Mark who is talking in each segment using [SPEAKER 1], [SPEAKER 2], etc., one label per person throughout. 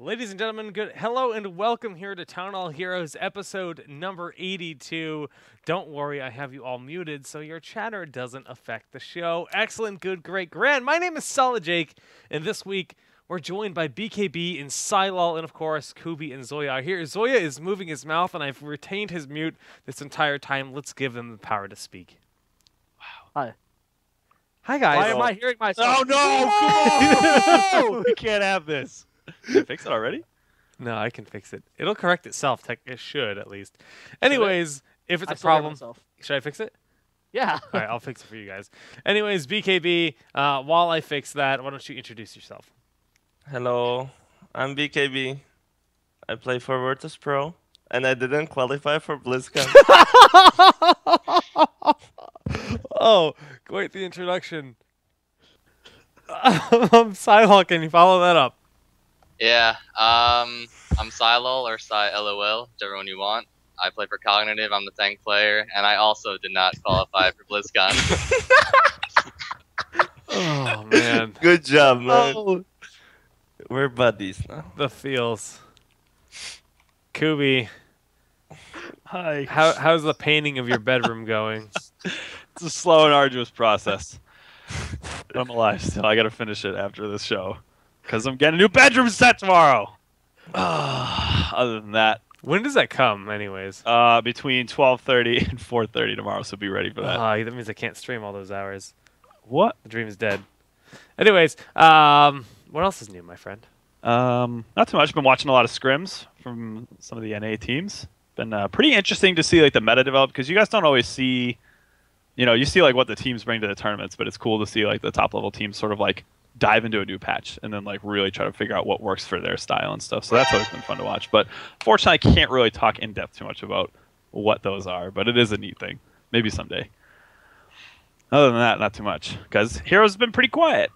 [SPEAKER 1] Ladies and gentlemen, hello and welcome here to Town Hall Heroes episode number 82. Don't worry, I have you all muted so your chatter doesn't affect the show. Excellent, good, great, grand. My name is Solid Jake, and this week we're joined by BKB and Scylol, and of course, Kubi and Zoya are here. Zoya is moving his mouth, and I've retained his mute this entire time. Let's give them the power to speak.
[SPEAKER 2] Wow. Hi.
[SPEAKER 1] Hi, guys.
[SPEAKER 2] Why am I hearing myself?
[SPEAKER 3] Oh, no! Come on! We can't have this. Did you fix it already?
[SPEAKER 1] No, I can fix it. It'll correct itself. It should, at least. Anyways, if it's a
[SPEAKER 2] still hear
[SPEAKER 1] problem...
[SPEAKER 2] myself.
[SPEAKER 1] Should I fix it?
[SPEAKER 2] Yeah.
[SPEAKER 1] All right, I'll fix it for you guys. Anyways, BKB, while I fix that, why don't you introduce yourself?
[SPEAKER 4] Hello, I'm BKB. I play for Virtus Pro, and I didn't qualify for BlizzCon.
[SPEAKER 1] Oh, wait, the introduction. Scylol, can you follow that up?
[SPEAKER 5] Yeah, I'm Scylol or Scylol, whichever one you want. I play for Cognitive, I'm the tank player, and I also did not qualify for BlizzCon.
[SPEAKER 1] Oh, man.
[SPEAKER 4] Good job, man.
[SPEAKER 2] Oh.
[SPEAKER 4] We're buddies now.
[SPEAKER 1] The feels. Kubi,
[SPEAKER 3] Hi.
[SPEAKER 1] how's the painting of your bedroom going?
[SPEAKER 3] It's a slow and arduous process. But I'm alive still. I gotta finish it after this show. Because I'm getting a new bedroom set tomorrow. Other than that,
[SPEAKER 1] When does that come, anyways?
[SPEAKER 3] between 12:30 and 4:30 tomorrow, so be ready for that.
[SPEAKER 1] That means I can't stream all those hours.
[SPEAKER 3] What?
[SPEAKER 1] The dream is dead. Anyways, what else is new, my friend?
[SPEAKER 3] Not too much. Been watching a lot of scrims from some of the NA teams. Been pretty interesting to see like the meta develop because you guys don't always see, you see like what the teams bring to the tournaments, but it's cool to see like the top level teams sort of like dive into a new patch and then like really try to figure out what works for their style and stuff. So that's always been fun to watch. But fortunately, I can't really talk in depth too much about what those are, but it is a neat thing. Maybe someday. Other than that, not too much because Heroes has been pretty quiet.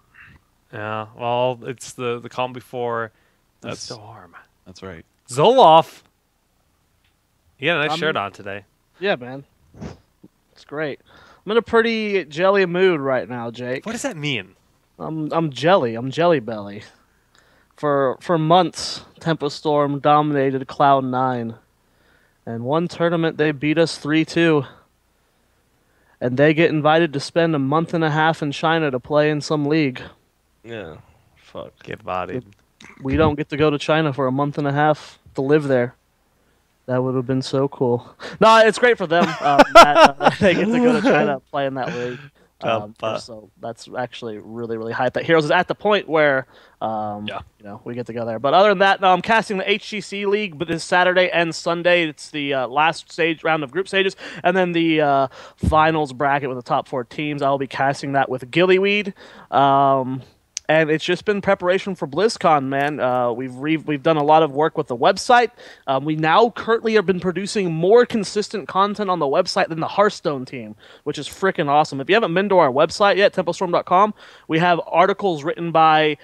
[SPEAKER 1] Yeah, well, it's the calm before the
[SPEAKER 3] That's-
[SPEAKER 1] storm.
[SPEAKER 3] That's right.
[SPEAKER 1] Zoloff! You got a nice shirt on today.
[SPEAKER 2] Yeah, man. It's great. I'm in a pretty jelly mood right now, Jake.
[SPEAKER 1] What does that mean?
[SPEAKER 2] I'm jelly. I'm jelly belly. For months, Tempest Storm dominated Cloud9. And one tournament, they beat us 3-2. And they get invited to spend a month and a half in China to play in some league.
[SPEAKER 4] Yeah, fuck.
[SPEAKER 1] Get bodied.
[SPEAKER 2] We don't get to go to China for a month and a half to live there. That would have been so cool. No, it's great for them that they get to go to China play in that league. So that's actually really, really hype. That Heroes is at the point where we get to go there. But other than that, I'm casting the HGC League, but this Saturday and Sunday. It's the last round of group stages, and then the finals bracket with the top 4 teams. I'll be casting that with Gillyweed. And it's just been preparation for BlizzCon, man. We've done a lot of work with the website. We now currently have been producing more consistent content on the website than the Hearthstone team, which is freaking awesome. If you haven't been to our website yet, templestorm.com, we have articles written by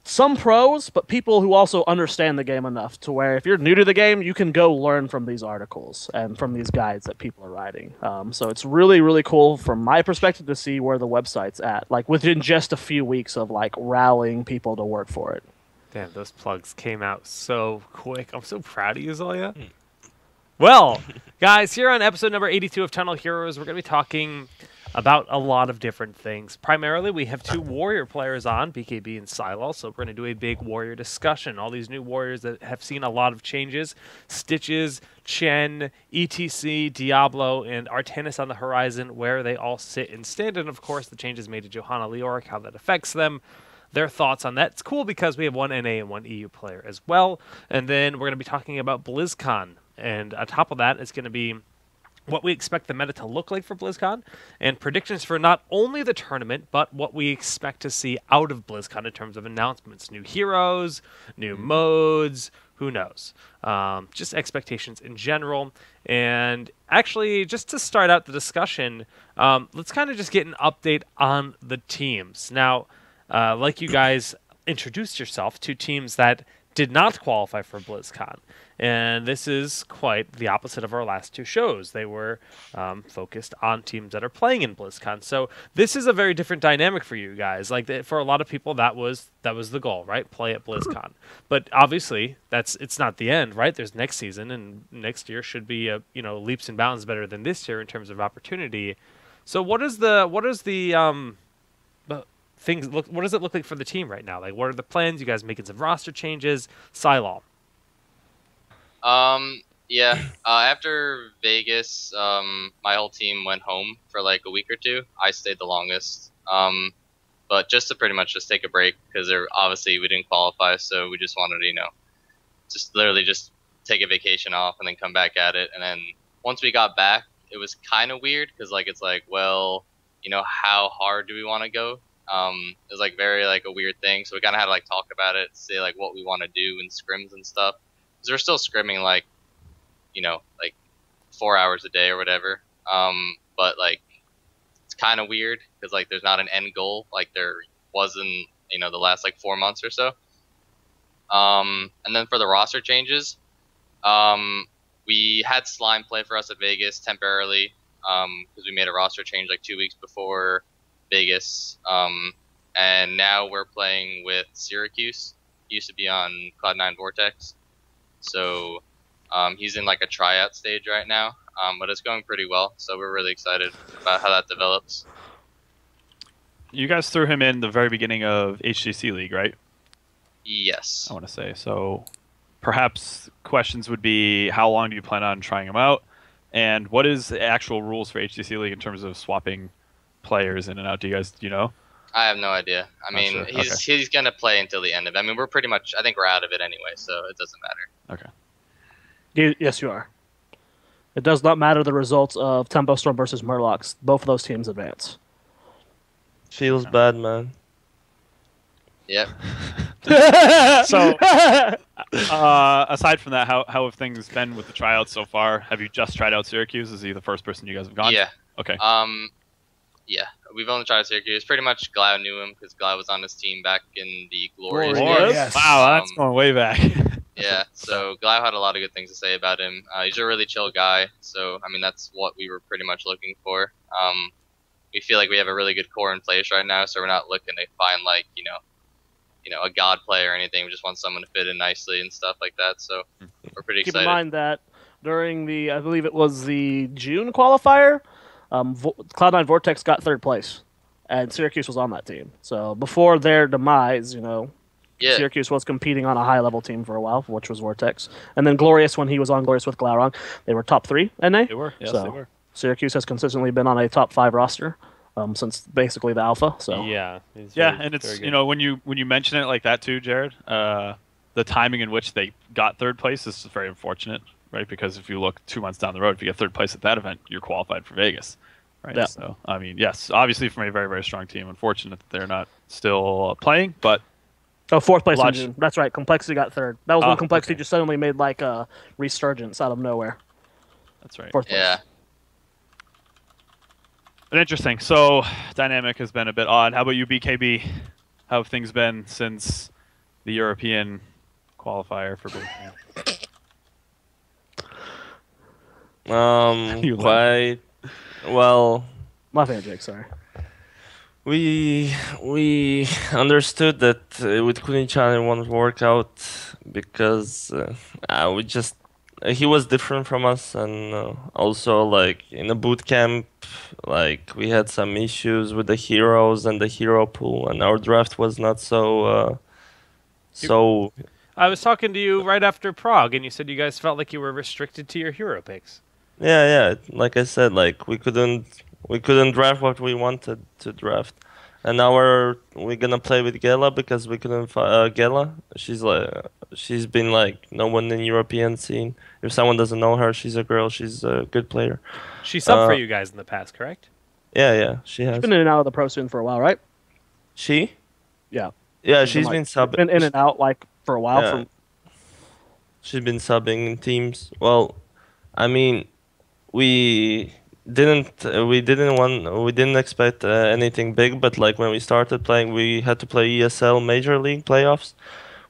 [SPEAKER 2] some pros, but people who also understand the game enough to where if you're new to the game, you can go learn from these articles and from these guides that people are writing. So it's really, really cool from my perspective to see where the website's at, like within just a few weeks of like rallying people to work for it.
[SPEAKER 1] Damn, those plugs came out so quick. I'm so proud of you, Zoya. Well, guys, here on episode number 82 of Tunnel Heroes, we're going to be talking about a lot of different things. Primarily, we have 2 warrior players on, BKB and Scylol, so we're going to do a big warrior discussion. All these new warriors that have seen a lot of changes. Stitches, Chen, E.T.C, Diablo, and Artanis on the horizon, where they all sit and stand. And, of course, the changes made to Johanna Leoric, how that affects them. Their thoughts on that. It's cool because we have 1 NA and 1 EU player as well. And then we're going to be talking about BlizzCon. And on top of that, it's going to be what we expect the meta to look like for BlizzCon, and predictions for not only the tournament, but what we expect to see out of BlizzCon in terms of announcements, new heroes, new modes, who knows. Just expectations in general. And actually, just to start out the discussion, let's kind of just get an update on the teams. Now, like you guys introduced yourself to teams that did not qualify for BlizzCon. And this is quite the opposite of our last two shows. They were focused on teams that are playing in BlizzCon. So this is a very different dynamic for you guys. Like for a lot of people, that was the goal, right? Play at BlizzCon. But obviously, it's not the end, right? There's next season, and next year should be leaps and bounds better than this year in terms of opportunity. So what does the things look? What does it look like for the team right now? Like, what are the plans? You guys making some roster changes? Scylol.
[SPEAKER 5] Yeah. After Vegas, my whole team went home for like a week or two. I stayed the longest. But just to pretty much just take a break because obviously we didn't qualify, so we just wanted to, just literally just take a vacation off and then come back at it. And then once we got back, it was kind of weird because it's like, well, how hard do we want to go? It was like very like a weird thing. So we kind of had to like talk about it, say like what we want to do in scrims and stuff. Because we're still scrimming like 4 hours a day or whatever. But like it's kind of weird because like there's not an end goal like there was in the last like 4 months or so. And then for the roster changes, we had Slime play for us at Vegas temporarily because we made a roster change like 2 weeks before Vegas. And now we're playing with Syracuse. He used to be on Cloud9 Vortex. So he's in like a tryout stage right now, but it's going pretty well. So we're really excited about how that develops.
[SPEAKER 3] You guys threw him in the very beginning of HCC League, right?
[SPEAKER 5] Yes.
[SPEAKER 3] I want to say. So perhaps questions would be, how long do you plan on trying him out? And what is the actual rules for HCC League in terms of swapping players in and out? Do you guys,
[SPEAKER 5] I have no idea. I mean,
[SPEAKER 3] sure.
[SPEAKER 5] he's going to play until the end of it. I mean, we're pretty much, I think we're out of it anyway, so it doesn't matter.
[SPEAKER 3] Okay.
[SPEAKER 2] Yes, you are. It does not matter the results of Tempo Storm versus Murlocs. Both of those teams advance.
[SPEAKER 4] Feels bad, man.
[SPEAKER 5] Yep.
[SPEAKER 3] So, aside from that, how have things been with the tryouts so far? Have you just tried out Syracuse? Is he the first person you guys have gone?
[SPEAKER 5] Yeah.
[SPEAKER 3] Okay.
[SPEAKER 5] Yeah, we've only tried Syracuse. Pretty much Glau knew him because Glau was on his team back in the Glorious
[SPEAKER 2] Glorious,
[SPEAKER 5] days.
[SPEAKER 2] yes.
[SPEAKER 3] Wow, that's going way back.
[SPEAKER 5] Yeah, so Glau had a lot of good things to say about him. He's a really chill guy, so I mean that's what we were pretty much looking for. We feel like we have a really good core in place right now, so we're not looking to find like a god player or anything. We just want someone to fit in nicely and stuff like that. So we're pretty
[SPEAKER 2] Keep
[SPEAKER 5] excited.
[SPEAKER 2] in mind that during I believe it was the June qualifier, Cloud9 Vortex got third place, and Syracuse was on that team. So before their demise,
[SPEAKER 5] Yeah.
[SPEAKER 2] Syracuse was competing on a high-level team for a while, which was Vortex. And then Glorious, when he was on Glorious with Glaurung, they were top 3 NA.
[SPEAKER 3] They were. Yes,
[SPEAKER 2] So,
[SPEAKER 3] they were.
[SPEAKER 2] Syracuse has consistently been on a top 5 roster since basically the alpha. So
[SPEAKER 1] Yeah.
[SPEAKER 3] And it's when you mention it like that too, Jared. The timing in which they got third place is very unfortunate, right? Because if you look 2 months down the road, if you get third place at that event, you're qualified for Vegas, right?
[SPEAKER 2] Yeah.
[SPEAKER 3] So I mean, yes, obviously from a very, very strong team. Unfortunate that they're not still playing, but.
[SPEAKER 2] fourth place in
[SPEAKER 3] Lodge.
[SPEAKER 2] June. That's right. Complexity got third. That was when Complexity
[SPEAKER 3] okay.
[SPEAKER 2] just suddenly made like a resurgence out of nowhere.
[SPEAKER 3] That's right.
[SPEAKER 2] Fourth place.
[SPEAKER 5] Yeah.
[SPEAKER 3] But interesting. So dynamic has been a bit odd. How about you, BKB? How have things been since the European qualifier for BlizzCon? You
[SPEAKER 4] Quite well.
[SPEAKER 2] My bad, Jake. Sorry.
[SPEAKER 4] We understood that with Kunichan it won't work out because we just he was different from us, and also like in a boot camp, like we had some issues with the heroes and the hero pool, and our draft was not so.
[SPEAKER 1] I was talking to you right after Prague, and you said you guys felt like you were restricted to your hero picks.
[SPEAKER 4] Yeah. Like I said, like we couldn't draft what we wanted to draft, and now we're gonna play with Gela because we couldn't Gela. She's been like no one in the European scene. If someone doesn't know her, she's a girl. She's a good player.
[SPEAKER 1] She subbed for you guys in the past, correct?
[SPEAKER 4] Yeah, she has.
[SPEAKER 2] She's been in and out of the pro scene for a while, right?
[SPEAKER 4] She?
[SPEAKER 2] Yeah.
[SPEAKER 4] Yeah, she's been subbing.
[SPEAKER 2] Been in and out like for a while.
[SPEAKER 4] Yeah. She's been subbing in teams. Well, I mean, we didn't expect anything big, but like when we started playing, we had to play ESL Major League playoffs,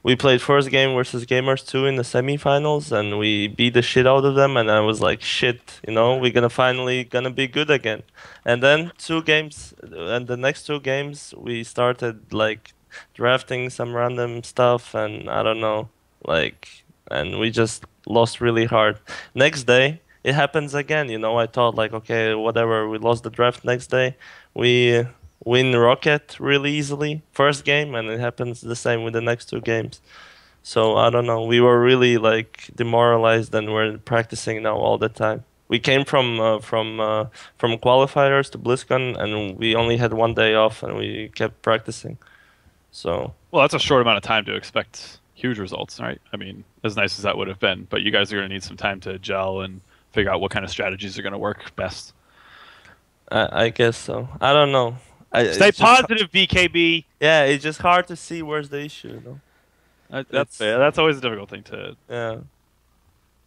[SPEAKER 4] we played first game versus Gamers 2 in the semifinals, and we beat the shit out of them. And I was like, shit, we're gonna be good again. And then 2 games, and the next 2 games, we started like drafting some random stuff, and I don't know, like, and we just lost really hard. Next day, it happens again. I thought like, okay, whatever. We lost the draft next day. We win Rocket really easily first game, and it happens the same with the next 2 games. So I don't know. We were really like demoralized, and we're practicing now all the time. We came from qualifiers to BlizzCon, and we only had 1 day off, and we kept practicing. So
[SPEAKER 3] well, that's a short amount of time to expect huge results, right? I mean, as nice as that would have been, but you guys are going to need some time to gel and figure out what kind of strategies are going to work best.
[SPEAKER 4] I guess so. I don't know.
[SPEAKER 3] Stay positive, BKB.
[SPEAKER 4] Yeah, it's just hard to see where's the issue.
[SPEAKER 3] That's fair. That's always a difficult thing to.
[SPEAKER 4] Yeah.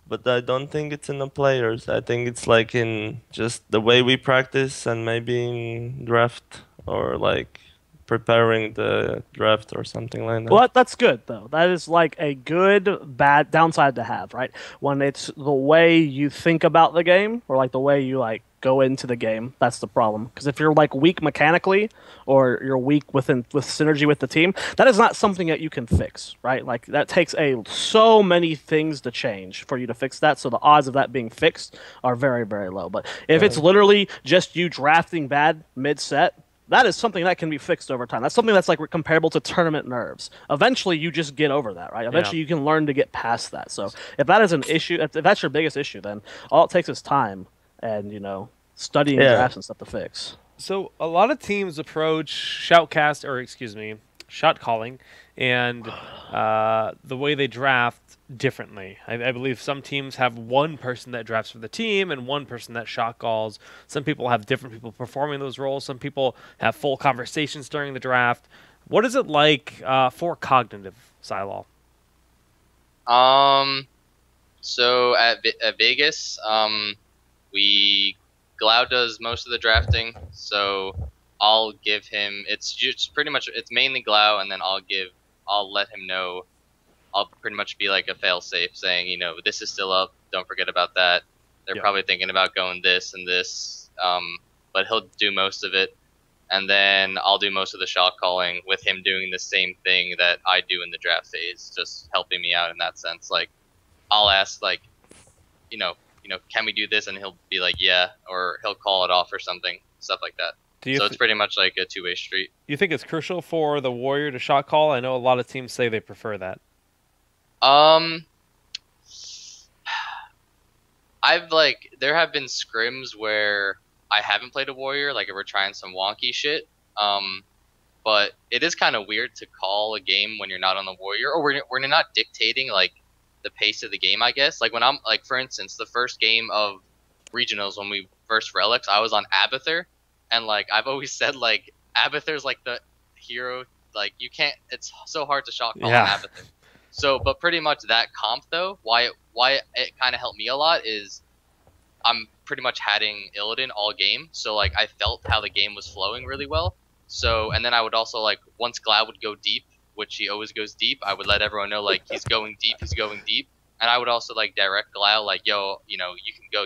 [SPEAKER 4] But I don't think it's in the players. I think it's like in just the way we practice, and maybe in draft, or like preparing the draft or something like that.
[SPEAKER 2] Well, that's good, though. That is like a good, bad downside to have, right? When it's the way you think about the game, or like the way you like go into the game, that's the problem. Because if you're like weak mechanically, or you're weak with synergy with the team, that is not something that you can fix, right? Like that takes so many things to change for you to fix that. So the odds of that being fixed are very, very low. But if it's literally just you drafting bad mid-set, that is something that can be fixed over time. That's something that's like comparable to tournament nerves. Eventually, you just get over that, right? Eventually, you can learn to get past that. So if that is an issue, if that's your biggest issue, then all it takes is time and, studying drafts and stuff to fix.
[SPEAKER 1] So a lot of teams approach shot calling and the way they draft differently. I believe some teams have one person that drafts for the team and one person that shot calls. Some people have different people performing those roles. Some people have full conversations during the draft. What is it like for cognitive, Scylol?
[SPEAKER 5] So at Vegas, Glau does most of the drafting, so I'll give him. It's just pretty much. It's mainly Glau, and then I'll let him know. I'll pretty much be like a fail-safe, saying, this is still up. Don't forget about that. They're probably thinking about going this and this, but he'll do most of it, and then I'll do most of the shot calling with him doing the same thing that I do in the draft phase, just helping me out in that sense. Like, I'll ask, like, can we do this? And he'll be like, yeah, or he'll call it off or something, stuff like that. So it's pretty much like a two-way street.
[SPEAKER 1] You think it's crucial for the Warrior to shot call? I know a lot of teams say they prefer that.
[SPEAKER 5] There have been scrims where I haven't played a Warrior, like if we're trying some wonky shit. But it is kind of weird to call a game when you're not on the Warrior, or when you're not dictating like the pace of the game, I guess. Like when I'm like, for instance, the first game of regionals when we first Relics, I was on Abathur, and like I've always said, like Abathur's like the hero. Like you can't. It's so hard to shot call on Abathur. So, but pretty much that comp though, why it kind of helped me a lot is I'm pretty much hatting Illidan all game. So like I felt how the game was flowing really well. So, and then I would also like, once Glad would go deep, which he always goes deep, I would let everyone know like he's going deep. And I would also like direct Glad like, yo, you can go.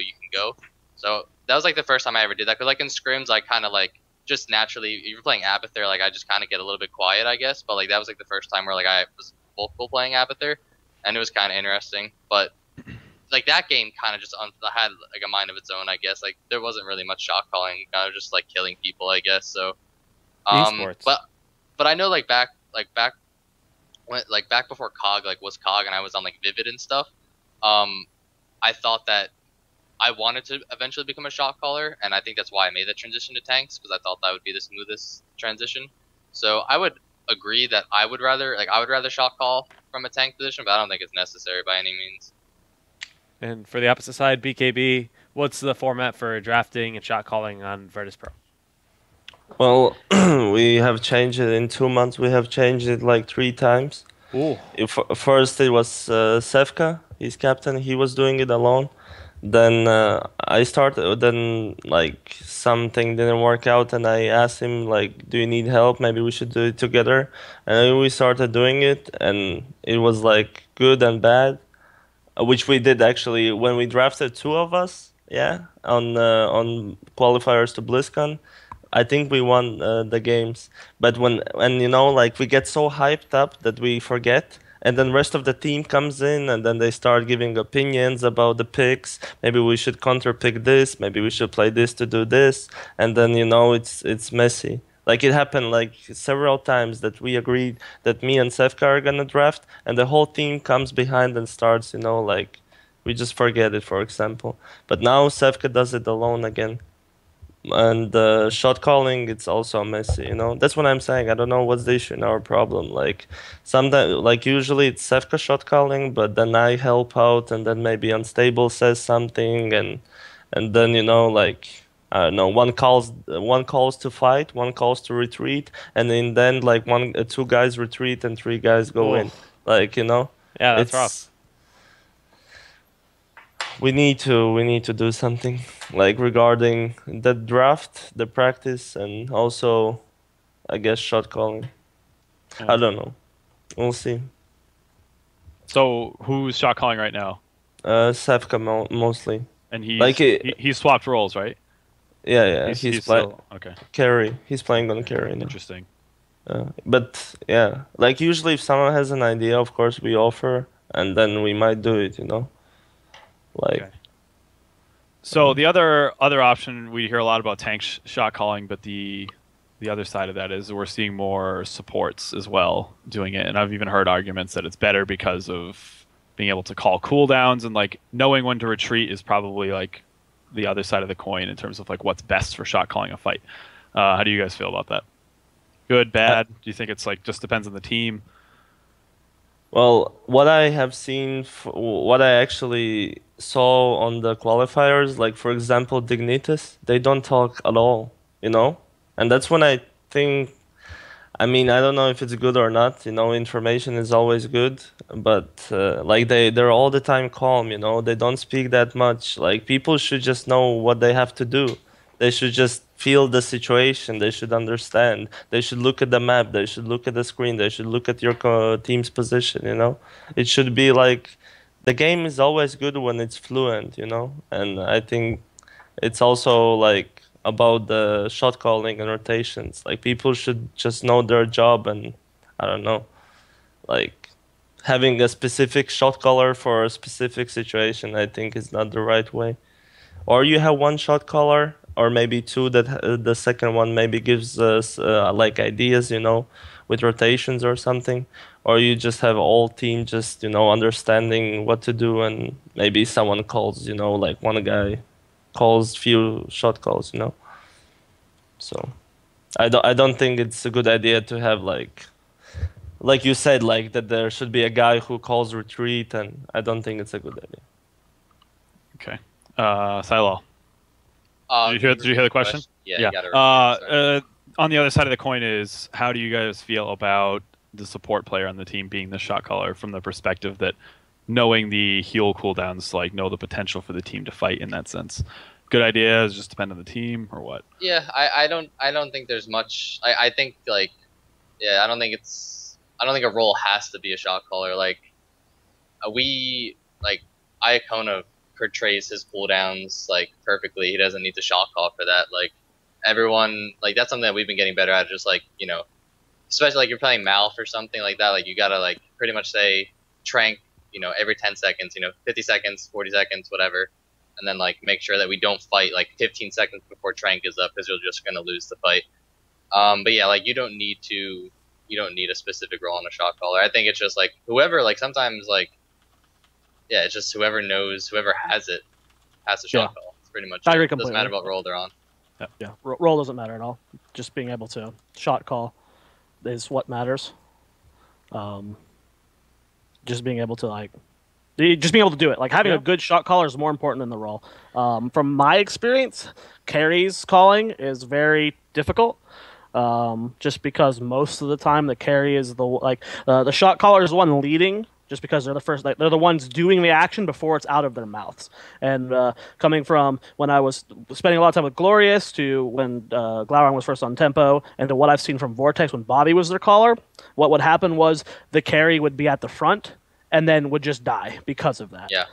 [SPEAKER 5] So that was like the first time I ever did that. Cause like in scrims, I kind of like just naturally, if you're playing Abathur, like I just kind of get a little bit quiet, I guess. But like that was like the first time where like I was vocal playing Abathur, and it was kind of interesting. But like that game kind of just had like a mind of its own, I guess. Like there wasn't really much shot calling, kind of just like killing people, I guess. So,
[SPEAKER 1] Esports.
[SPEAKER 5] but I know back before COG was COG, and I was on like Vivid and stuff. I thought that I wanted to eventually become a shot caller, and I think that's why I made that transition to tanks, because I thought that would be the smoothest transition. So I would agree that I would rather shot call from a tank position, but I don't think it's necessary by any means.
[SPEAKER 1] And for the opposite side, BKB, what's the format for drafting and shot calling on Virtus Pro?
[SPEAKER 4] Well, we have changed it in 2 months. We have changed it like 3 times.
[SPEAKER 1] Ooh.
[SPEAKER 4] First, it was Sevka, his captain. He was doing it alone. Then I started. Then like something didn't work out, and I asked him like, "Do you need help? Maybe we should do it together." And then we started doing it, and it was like good and bad, which we did actually when we drafted two of us. Yeah, on qualifiers to BlizzCon. I think we won the games, but when you know like we get so hyped up that we forget, and then rest of the team comes in, and then they start giving opinions about the picks. Maybe we should counter pick this. Maybe we should play this to do this, and then you know it's messy. Like it happened like several times that we agreed that me and Sefka are gonna draft, and the whole team comes behind and starts, you know, like we just forget it, for example. But now Sefka does it alone again. And shot calling, it's also messy, you know. That's what I'm saying. I don't know what's the issue in our problem. Like sometimes, like usually it's Sefka shot calling, but then I help out, and then maybe Unstable says something, and then you know, like I don't know, one calls to fight, one calls to retreat, and then like two guys retreat and three guys go in. Like you know,
[SPEAKER 1] Yeah, that's rough.
[SPEAKER 4] We need to do something like regarding the draft, the practice, and also, I guess, shot calling.
[SPEAKER 3] Yeah.
[SPEAKER 4] I don't know. We'll see.
[SPEAKER 3] So who's shot calling right now?
[SPEAKER 4] Sefka mostly.
[SPEAKER 3] And he's
[SPEAKER 4] like
[SPEAKER 3] he swapped roles, right?
[SPEAKER 4] Yeah. He's playing
[SPEAKER 3] okay.
[SPEAKER 4] carry. He's playing on carry now.
[SPEAKER 3] Interesting.
[SPEAKER 4] But yeah, like usually if someone has an idea, of course we offer, and then we might do it. You know. Like.
[SPEAKER 3] Okay. So the other option, we hear a lot about tank shot calling, but the other side of that is we're seeing more supports as well doing it, and I've even heard arguments that it's better because of being able to call cooldowns, and like knowing when to retreat is probably like the other side of the coin in terms of like what's best for shot calling a fight. How do you guys feel about that? Good, bad? Do you think it's like just depends on the team?
[SPEAKER 4] Well, what I have seen, what I actually saw on the qualifiers, like for example, Dignitas, they don't talk at all, you know? And that's when I think, I mean, I don't know if it's good or not, you know, information is always good, but like they're all the time calm, you know, they don't speak that much. Like people should just know what they have to do. They should just feel the situation. They should understand. They should look at the map. They should look at the screen. They should look at your team's position, you know? It should be like, the game is always good when it's fluent, you know? And I think it's also like about the shot calling and rotations. Like people should just know their job, and I don't know, like having a specific shot caller for a specific situation, I think is not the right way. Or you have one shot caller, or maybe two that the second one maybe gives us like ideas, you know, with rotations or something. Or you just have all team just, you know, understanding what to do, and maybe someone calls, you know, like one guy calls few shot calls, you know. So I don't think it's a good idea to have like you said, like that there should be a guy who calls retreat, and I don't think it's a good idea.
[SPEAKER 3] Okay. Scylol. Did you hear the question?
[SPEAKER 5] Yeah. You gotta
[SPEAKER 3] on the other side of the coin is, how do you guys feel about the support player on the team being the shot caller, from the perspective that knowing the heal cooldowns, like know the potential for the team to fight in that sense? Good idea, is just depend on the team, or what?
[SPEAKER 5] Yeah, I don't think there's much. I think like, yeah, I don't think a role has to be a shot caller. Like Iacona portrays his cooldowns like perfectly. He doesn't need to shot call for that. Like everyone, like that's something that we've been getting better at. Just like, you know, especially like you're playing Malf or something like that. Like you gotta like pretty much say Trank, you know, every 10 seconds, you know, 50 seconds, 40 seconds, whatever. And then like make sure that we don't fight like 15 seconds before Trank is up, because you're just gonna lose the fight. But yeah, like you don't need a specific role on a shot caller. I think it's just like whoever, like sometimes like, yeah, it's just whoever knows, whoever has it, has a shot call. It's pretty much
[SPEAKER 2] I agree
[SPEAKER 5] it.
[SPEAKER 2] completely.
[SPEAKER 5] Doesn't matter what role they're on.
[SPEAKER 2] Yeah, role doesn't matter at all. Just being able to shot call is what matters. Just being able to do it. Like having a good shot caller is more important than the role. From my experience, carries calling is very difficult. Just because most of the time the carry is the shot caller is the one leading just because they're the first, like, they're the ones doing the action before it's out of their mouths. And coming from when I was spending a lot of time with Glorious to when Glaurung was first on tempo, and to what I've seen from Vortex when Bobby was their caller, what would happen was the carry would be at the front and then would just die because of that.
[SPEAKER 5] Yeah.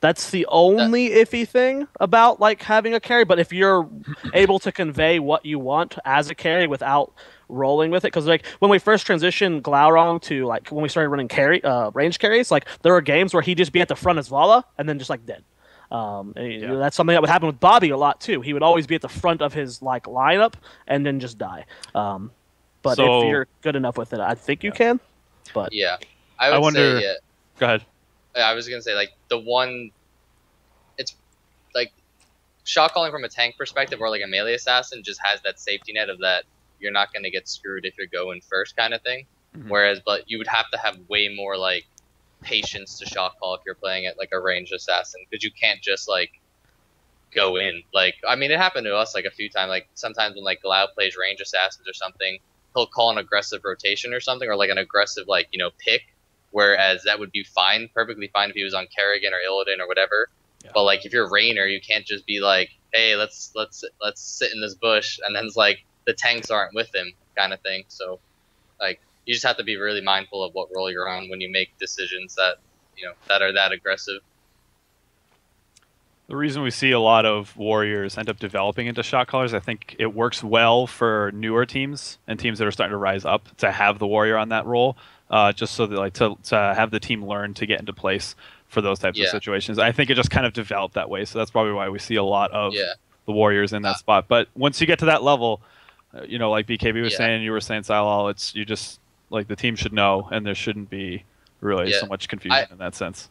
[SPEAKER 2] That's the only iffy thing about like having a carry. But if you're able to convey what you want as a carry without rolling with it, because like when we first transitioned Glaurung to like when we started running range carries, like there were games where he'd just be at the front as Vala and then just like dead. That's something that would happen with Bobby a lot too. He would always be at the front of his like lineup and then just die. But if you're good enough with it, I think you can. But
[SPEAKER 5] yeah. I wonder. Say,
[SPEAKER 3] Go ahead.
[SPEAKER 5] I was gonna say like it's like shot calling from a tank perspective or like a melee assassin just has that safety net of that you're not gonna get screwed if you're going first kind of thing. Whereas, but you would have to have way more like patience to shot call if you're playing it like a ranged assassin, because you can't just like go in. Like I mean, it happened to us like a few times. Like sometimes when like Glau plays range assassins or something, he'll call an aggressive rotation or something, or like an aggressive like pick. Whereas that would be fine, perfectly fine if he was on Kerrigan or Illidan or whatever. Yeah. But like if you're Raynor, you can't just be like, hey, let's sit in this bush, and then it's like the tanks aren't with him kind of thing. So like you just have to be really mindful of what role you're on when you make decisions that that are that aggressive.
[SPEAKER 3] The reason we see a lot of warriors end up developing into shot callers, I think it works well for newer teams and teams that are starting to rise up to have the warrior on that role. Just so that like to have the team learn to get into place for those types of situations. I think it just kind of developed that way, so that's probably why we see a lot of the warriors in that spot. But once you get to that level, like BKB was saying, you were saying Scylol, it's you just like the team should know, and there shouldn't be really so much confusion in that sense.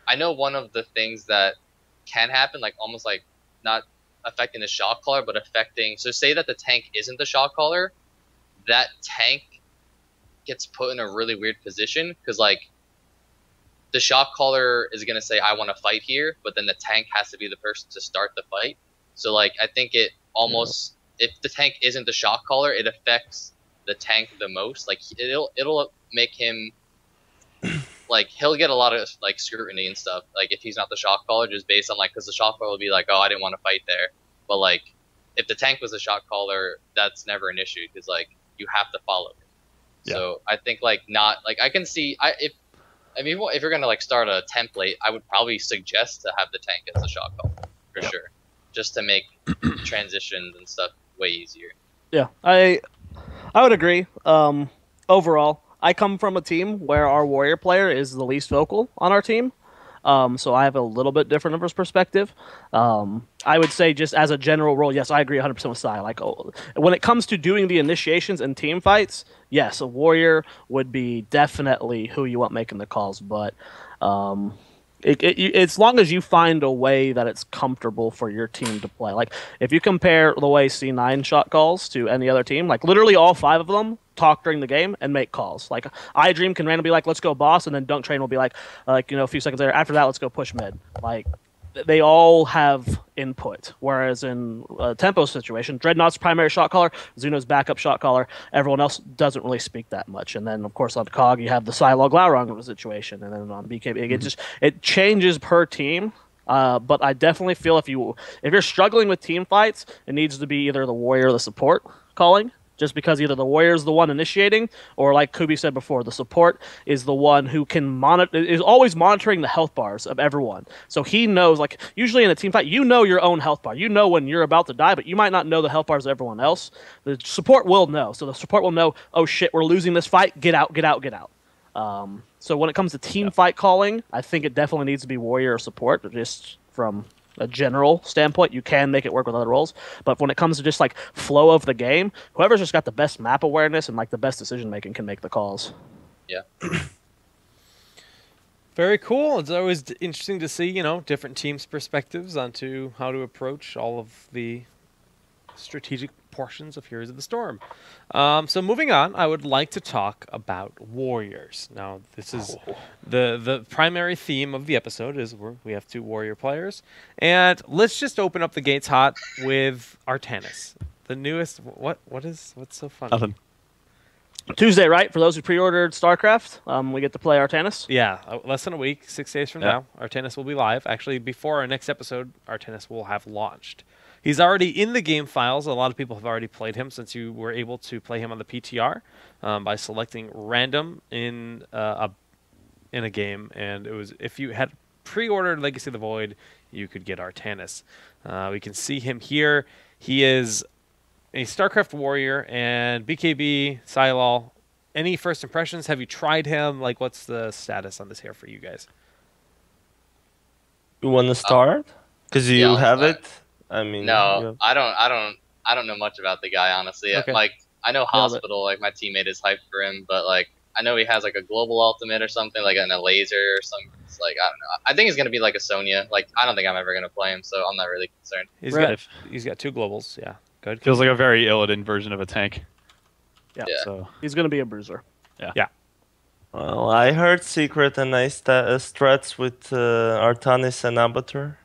[SPEAKER 5] I know one of the things that can happen, like almost like not affecting the shot caller, but affecting. So say that the tank isn't the shot caller, that tank gets put in a really weird position because like the shot caller is going to say I want to fight here, but then the tank has to be the person to start the fight. So like I think it almost if the tank isn't the shot caller, it affects the tank the most. Like it'll make him like he'll get a lot of like scrutiny and stuff like if he's not the shot caller, just based on like because the shot caller will be like, oh, I didn't want to fight there. But like if the tank was a shot caller, that's never an issue because like you have to follow it. So I think like not like I can see if you're gonna like start a template, I would probably suggest to have the tank as a shot call for sure, just to make transitions and stuff way easier.
[SPEAKER 2] Yeah, I would agree. Overall, I come from a team where our warrior player is the least vocal on our team. So I have a little bit different of a perspective. I would say just as a general rule, yes, I agree 100% with Sai. Like when it comes to doing the initiations and team fights, yes, a warrior would be definitely who you want making the calls. But as long as you find a way that it's comfortable for your team to play. Like if you compare the way C9 shot calls to any other team, like literally all 5 of them talk during the game and make calls. Like iDream can randomly be like, let's go boss, and then Dunk Train will be like a few seconds later, after that, let's go push mid. Like they all have input. Whereas in a tempo situation, Dreadnought's primary shot caller, Zuno's backup shot caller, everyone else doesn't really speak that much. And then of course on COG you have the Scylol Glaurung situation, and then on BKB it changes per team. But I definitely feel if you're struggling with team fights, it needs to be either the warrior or the support calling. Just because either the warrior is the one initiating, or like Kubi said before, the support is the one who can is always monitoring the health bars of everyone. So he knows, like usually in a team fight, you know your own health bar. You know when you're about to die, but you might not know the health bars of everyone else. The support will know. So the support will know, oh shit, we're losing this fight. Get out, get out, get out. So when it comes to team fight calling, I think it definitely needs to be warrior or support, just from a general standpoint. You can make it work with other roles, but when it comes to just like flow of the game, whoever's just got the best map awareness and like the best decision making can make the calls.
[SPEAKER 5] Yeah.
[SPEAKER 1] Very cool. It's always interesting to see, different teams' perspectives onto how to approach all of the strategic portions of Heroes of the Storm. So moving on, I would like to talk about warriors. Now, this is the primary theme of the episode is we have 2 warrior players, and let's just open up the gates hot with Artanis, the newest. What's so funny?
[SPEAKER 3] Nothing.
[SPEAKER 2] Tuesday, right? For those who pre-ordered StarCraft, we get to play Artanis.
[SPEAKER 1] Yeah, less than a week, 6 days from now, Artanis will be live. Actually, before our next episode, Artanis will have launched. He's already in the game files. A lot of people have already played him since you were able to play him on the PTR by selecting random in a game. And it was if you had pre-ordered Legacy of the Void, you could get Artanis. We can see him here. He is a StarCraft warrior and BKB Scylol. Any first impressions? Have you tried him? Like, what's the status on this here for you guys?
[SPEAKER 4] You want to start? Because you have
[SPEAKER 5] start.
[SPEAKER 4] it. I mean,
[SPEAKER 5] no, I don't know much about the guy, honestly.
[SPEAKER 1] Okay.
[SPEAKER 5] Like, I know Hospital, like my teammate is hyped for him, but like I know he has like a global ultimate or something, like a laser or something. It's like I don't know. I think he's gonna be like a Sonya. Like I don't think I'm ever gonna play him, so I'm not really concerned.
[SPEAKER 1] He's got 2 globals. Yeah, good.
[SPEAKER 3] Feels like a very Illidan version of a tank.
[SPEAKER 2] Yeah.
[SPEAKER 3] So
[SPEAKER 2] He's going to be a bruiser.
[SPEAKER 1] Yeah.
[SPEAKER 4] Well, I heard secret and nice strats with Artanis and Abatur.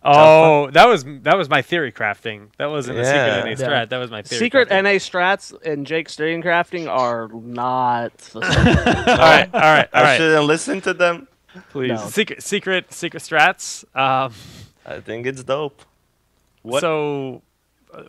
[SPEAKER 1] Oh, that was my theory crafting. That wasn't a secret NA strat.
[SPEAKER 2] Yeah.
[SPEAKER 1] That was my theory.
[SPEAKER 2] Secret
[SPEAKER 1] crafting.
[SPEAKER 2] NA strats and Jake Styrian crafting are not the same.
[SPEAKER 1] All right.
[SPEAKER 4] I shouldn't listen to them.
[SPEAKER 3] please.
[SPEAKER 2] No.
[SPEAKER 1] Secret strats.
[SPEAKER 4] I think it's dope.
[SPEAKER 1] So,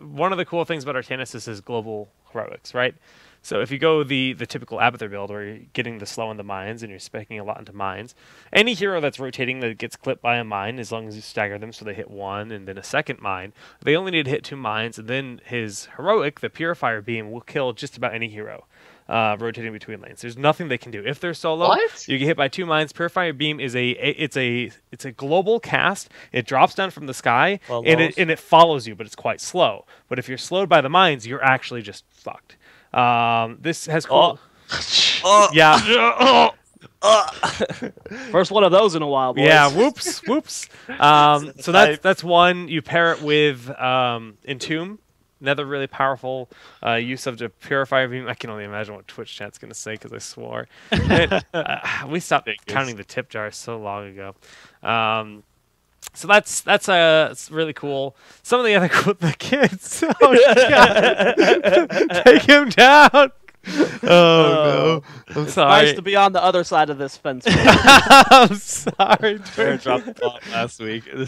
[SPEAKER 1] one of the cool things about Artanis is his global heroics, right? So if you go the typical Abathur build where you're getting the slow in the mines and you're specking a lot into mines, any hero that's rotating that gets clipped by a mine, as long as you stagger them so they hit 1 and then a second mine, they only need to hit 2 mines, and then his heroic, the Purifier Beam, will kill just about any hero rotating between lanes. There's nothing they can do. If they're solo, you get hit by 2 mines. Purifier Beam is it's a global cast. It drops down from the sky and it follows you, but it's quite slow. But if you're slowed by the mines, you're actually just fucked. This has cool. Yeah.
[SPEAKER 2] First one of those in a while, boys.
[SPEAKER 1] Yeah. Whoops. So that's one. You pair it with Entomb. Another really powerful use of the Purifier Beam. I can only imagine what Twitch chat's going to say because I swore. We stopped counting the tip jars so long ago. So that's it's really cool. Some of the other cool the kids. Oh God. Take him down. Oh no! I'm sorry.
[SPEAKER 2] Nice to be on the other side of this fence.
[SPEAKER 1] I'm sorry.
[SPEAKER 3] Bear dropped the ball last week.
[SPEAKER 1] One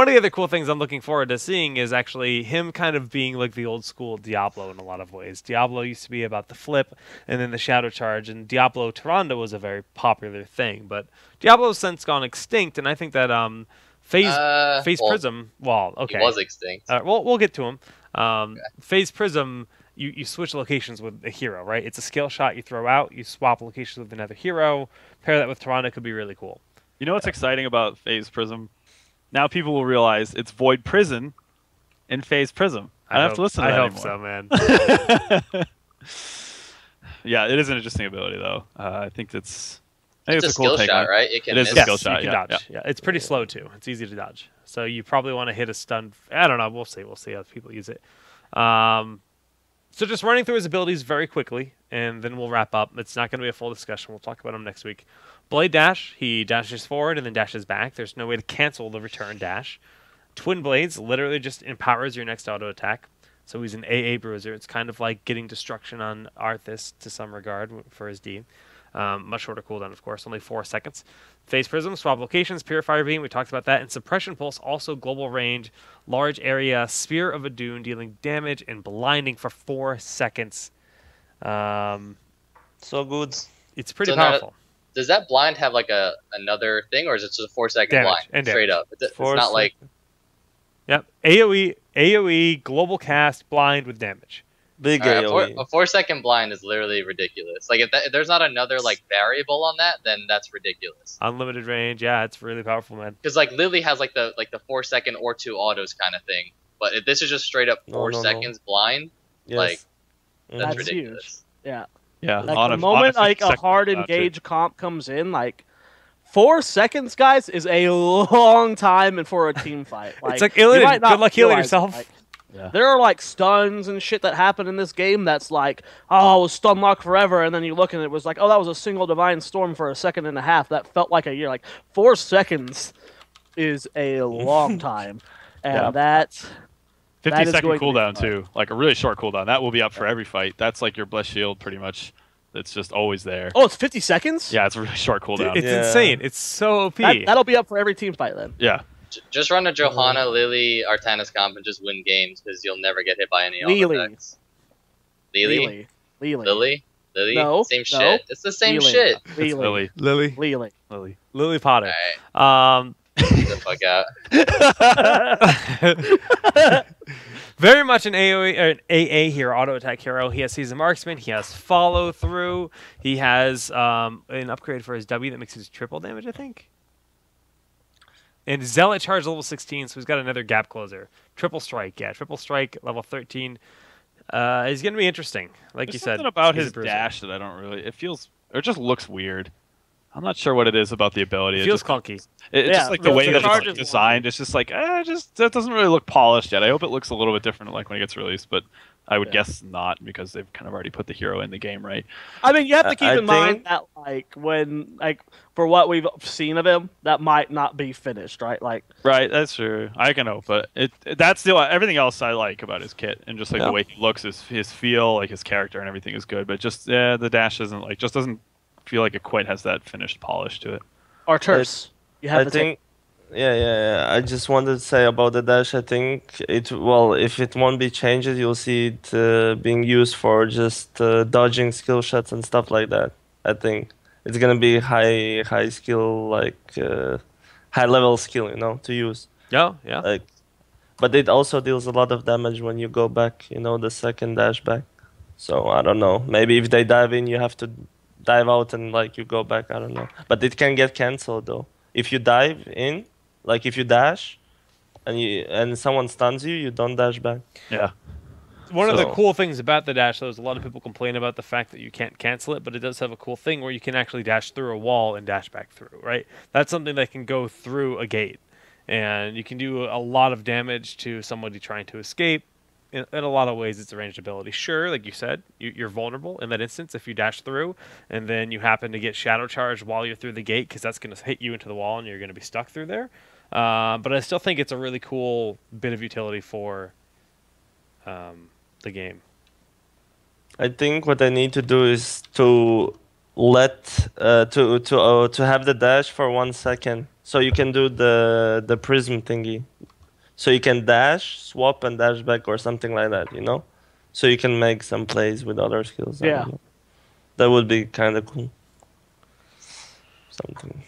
[SPEAKER 1] of the other cool things I'm looking forward to seeing is actually him kind of being like the old school Diablo in a lot of ways. Diablo used to be about the flip and then the shadow charge, and Diablo Tyrande was a very popular thing. But Diablo's since gone extinct, and I think that Phase Prism. Well, okay,
[SPEAKER 5] he was extinct.
[SPEAKER 1] We'll get to him. Phase Prism. You switch locations with a hero, right? It's a skill shot you throw out. You swap locations with another hero. Pair that with Tyrande could be really cool.
[SPEAKER 3] You know what's exciting about Phase Prism? Now people will realize it's Void Prison in Phase Prism. I don't have to listen to that
[SPEAKER 1] I hope so, man.
[SPEAKER 3] Yeah, it is an interesting ability, though. I think it's
[SPEAKER 5] a
[SPEAKER 3] cool
[SPEAKER 5] skill
[SPEAKER 3] take
[SPEAKER 5] shot,
[SPEAKER 3] on it.
[SPEAKER 5] right? It can
[SPEAKER 3] It is
[SPEAKER 5] miss.
[SPEAKER 3] a skill shot.
[SPEAKER 1] You can dodge. Yeah, it's pretty slow too. It's easy to dodge. So you probably want to hit a stun. I don't know. We'll see. We'll see how people use it. So just running through his abilities very quickly, and then we'll wrap up. It's not going to be a full discussion. We'll talk about him next week. Blade Dash, he dashes forward and then dashes back. There's no way to cancel the return dash. Twin Blades literally just empowers your next auto attack. So he's an AA bruiser. It's kind of like getting destruction on Arthas to some regard for his D. Much shorter cooldown, of course, only 4 seconds. Phase Prism, swap locations, Purifier Beam, we talked about that. And Suppression Pulse, also global range, large area, Spear of Adun, dealing damage and blinding for 4 seconds.
[SPEAKER 4] So good.
[SPEAKER 1] It's pretty powerful.
[SPEAKER 5] Does that blind have like another thing, or is it just a 4-second
[SPEAKER 1] damage,
[SPEAKER 5] blind?
[SPEAKER 1] and
[SPEAKER 5] Straight up. It's not like...
[SPEAKER 1] Yep. AoE, global cast, blind with damage.
[SPEAKER 4] Big AoE.
[SPEAKER 5] A 4-second blind is literally ridiculous. Like if there's not another like variable on that, then that's ridiculous.
[SPEAKER 1] Unlimited range, yeah, it's really powerful, man.
[SPEAKER 5] Because like Lily has like the 4-second or 2 autos kind of thing, but if this is just straight up 4 seconds blind, like that's ridiculous.
[SPEAKER 2] Huge. Yeah.
[SPEAKER 3] Yeah.
[SPEAKER 2] Like the moment like a hard engage comp comes in, like 4 seconds, guys, is a long time and for a team fight. Like,
[SPEAKER 1] it's like Illidan. Good luck healing yourself.
[SPEAKER 2] Like, there are like stuns and shit that happen in this game that's like, oh, it was stun lock forever, and then you look and it was like, oh, that was a single Divine Storm for a second and a half. That felt like a year. Like 4 seconds is a long time, and that
[SPEAKER 3] 50-second
[SPEAKER 2] going to be
[SPEAKER 3] cooldown
[SPEAKER 2] fun.
[SPEAKER 3] too, like a really short cooldown. That will be up for every fight. That's like your blessed shield, pretty much. It's just always there.
[SPEAKER 2] Oh, it's 50 seconds?
[SPEAKER 3] Yeah, it's a really short cooldown.
[SPEAKER 1] It's
[SPEAKER 4] Yeah.
[SPEAKER 1] insane. It's so OP.
[SPEAKER 2] That'll be up for every team fight then.
[SPEAKER 3] Yeah.
[SPEAKER 5] Just run a Johanna, Lily, Artanis comp and just win games because you'll never get hit by any auto
[SPEAKER 2] Lily.
[SPEAKER 5] attacks. Lily? Lily?
[SPEAKER 2] No,
[SPEAKER 5] Same
[SPEAKER 2] no.
[SPEAKER 5] shit. It's the same
[SPEAKER 2] Lily.
[SPEAKER 5] shit.
[SPEAKER 2] Lily.
[SPEAKER 3] Lily.
[SPEAKER 2] Lily.
[SPEAKER 1] Potter.
[SPEAKER 5] Alright, get the fuck out.
[SPEAKER 1] Very much an AoE or an AA here, auto attack hero. He has Seasoned Marksman. He has follow through. He has an upgrade for his W that makes his triple damage, I think. And Zealot charge level 16, so he's got another gap closer. Triple strike, yeah, triple strike level 13. He's gonna be interesting, like
[SPEAKER 3] There's
[SPEAKER 1] you said.
[SPEAKER 3] something about
[SPEAKER 1] he's a
[SPEAKER 3] his
[SPEAKER 1] bruiser.
[SPEAKER 3] dash that I don't really. It feels. It just looks weird. I'm not sure what it is about the ability.
[SPEAKER 1] It feels
[SPEAKER 3] just,
[SPEAKER 1] clunky.
[SPEAKER 3] It's just like the
[SPEAKER 2] the
[SPEAKER 3] way that it's
[SPEAKER 2] charge
[SPEAKER 3] like,
[SPEAKER 2] is
[SPEAKER 3] designed. It's just like, that doesn't really look polished yet. I hope it looks a little bit different, like when it gets released. But I would guess not, because they've kind of already put the hero in the game, right?
[SPEAKER 2] I mean, you have to keep
[SPEAKER 4] I
[SPEAKER 2] in mind
[SPEAKER 4] think-
[SPEAKER 2] that, for what we've seen of him, that might not be finished, right? Like,
[SPEAKER 3] Right, that's true. I can know, but that's still everything else I like about his kit, and just like the way he looks, his feel, like his character and everything is good. But just the dash doesn't feel like it quite has that finished polish to it.
[SPEAKER 2] Arturs, you have
[SPEAKER 4] I
[SPEAKER 2] to
[SPEAKER 4] think, yeah. I just wanted to say about the dash. I think if it won't be changed, you'll see it being used for just dodging skill shots and stuff like that. I think it's gonna be high skill, high level skill, to use.
[SPEAKER 1] Yeah, yeah.
[SPEAKER 4] But it also deals a lot of damage when you go back, the second dash back. So I don't know. Maybe if they dive in, you have to dive out and you go back. I don't know. But it can get cancelled though. If you dive in, if you dash, and someone stuns you, you don't dash back.
[SPEAKER 3] Yeah.
[SPEAKER 1] One of the
[SPEAKER 4] So-
[SPEAKER 1] cool things about the dash, though, is a lot of people complain about the fact that you can't cancel it, but it does have a cool thing where you can actually dash through a wall and dash back through, right? That's something that can go through a gate, and you can do a lot of damage to somebody trying to escape. In a lot of ways, it's a ranged ability. Sure, like you said, you're vulnerable in that instance if you dash through, and then you happen to get shadow charge while you're through the gate, because that's going to hit you into the wall, and you're going to be stuck through there. But I still think it's a really cool bit of utility for the game.
[SPEAKER 4] I think what I need to do is to let to have the dash for 1 second, so you can do the prism thingy. So you can dash, swap, and dash back, or something like that, So you can make some plays with other skills. I
[SPEAKER 2] Yeah.
[SPEAKER 4] don't know. That would be kind of cool. Something.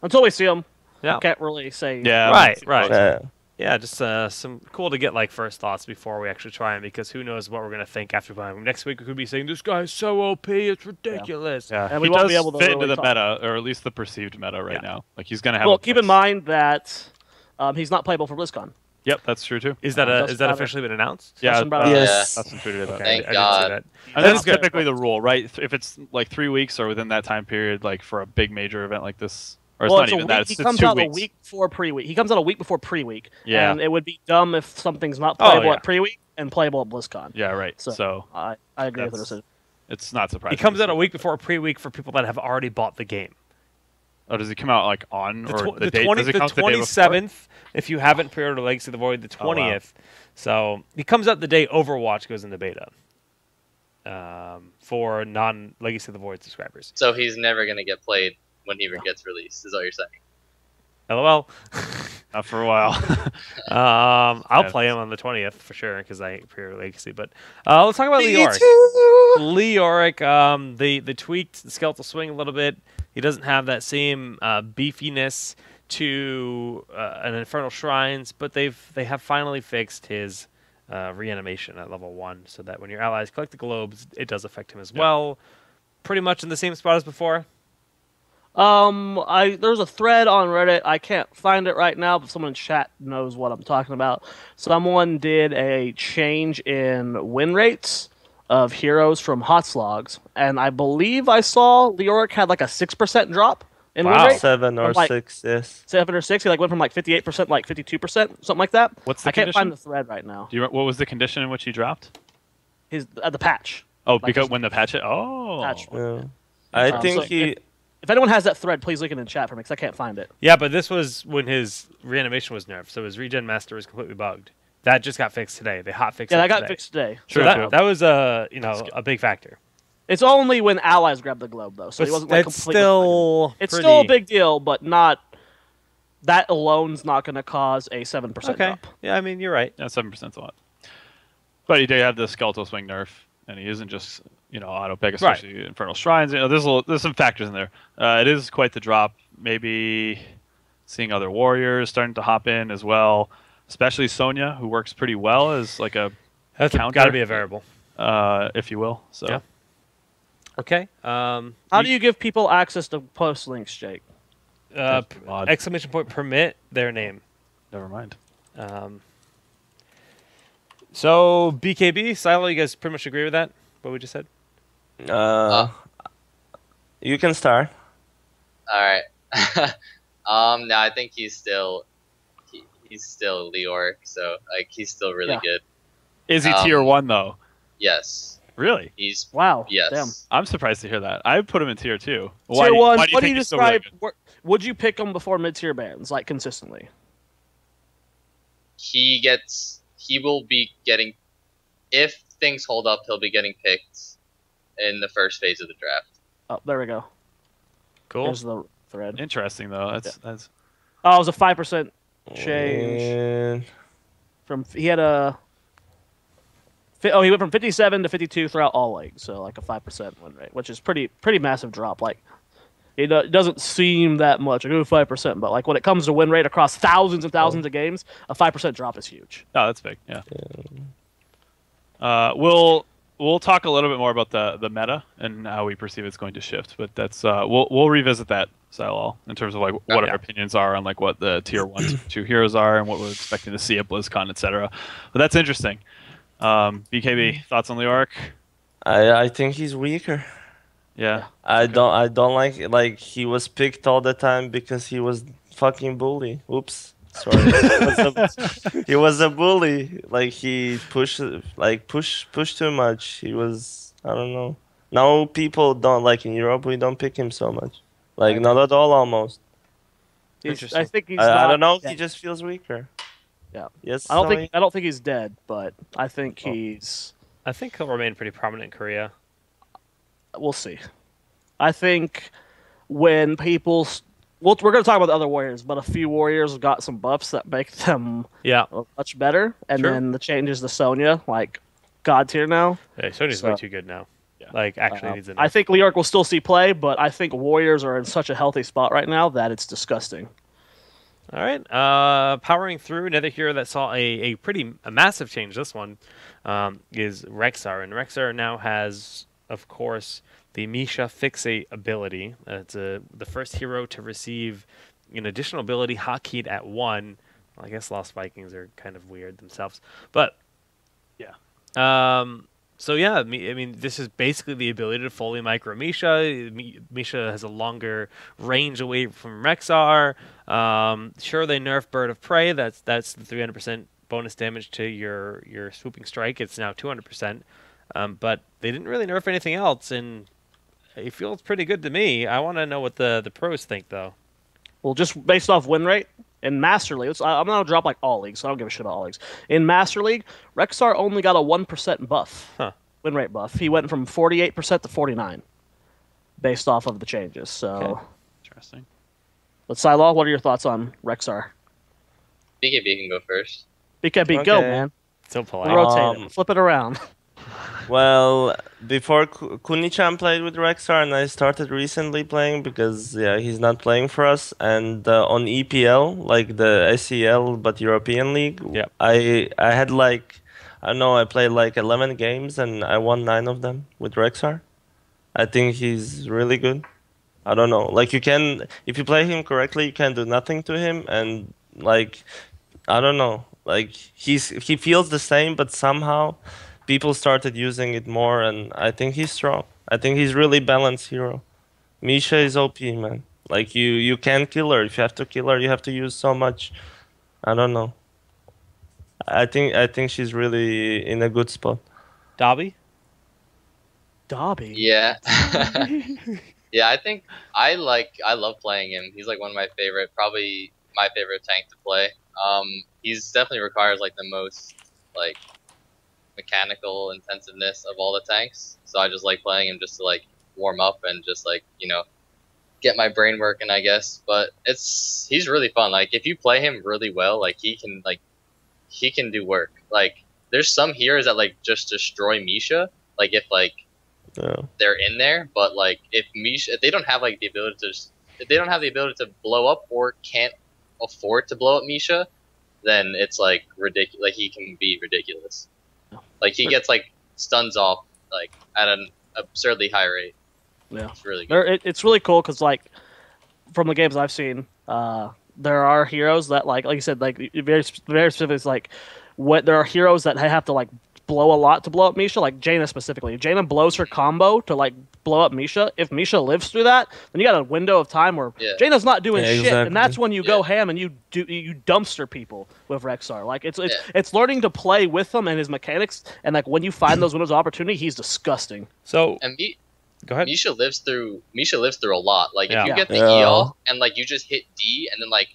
[SPEAKER 2] until we see him,
[SPEAKER 1] Yeah.
[SPEAKER 2] can't really say.
[SPEAKER 3] Yeah.
[SPEAKER 1] Right.
[SPEAKER 4] Yeah.
[SPEAKER 1] Yeah, just some cool to get first thoughts before we actually try them, because who knows what we're gonna think after playing them. Next week we could be saying this guy's so OP, it's ridiculous.
[SPEAKER 3] Yeah.
[SPEAKER 2] And we
[SPEAKER 3] He
[SPEAKER 2] won't
[SPEAKER 3] does
[SPEAKER 2] be able to
[SPEAKER 3] fit
[SPEAKER 2] really
[SPEAKER 3] into the
[SPEAKER 2] talk.
[SPEAKER 3] meta, or at least the perceived meta right now. Like he's gonna have.
[SPEAKER 2] Well,
[SPEAKER 3] a
[SPEAKER 2] keep in
[SPEAKER 3] place.
[SPEAKER 2] mind that he's not playable for BlizzCon.
[SPEAKER 3] Yep, that's true too.
[SPEAKER 1] Is that
[SPEAKER 2] Just
[SPEAKER 1] is that
[SPEAKER 2] about
[SPEAKER 1] officially been announced?
[SPEAKER 3] Yeah.
[SPEAKER 2] Justin Brown.
[SPEAKER 4] Yes.
[SPEAKER 3] That's tweeted about.
[SPEAKER 1] Okay,
[SPEAKER 5] Thank
[SPEAKER 1] I
[SPEAKER 5] God.
[SPEAKER 1] didn't see that.
[SPEAKER 3] And that's
[SPEAKER 1] That's good.
[SPEAKER 3] typically the rule, right? If it's 3 weeks or within that time period, for a big major event like this, or it's
[SPEAKER 2] Well,
[SPEAKER 3] not
[SPEAKER 2] it's a
[SPEAKER 3] even
[SPEAKER 2] week.
[SPEAKER 3] that.
[SPEAKER 2] He
[SPEAKER 3] It's
[SPEAKER 2] comes
[SPEAKER 3] 2
[SPEAKER 2] out
[SPEAKER 3] weeks.
[SPEAKER 2] a week before pre-week. He comes out a week before pre-week.
[SPEAKER 3] Yeah.
[SPEAKER 2] And it would be dumb if something's not playable
[SPEAKER 1] yeah.
[SPEAKER 2] at pre-week and playable at BlizzCon.
[SPEAKER 3] Yeah, right.
[SPEAKER 2] So,
[SPEAKER 3] So
[SPEAKER 2] I agree with the
[SPEAKER 3] that's-
[SPEAKER 2] decision.
[SPEAKER 3] it's not surprising.
[SPEAKER 1] He comes
[SPEAKER 3] to
[SPEAKER 1] out a
[SPEAKER 3] see.
[SPEAKER 1] week before a pre-week for people that have already bought the game.
[SPEAKER 3] Oh, does he come out on
[SPEAKER 1] The,
[SPEAKER 3] or
[SPEAKER 1] tw-
[SPEAKER 3] the,
[SPEAKER 1] the
[SPEAKER 3] date?
[SPEAKER 1] 20,
[SPEAKER 3] Does it
[SPEAKER 1] the
[SPEAKER 3] come out the day before?
[SPEAKER 1] 27th, if you haven't pre-ordered Legacy of the Void, the 20th. So he comes out the day Overwatch goes into beta for non-Legacy of the Void subscribers.
[SPEAKER 5] So he's never gonna get played when he gets released. Is all you're saying?
[SPEAKER 1] LOL.
[SPEAKER 3] Not for a while.
[SPEAKER 1] I'll
[SPEAKER 3] Yeah.
[SPEAKER 1] play him on the 20th for sure because I pre-ordered Legacy. But let's talk about Leoric. Leoric, they tweaked the skeletal swing a little bit. He doesn't have that same beefiness to an Infernal Shrines, but they have finally fixed his reanimation at level 1, so that when your allies collect the globes, it does affect him as well. Pretty much in the same spot as before.
[SPEAKER 2] There's a thread on Reddit. I can't find it right now, but someone in chat knows what I'm talking about. Someone did a change in win rates of heroes from hot slogs, and I believe I saw Leoric had a 6% drop in win
[SPEAKER 1] Wow.
[SPEAKER 2] rate.
[SPEAKER 4] 7 or
[SPEAKER 2] Like-
[SPEAKER 4] 6, yes.
[SPEAKER 2] 7 or 6. He went from 58% to 52%, something like that.
[SPEAKER 3] What's the
[SPEAKER 2] I can't
[SPEAKER 3] condition?
[SPEAKER 2] find the thread right now.
[SPEAKER 3] What was the condition in which he dropped?
[SPEAKER 2] His the patch.
[SPEAKER 3] Oh,
[SPEAKER 2] Like
[SPEAKER 3] because
[SPEAKER 2] just-
[SPEAKER 3] when the patch hit. Oh.
[SPEAKER 2] Patch.
[SPEAKER 4] Yeah. I
[SPEAKER 2] So
[SPEAKER 4] think he...
[SPEAKER 2] If anyone has that thread, please link it in chat for me, because I can't find it.
[SPEAKER 1] Yeah, but this was when his reanimation was nerfed, so his regen master was completely bugged. That just got fixed today. They hot fixed
[SPEAKER 2] Yeah,
[SPEAKER 1] it
[SPEAKER 2] that got
[SPEAKER 1] today.
[SPEAKER 2] fixed today.
[SPEAKER 1] So that was a big factor.
[SPEAKER 2] It's only when allies grab the globe, though. So
[SPEAKER 1] But
[SPEAKER 2] he wasn't like
[SPEAKER 1] that's
[SPEAKER 2] completely.
[SPEAKER 1] still
[SPEAKER 2] It's
[SPEAKER 1] pretty...
[SPEAKER 2] still a big deal, but not. That alone's not going to cause a 7% drop.
[SPEAKER 1] Yeah, I mean you're right.
[SPEAKER 3] Yeah, 7%'s a lot. But he did have the skeletal swing nerf, and he isn't just auto pick, especially Infernal Shrines. There's some factors in there. It is quite the drop. Maybe seeing other warriors starting to hop in as well, especially Sonya, who works pretty well as like a
[SPEAKER 1] That's
[SPEAKER 3] counter,
[SPEAKER 1] got to be a variable,
[SPEAKER 3] if you will. So.
[SPEAKER 1] Yeah. Okay.
[SPEAKER 2] How do you give people access to post links, Jake?
[SPEAKER 1] Exclamation point permit their name.
[SPEAKER 3] Never mind.
[SPEAKER 1] So BKB Scylol, you guys pretty much agree with that? What we just said?
[SPEAKER 4] You can start.
[SPEAKER 5] All right. No, I think he's still Leoric, so like he's still really good.
[SPEAKER 3] Is he tier 1 though?
[SPEAKER 5] Yes.
[SPEAKER 3] Really?
[SPEAKER 5] He's
[SPEAKER 2] wow.
[SPEAKER 5] Yes.
[SPEAKER 2] Damn.
[SPEAKER 3] I'm surprised to hear that. I put him in tier 2.
[SPEAKER 2] Tier 1.
[SPEAKER 3] Why do you
[SPEAKER 2] what do
[SPEAKER 3] think
[SPEAKER 2] you
[SPEAKER 3] he's still really
[SPEAKER 2] describe?
[SPEAKER 3] good?
[SPEAKER 2] Would you pick him before mid-tier bans, like consistently?
[SPEAKER 5] He will be getting, if things hold up, he'll be getting picked in the first phase of the draft.
[SPEAKER 2] Oh, there we go.
[SPEAKER 1] Cool.
[SPEAKER 2] There's the thread.
[SPEAKER 3] Interesting though. That's
[SPEAKER 2] Oh, it was a 5% change. He went from 57 to 52 throughout all leagues, so like a 5% win rate, which is pretty massive drop. Like it doesn't seem that much, like 5%, but like when it comes to win rate across thousands and thousands of games, a 5% drop is huge.
[SPEAKER 3] Oh, that's big. Yeah. We'll talk a little bit more about the meta and how we perceive it's going to shift, but that's we'll revisit that, Scylol, in terms of like what our opinions are on like what the tier 1, 2 heroes are and what we're expecting to see at BlizzCon, etc. But that's interesting. BKB, thoughts on Leoric?
[SPEAKER 4] I think he's weaker.
[SPEAKER 3] Yeah.
[SPEAKER 4] I don't like he was picked all the time because he was fucking bully. Oops. Sorry. He was a bully. Like he pushed too much. He was, I don't know. Now people don't, like in Europe we don't pick him so much. Like not at all almost.
[SPEAKER 1] Interesting.
[SPEAKER 2] I think he's
[SPEAKER 4] I don't know,
[SPEAKER 2] dead.
[SPEAKER 4] he just feels weaker.
[SPEAKER 2] Yeah.
[SPEAKER 4] Yes.
[SPEAKER 2] I don't think he's dead, but I think
[SPEAKER 1] I think he'll remain pretty prominent in Korea.
[SPEAKER 2] We'll see. I think when people we're going to talk about the other warriors, but a few warriors got some buffs that make them much better, and then the changes to Sonya, like god tier now.
[SPEAKER 1] Hey, Sonya's way too good now. Yeah. Like actually needs a nerf.
[SPEAKER 2] I think Leoric will still see play, but I think warriors are in such a healthy spot right now that it's disgusting.
[SPEAKER 1] All right, powering through another hero that saw a massive change. This one is Rexxar, and Rexxar now has, of course, the Misha Fixate ability. It's the first hero to receive an additional ability hotkeyed at 1. Well, I guess Lost Vikings are kind of weird themselves, but yeah. So yeah, I mean, this is basically the ability to fully micro Misha. Misha has a longer range away from Rexxar. Sure, they nerf Bird of Prey. That's the 300% bonus damage to your swooping strike. It's now 200%. But they didn't really nerf anything else, and it feels pretty good to me. I want to know what the pros think, though.
[SPEAKER 2] Well, just based off win rate in Master League, I'm not gonna drop like all leagues, so I don't give a shit about all leagues. In Master League, Rexxar only got a 1% buff, win rate buff. He went from 48% to 49, based off of the changes. So,
[SPEAKER 3] interesting.
[SPEAKER 2] But Scylol, what are your thoughts on Rexxar?
[SPEAKER 5] BKB can go first.
[SPEAKER 2] BKB, go, man.
[SPEAKER 1] So polite.
[SPEAKER 2] Rotate it. Flip it around.
[SPEAKER 4] Well, before Kunichan played with Rexxar, and I started recently playing because he's not playing for us. And on EPL, like the SEL but European League, I had like, I don't know, I played like 11 games and I won 9 of them with Rexxar. I think he's really good. I don't know, like you can, if you play him correctly, you can do nothing to him, and like, I don't know, like he feels the same, but somehow people started using it more, and I think he's strong. I think he's really balanced hero. Misha is OP, man. Like you can't kill her. If you have to kill her, you have to use so much. I don't know. I think she's really in a good spot.
[SPEAKER 1] Dobby?
[SPEAKER 2] Dobby?
[SPEAKER 5] Yeah. Yeah, I think I love playing him. He's like one of my favorite, probably my favorite tank to play. he's definitely requires like the most like mechanical intensiveness of all the tanks. So I just like playing him just to like warm up and just like get my brain working, I guess. But he's really fun. Like if you play him really well, like he can do work. Like there's some heroes that like just destroy Misha. Like if like they're in there, but like if they don't have like the ability to if they don't have the ability to blow up or can't afford to blow up Misha, then it's like ridiculous. Like he can be ridiculous. Like he gets like stuns off like at an absurdly high rate.
[SPEAKER 2] Yeah,
[SPEAKER 5] it's really good.
[SPEAKER 2] It's really cool because like from the games I've seen, there are heroes that like you said, like very specific. It's like what there are heroes that have to like blow a lot to blow up Misha, like Jaina specifically. If Jaina blows her combo to like blow up Misha. If Misha lives through that, then you got a window of time where Jaina's not doing shit,
[SPEAKER 4] exactly.
[SPEAKER 2] and that's when you go ham and you dumpster people with Rexxar. Like it's learning to play with him and his mechanics, and like when you find those windows of opportunity, he's disgusting.
[SPEAKER 1] So
[SPEAKER 5] go ahead. Misha lives through a lot. Like if you get the
[SPEAKER 4] Yeah.
[SPEAKER 5] E off and like you just hit D and then like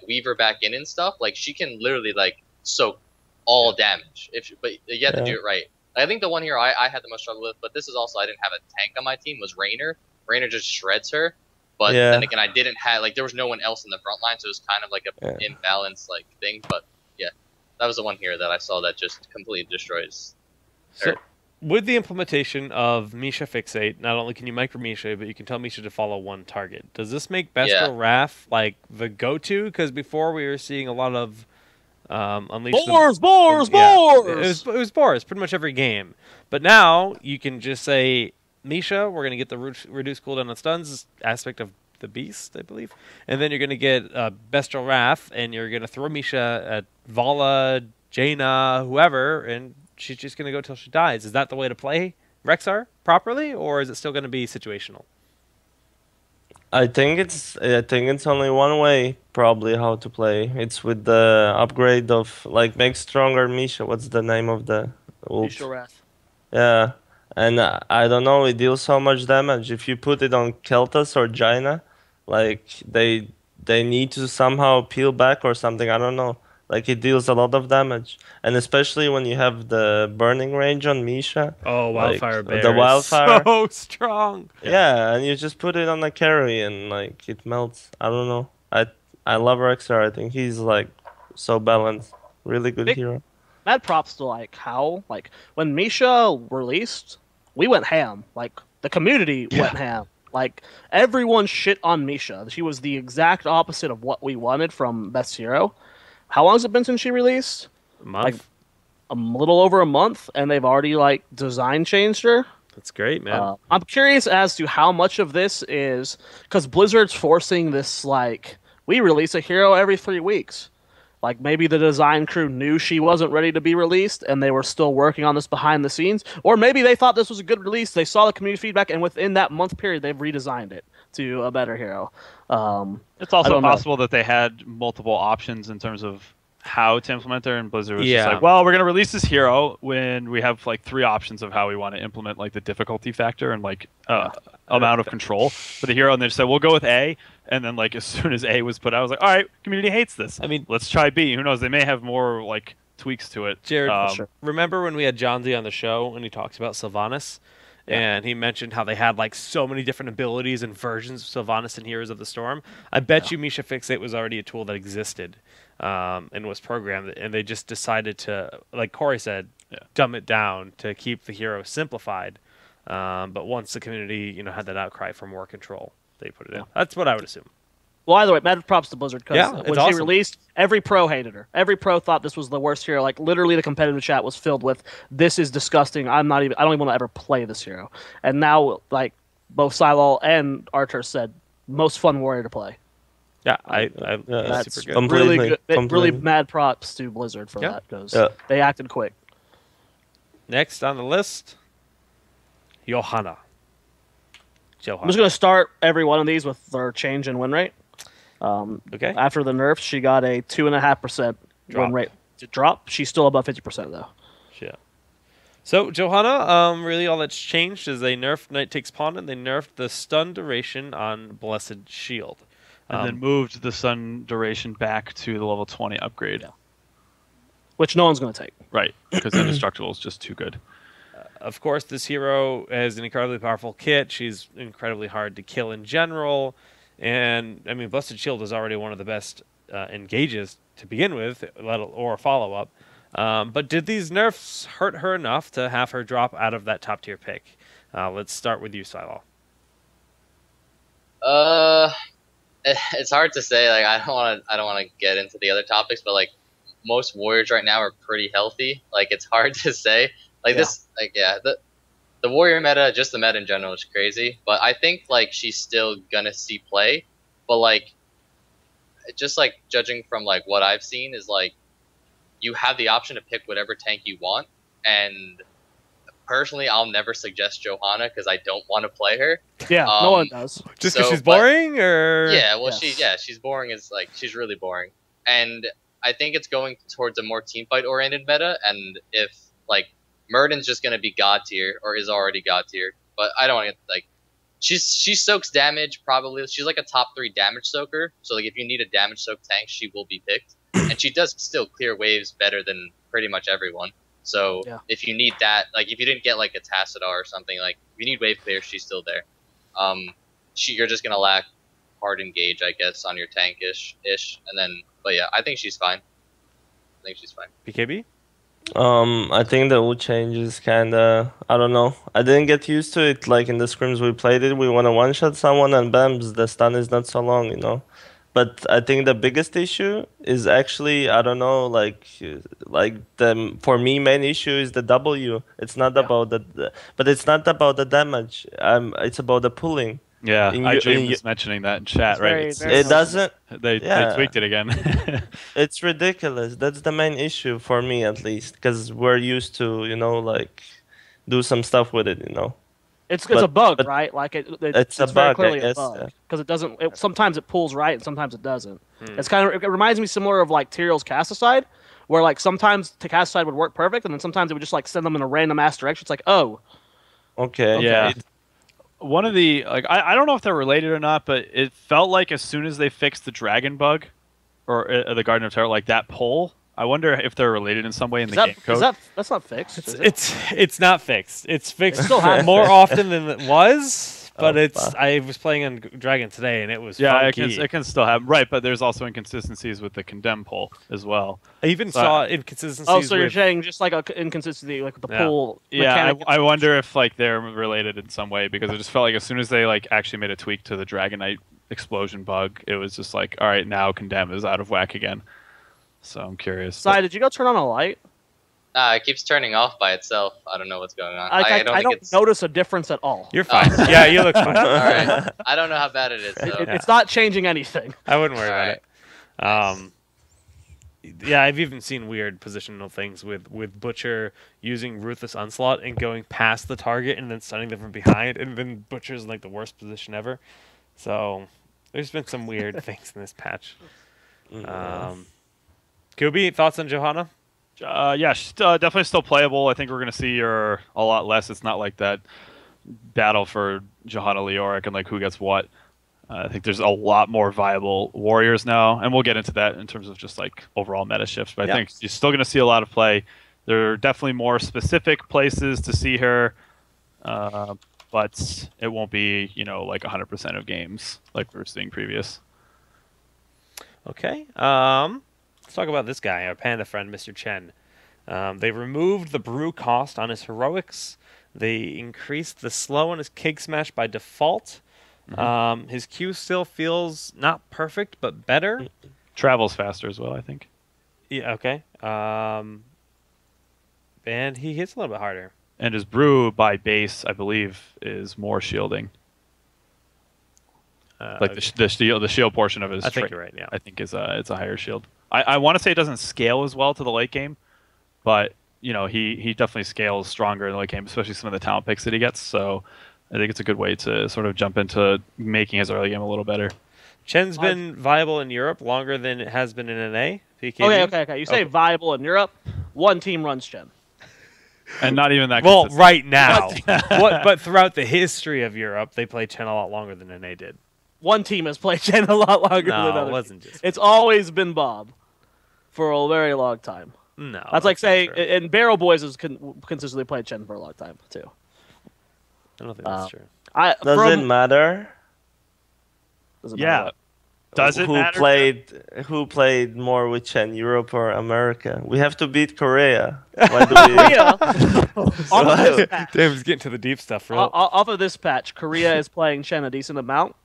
[SPEAKER 5] weave her back in and stuff, like she can literally like soak all damage. But you have to do it right. I think the one here I had the most trouble with, but this is also I didn't have a tank on my team, was Raynor. Raynor just shreds her. But then again, I didn't have there was no one else in the front line, so it was kind of like a imbalanced like thing. But yeah, that was the one here that I saw that just completely destroys her.
[SPEAKER 1] So, with the implementation of Misha Fixate, not only can you micro Misha, but you can tell Misha to follow one target. Does this make Bestial Wrath like the go-to? Because before we were seeing a lot of Unleash
[SPEAKER 2] Boars!
[SPEAKER 1] It was Boars pretty much every game. But now you can just say, Misha, we're going to get the reduced cooldown on stuns aspect of the beast, I believe. And then you're going to get Bestial Wrath, and you're going to throw Misha at Vala, Jaina, whoever, and she's just going to go till she dies. Is that the way to play Rexxar properly, or is it still going to be situational?
[SPEAKER 4] I think it's only one way probably how to play. It's with the upgrade of like make stronger Misha. What's the name of the ult?
[SPEAKER 2] Misha Wrath.
[SPEAKER 4] Yeah, and I don't know. It deals so much damage. If you put it on Keltas or Jaina, like they need to somehow peel back or something. I don't know. Like it deals a lot of damage, and especially when you have the burning range on Misha.
[SPEAKER 1] Oh, Wildfire Bear!
[SPEAKER 4] The Wildfire,
[SPEAKER 1] so strong.
[SPEAKER 4] Yeah, and you just put it on a carry, and like it melts. I don't know. I love Rexxar. I think he's like so balanced, really good hero.
[SPEAKER 2] Mad props to like how like when Misha released, we went ham. Like the community went ham. Like everyone shit on Misha. She was the exact opposite of what we wanted from Best Hero. How long has it been since she released?
[SPEAKER 1] A month.
[SPEAKER 2] Like a little over a month, and they've already like design changed her.
[SPEAKER 1] That's great, man.
[SPEAKER 2] I'm curious as to how much of this is because Blizzard's forcing this. Like we release a hero every 3 weeks. Like maybe the design crew knew she wasn't ready to be released, and they were still working on this behind the scenes, or maybe they thought this was a good release. They saw the community feedback, and within that month period, they've redesigned it to a better hero.
[SPEAKER 3] It's also possible that they had multiple options in terms of how to implement her, and Blizzard was just like, well, we're going to release this hero when we have like 3 options of how we want to implement like the difficulty factor and like amount of control for the hero, and they just said, we'll go with A, and then like as soon as A was put out, I was like, all right, community hates this. I mean, let's try B. Who knows? They may have more like tweaks to it.
[SPEAKER 1] Jared, remember when we had John Z on the show and he talks about Sylvanas? And he mentioned how they had like so many different abilities and versions of Sylvanas and Heroes of the Storm. I bet you Misha Fixate was already a tool that existed and was programmed, and they just decided to, like Corey said, dumb it down to keep the hero simplified. But once the community, had that outcry for more control, they put it in. That's what I would assume.
[SPEAKER 2] Well, either way, mad props to Blizzard because when
[SPEAKER 1] awesome.
[SPEAKER 2] she released, every pro hated her. Every pro thought this was the worst hero. Like literally, the competitive chat was filled with, "This is disgusting. I don't even want to ever play this hero." And now, like both Scylol and Archer said, most fun warrior to play.
[SPEAKER 1] Yeah,
[SPEAKER 2] that's
[SPEAKER 1] super good.
[SPEAKER 2] Really good. Really mad props to Blizzard for that because they acted quick.
[SPEAKER 1] Next on the list, Johanna.
[SPEAKER 2] I'm just gonna start every one of these with their change in win rate.
[SPEAKER 1] Okay.
[SPEAKER 2] After the nerfs, she got a 2.5% win rate drop. She's still above 50% though.
[SPEAKER 1] Yeah. So Johanna, really all that's changed is they nerfed Knight Takes Pawn and they nerfed the stun duration on Blessed Shield.
[SPEAKER 3] And then moved the Sun duration back to the level 20 upgrade.
[SPEAKER 2] Yeah. Which no one's going to take.
[SPEAKER 3] Right, because Indestructible is just too good.
[SPEAKER 1] Of course, this hero has an incredibly powerful kit. She's incredibly hard to kill in general. And, I mean, Blessed Shield is already one of the best engages to begin with, or follow-up. But did these nerfs hurt her enough to have her drop out of that top-tier pick? Let's start with you, Scylol.
[SPEAKER 5] It's hard to say. Like, I don't want to get into the other topics, but like most warriors right now are pretty healthy. Like, it's hard to say. Like the warrior meta, just the meta in general, is crazy. But I think like she's still gonna see play. But like, just like judging from like what I've seen is like, you have the option to pick whatever tank you want. And personally, I'll never suggest Johanna because I don't want to play her.
[SPEAKER 2] Yeah, no one does.
[SPEAKER 1] Just because she's boring, or
[SPEAKER 5] yeah, well, she's boring. Is like she's really boring, and I think it's going towards a more team fight oriented meta. And if like Murden's just gonna be god tier or is already god tier, but I don't want to get like she soaks damage probably. She's like a top 3 damage soaker. So like if you need a damage soak tank, she will be picked, and she does still clear waves better than pretty much everyone. So if you need that, like if you didn't get like a Tassadar or something, like if you need wave clear, she's still there. You're just gonna lack hard engage, I guess, on your tank ish, and then. But yeah, I think she's fine.
[SPEAKER 1] BKB?
[SPEAKER 4] I think the ult change is kinda, I don't know. I didn't get used to it. Like in the scrims we played it, we want to one-shot someone and bams, the stun is not so long, you know. But I think the biggest issue is actually, I don't know, like the for me main issue is the W. It's not about but it's not about the damage. It's about the pulling.
[SPEAKER 3] Yeah, IGN was mentioning that in chat, right?
[SPEAKER 4] It doesn't.
[SPEAKER 3] They tweaked it again.
[SPEAKER 4] It's ridiculous. That's the main issue for me, at least, because we're used to, you know, like do some stuff with it, you know.
[SPEAKER 2] It's a bug, right? Like it's
[SPEAKER 4] a
[SPEAKER 2] very
[SPEAKER 4] bug,
[SPEAKER 2] clearly
[SPEAKER 4] I guess,
[SPEAKER 2] a bug because it doesn't. Sometimes it pulls right and sometimes it doesn't. It's kind of. It reminds me similar of like Tyrion's Casticide, where like sometimes the Casticide would work perfect and then sometimes it would just like send them in a random ass direction. It's like, oh,
[SPEAKER 4] okay.
[SPEAKER 3] Yeah. One of the like I don't know if they're related or not, but it felt like as soon as they fixed the dragon bug or the Garden of Terror, like that pull, I wonder if they're related in some way in the game code.
[SPEAKER 2] That's not fixed.
[SPEAKER 1] It's not fixed. It's fixed
[SPEAKER 2] still
[SPEAKER 1] more often than it was. But I was playing on Dragon today, and it was funky.
[SPEAKER 3] It can still happen, right? But there's also inconsistencies with the condemn pull as well.
[SPEAKER 1] I even saw inconsistencies.
[SPEAKER 2] Oh, so you're saying just like an inconsistency, like with the pull?
[SPEAKER 3] Yeah, I wonder if like they're related in some way because it just felt like as soon as they like actually made a tweak to the Dragonite explosion bug, it was just like, all right, now condemn is out of whack again. So I'm curious.
[SPEAKER 2] Sai, did you go turn on a light?
[SPEAKER 5] It keeps turning off by itself. I don't know what's going on.
[SPEAKER 2] I don't notice a difference at all.
[SPEAKER 1] You're fine. Yeah, you look fine.
[SPEAKER 5] All right. I don't know how bad it is.
[SPEAKER 2] It's not changing anything.
[SPEAKER 1] I wouldn't worry about it. Yeah, I've even seen weird positional things with Butcher using Ruthless Onslaught and going past the target and then stunning them from behind, and then Butcher's in like the worst position ever. So there's been some weird things in this patch. Kubi, thoughts on Johanna?
[SPEAKER 3] Yeah, she's definitely still playable. I think we're going to see her a lot less. It's not like that battle for Johanna Leoric and like who gets what. I think there's a lot more viable warriors now, and we'll get into that in terms of just like overall meta shifts. But I think you're still going to see a lot of play. There are definitely more specific places to see her, but it won't be, you know, like 100% of games like we were seeing previous.
[SPEAKER 1] Okay. Let's talk about this guy, our panda friend, Mr. Chen. They removed the brew cost on his heroics. They increased the slow on his cake smash by default. His Q still feels not perfect, but better.
[SPEAKER 3] Travels faster as well, I think.
[SPEAKER 1] Yeah, okay. And he hits a little bit harder.
[SPEAKER 3] And his brew by base, I believe, is more shielding. Like the shield portion of his.
[SPEAKER 1] I think you're right. Yeah,
[SPEAKER 3] I think it's a higher shield. I want to say it doesn't scale as well to the late game, but you know he definitely scales stronger in the late game, especially some of the talent picks that he gets. So I think it's a good way to sort of jump into making his early game a little better.
[SPEAKER 1] Chen's been viable in Europe longer than it has been in NA.
[SPEAKER 2] PKB? Okay. You say viable in Europe. One team runs Chen.
[SPEAKER 3] And not even that.
[SPEAKER 1] Well, right now. But throughout the history of Europe, they played Chen a lot longer than NA did.
[SPEAKER 2] one team has played Chen a lot longer than
[SPEAKER 1] No,
[SPEAKER 2] another.
[SPEAKER 1] it wasn't just.
[SPEAKER 2] It's always been Bob for a very long time.
[SPEAKER 1] No,
[SPEAKER 2] That's like
[SPEAKER 1] not
[SPEAKER 2] saying,
[SPEAKER 1] true.
[SPEAKER 2] and Barrel Boys has consistently played Chen for a long time too.
[SPEAKER 1] I don't think that's true.
[SPEAKER 4] Does it matter?
[SPEAKER 2] Doesn't matter what.
[SPEAKER 3] Does it
[SPEAKER 4] who
[SPEAKER 3] matter?
[SPEAKER 4] who played more with Chen, Europe or America? We have to beat Korea. Why do we?
[SPEAKER 2] Korea, off of this patch,
[SPEAKER 1] Damn, he's getting to the deep stuff, real.
[SPEAKER 2] off of this patch, Korea is playing Chen a decent amount.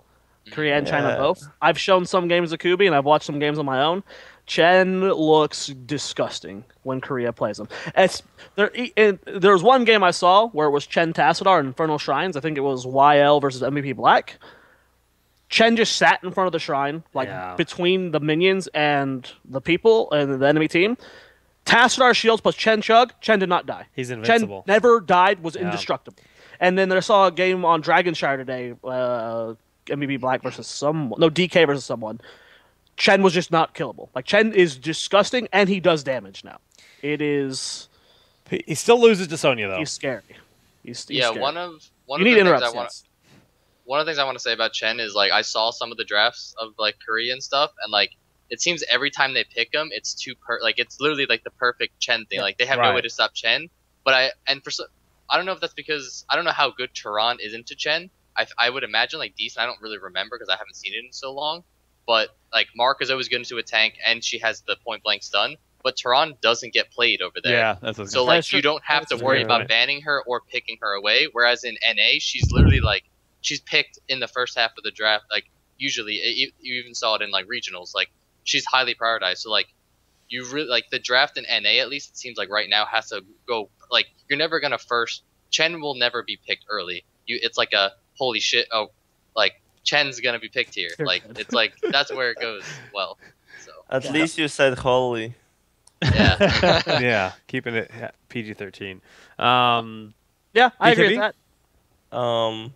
[SPEAKER 2] Korea and China
[SPEAKER 4] Yeah.
[SPEAKER 2] both. I've shown some games of Kubi, and I've watched some games on my own. Chen looks disgusting when Korea plays him. There was one game I saw where it was Chen Tassadar and Infernal Shrines. I think it was YL versus MVP Black. Chen just sat in front of the shrine, between the minions and the people and the enemy team. Tassadar shields plus Chen Chug. Chen did not die.
[SPEAKER 1] He's invincible.
[SPEAKER 2] Chen never died, was indestructible. And then I saw a game on Dragonshire today, MVP Black versus someone. No, DK versus someone. Chen was just not killable. Like, Chen is disgusting, and he does damage now. It is...
[SPEAKER 1] He still loses to Sonya, though.
[SPEAKER 2] He's scary. He's
[SPEAKER 5] Yeah,
[SPEAKER 2] scary.
[SPEAKER 5] one of
[SPEAKER 2] You
[SPEAKER 5] the
[SPEAKER 2] need
[SPEAKER 5] things
[SPEAKER 2] interrupts,
[SPEAKER 5] I want.
[SPEAKER 2] yes.
[SPEAKER 5] One of the things I want to say about Chen is like I saw some of the drafts of like Korean stuff, and like it seems every time they pick him, it's it's literally like the perfect Chen thing. Like they have no way
[SPEAKER 1] Right.
[SPEAKER 5] to stop Chen. But I don't know if that's because I don't know how good Tehran is into Chen. I would imagine like decent. I don't really remember because I haven't seen it in so long. But like Mark is always good into a tank, and she has the point blank stun. But Tehran doesn't get played over there.
[SPEAKER 3] Yeah, that's what I was
[SPEAKER 5] So
[SPEAKER 3] gonna
[SPEAKER 5] like
[SPEAKER 2] That's
[SPEAKER 5] you
[SPEAKER 2] true.
[SPEAKER 5] don't have to
[SPEAKER 1] That's a
[SPEAKER 5] worry
[SPEAKER 1] good
[SPEAKER 5] about
[SPEAKER 1] point.
[SPEAKER 5] banning her or picking her away. Whereas in NA, she's literally like she's picked in the first half of the draft. Like usually, you even saw it in like regionals. Like she's highly prioritized. So like you really like the draft in NA. At least it seems like right now has to go. Like you're never gonna first. Chen will never be picked early. It's like a holy shit. Oh, like Chen's gonna be picked here.
[SPEAKER 2] You're
[SPEAKER 5] Like
[SPEAKER 2] good.
[SPEAKER 5] it's like that's where it goes. Well, so
[SPEAKER 4] At least you said holy.
[SPEAKER 5] yeah.
[SPEAKER 1] Yeah, keeping it PG-13.
[SPEAKER 2] Yeah, I agree
[SPEAKER 1] BKB?
[SPEAKER 2] with that.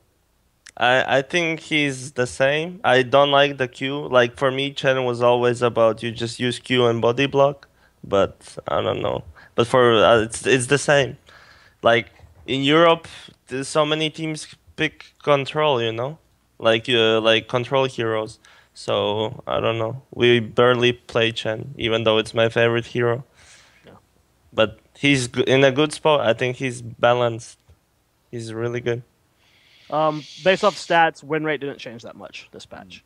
[SPEAKER 4] I think he's the same. I don't like the Q. Like for me, Chen was always about you just use Q and body block, but I don't know. But for it's the same. Like in Europe, there's so many teams pick control. You know, like control heroes. So I don't know. We barely play Chen, even though it's my favorite hero.
[SPEAKER 2] Yeah.
[SPEAKER 4] But he's in a good spot. I think he's balanced. He's really good.
[SPEAKER 2] Based off stats, win rate didn't change that much this patch.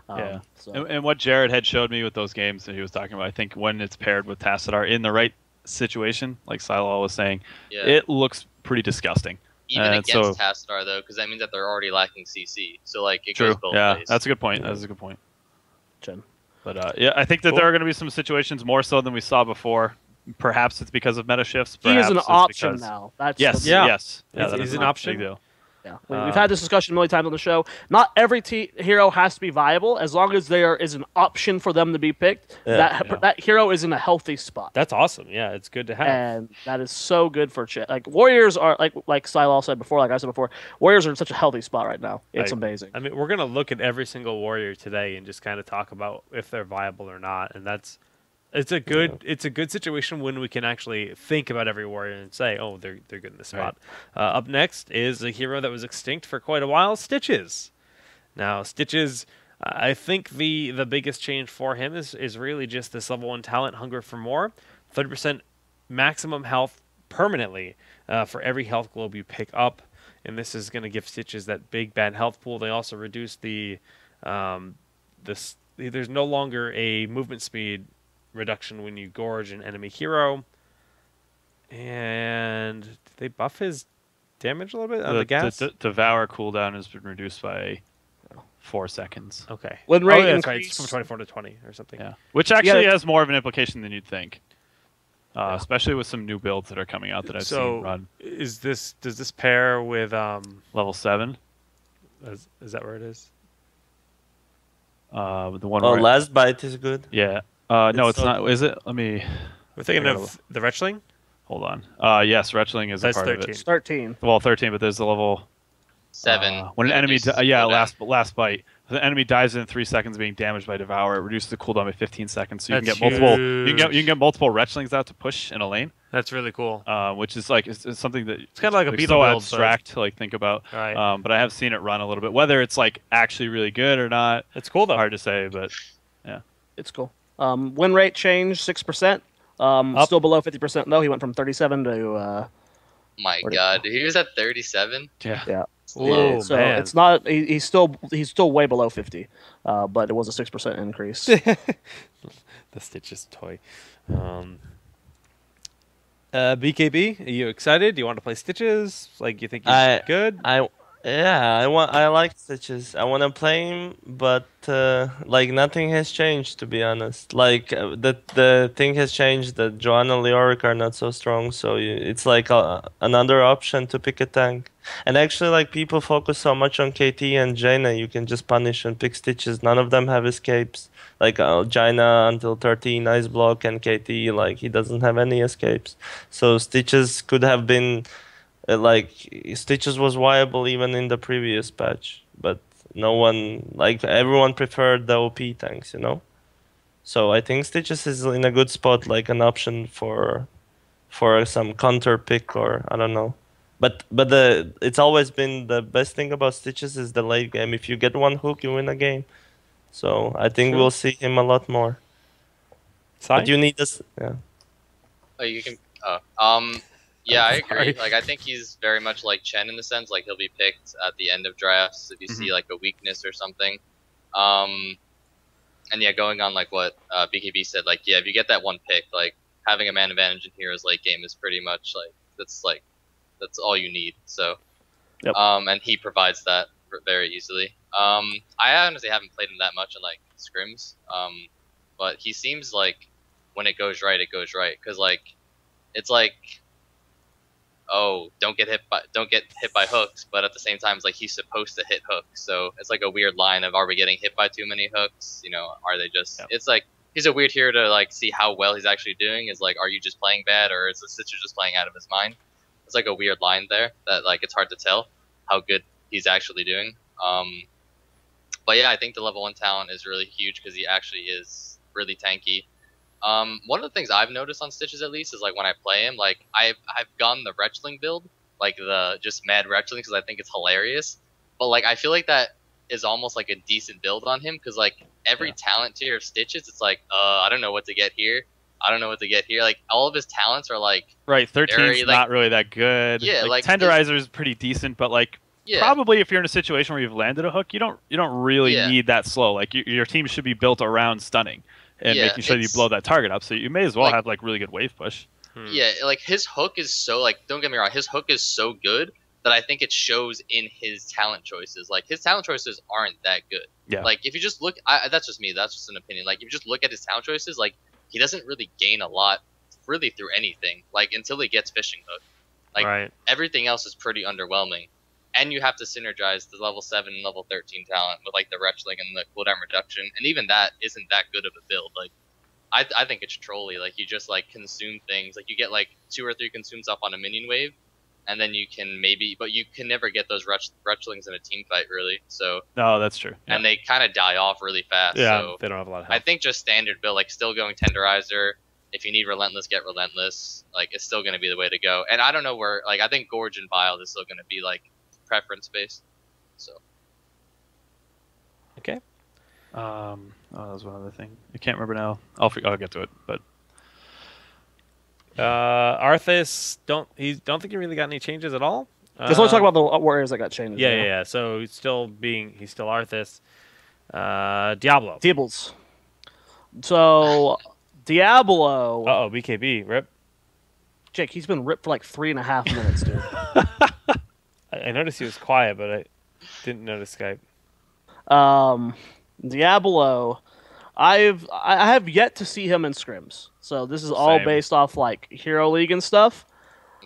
[SPEAKER 3] Yeah.
[SPEAKER 2] So.
[SPEAKER 3] And what Jared had showed me with those games that he was talking about, I think when it's paired with Tassadar in the right situation, like Scylol was saying,
[SPEAKER 5] Yeah.
[SPEAKER 3] it looks pretty disgusting.
[SPEAKER 5] Even
[SPEAKER 3] And
[SPEAKER 5] against Tassadar though, because that means that they're already lacking CC. So like it
[SPEAKER 3] True.
[SPEAKER 5] goes both
[SPEAKER 3] Yeah,
[SPEAKER 5] ways.
[SPEAKER 3] that's a good point. That's a good point.
[SPEAKER 2] Chen.
[SPEAKER 3] But yeah, I think that there are going to be some situations more so than we saw before. Perhaps it's because of meta shifts.
[SPEAKER 2] He is
[SPEAKER 3] Perhaps
[SPEAKER 2] an
[SPEAKER 3] it's
[SPEAKER 2] option
[SPEAKER 3] because...
[SPEAKER 2] now. That's
[SPEAKER 3] Yes.
[SPEAKER 2] the-
[SPEAKER 1] Yeah.
[SPEAKER 3] Yes. Yeah,
[SPEAKER 1] He's
[SPEAKER 3] that is
[SPEAKER 1] an
[SPEAKER 3] a
[SPEAKER 1] option.
[SPEAKER 3] Big deal.
[SPEAKER 2] Yeah, we've had this discussion many times on the show. Not every hero has to be viable as long as there is an option for them to be picked.
[SPEAKER 4] Yeah.
[SPEAKER 2] That hero is in a healthy spot,
[SPEAKER 1] That's awesome. Yeah, it's good to have.
[SPEAKER 2] and that is so good for like Warriors are like Scylol said before, like I said before. Warriors are in such a healthy spot right now. It's amazing.
[SPEAKER 1] I mean, we're gonna look at every single warrior today and just kind of talk about if they're viable or not, and it's a good situation when we can actually think about every warrior and say, oh, they're good in this spot. Up next is a hero that was extinct for quite a while, Stitches. Now, Stitches, I think the biggest change for him is really just this level 1 talent, Hunger for More, 30% maximum health permanently for every health globe you pick up, and this is going to give Stitches that big bad health pool. They also reduce there's no longer a movement speed reduction when you gorge an enemy hero. And did they buff his damage a little bit on the gas?
[SPEAKER 3] The Devour cooldown has been reduced by 4 seconds.
[SPEAKER 1] Okay.
[SPEAKER 2] Win rate
[SPEAKER 1] that's right. It's
[SPEAKER 2] increase.
[SPEAKER 1] from 24 to 20 or something.
[SPEAKER 3] Yeah, which actually
[SPEAKER 2] gotta-
[SPEAKER 3] has more of an implication than you'd think, especially with some new builds that are coming out that I've seen run.
[SPEAKER 1] Does this pair with
[SPEAKER 3] Level 7,
[SPEAKER 1] is that where it is?
[SPEAKER 3] the one.
[SPEAKER 4] Oh,
[SPEAKER 3] where
[SPEAKER 4] last bite is good.
[SPEAKER 3] yeah. No,
[SPEAKER 4] It's
[SPEAKER 3] it's
[SPEAKER 4] not-
[SPEAKER 3] not. Is it? Let me
[SPEAKER 1] We're thinking
[SPEAKER 3] Yeah.
[SPEAKER 1] of the Retchling?
[SPEAKER 3] hold on. Yes, Retchling is
[SPEAKER 1] That's
[SPEAKER 3] a part
[SPEAKER 1] 13.
[SPEAKER 3] of it.
[SPEAKER 2] 13.
[SPEAKER 3] Well, 13, but there's the level
[SPEAKER 5] 7.
[SPEAKER 3] when an enemy,
[SPEAKER 5] reduces
[SPEAKER 3] yeah,
[SPEAKER 5] cooldown.
[SPEAKER 3] last bite. If the enemy dies in 3 seconds, being damaged by Devour, it reduces the cooldown by 15 seconds. So you
[SPEAKER 1] That's
[SPEAKER 3] can get multiple. You
[SPEAKER 1] huge.
[SPEAKER 3] can get multiple Retchlings out to push in a lane.
[SPEAKER 1] That's really cool.
[SPEAKER 3] Which is like it's something that
[SPEAKER 1] it's kind of like a beetle
[SPEAKER 3] so
[SPEAKER 1] build,
[SPEAKER 3] abstract to like think about.
[SPEAKER 1] Right.
[SPEAKER 3] But I have seen it run a little bit. Whether it's like actually really good or not,
[SPEAKER 1] it's cool though.
[SPEAKER 3] Hard to say, but yeah,
[SPEAKER 2] it's cool. Win rate changed 6%. Still below 50% though. He went from 37 to.
[SPEAKER 5] My God, he was at 37.
[SPEAKER 2] Yeah.
[SPEAKER 1] Whoa,
[SPEAKER 2] so
[SPEAKER 1] man.
[SPEAKER 2] it's not. He's still way below 50, but it was a 6% increase.
[SPEAKER 1] The Stitches toy. BKB, are you excited? Do you want to play Stitches? Like, you think he's good?
[SPEAKER 4] I like Stitches. I want to play him, but like nothing has changed, to be honest. Like the thing has changed that Joanna and Leoric are not so strong, so it's like another option to pick a tank. And actually, like people focus so much on KT and Jaina, you can just punish and pick Stitches. None of them have escapes. Like Jaina until 13 ice block, and KT like he doesn't have any escapes. So Stitches could have been. Like Stitches was viable even in the previous patch, but no one, like everyone preferred the OP tanks, you know. So I think Stitches is in a good spot, like an option for some counter pick or I don't know. But it's always been the best thing about Stitches is the late game. If you get one hook, you win a game. So I think we'll see him a lot more. But you need this, yeah.
[SPEAKER 5] Oh, you can. Yeah, I agree. Like, I think he's very much like Chen in the sense, like he'll be picked at the end of drafts if you see like a weakness or something. And yeah, going on like what BKB said, like yeah, if you get that one pick, like having a man advantage in Heroes late game is pretty much like that's all you need. So, and he provides that very easily. I honestly haven't played him that much in like scrims, but he seems like when it goes right, it goes right. Cause like it's like. Oh, don't get hit by hooks, but at the same time, it's like he's supposed to hit hooks. So it's like a weird line of, are we getting hit by too many hooks? You know, are they just? Yep. It's like he's a weird hero to like see how well he's actually doing. Is like, are you just playing bad, or is the Stitcher just playing out of his mind? It's like a weird line there that like it's hard to tell how good he's actually doing. But yeah, I think the level 1 talent is really huge because he actually is really tanky. One of the things I've noticed on Stitches at least is like when I play him, like I've gone the Wretchling build, like the just mad Wretchling because I think it's hilarious. But like I feel like that is almost like a decent build on him because like every talent tier of Stitches, it's like I don't know what to get here. I don't know what to get here. Like all of his talents are like
[SPEAKER 3] 13's not really that good.
[SPEAKER 5] Yeah, like
[SPEAKER 3] Tenderizer is pretty decent, but like probably if you're in a situation where you've landed a hook, you don't really need that slow. Like your team should be built around stunning. And making sure you blow that target up, so you may as well have like really good wave push.
[SPEAKER 5] Yeah, like his hook is so like don't get me wrong, his hook is so good that I think it shows in his talent choices. Like his talent choices aren't that good.
[SPEAKER 3] Yeah.
[SPEAKER 5] Like if you just look, that's just me. That's just an opinion. Like if you just look at his talent choices, like he doesn't really gain a lot, really through anything. Like until he gets fishing hook. Like everything else is pretty underwhelming. And you have to synergize the level 7 and level 13 talent with like the Wretchling and the cooldown reduction, and even that isn't that good of a build. Like, I think it's trolly. Like you just like consume things. Like you get like 2 or 3 consumes up on a minion wave, and then you can but you can never get those Wretchlings in a team fight really. So
[SPEAKER 3] no, that's true.
[SPEAKER 5] Yeah. And they kind of die off really fast.
[SPEAKER 1] Yeah,
[SPEAKER 5] so
[SPEAKER 1] they don't have a lot of health.
[SPEAKER 5] I think just standard build, like still going Tenderizer. If you need Relentless, get Relentless. Like it's still going to be the way to go. And I don't know where. Like I think Gorge and Vile is still going to be like preference based. So
[SPEAKER 1] okay.
[SPEAKER 3] That was one other thing. I can't remember now. I'll get to it. But
[SPEAKER 1] Arthas don't think he really got any changes at all.
[SPEAKER 2] Just want to talk about the warriors that got changed.
[SPEAKER 1] Yeah. So he's still Arthas. Diablos.
[SPEAKER 2] So Diablo.
[SPEAKER 1] BKB rip.
[SPEAKER 2] Jake, he's been ripped for like 3.5 minutes, dude.
[SPEAKER 1] I noticed he was quiet, but I didn't notice Skype.
[SPEAKER 2] Diablo, I have yet to see him in scrims, so this is all based off like Hero League and stuff.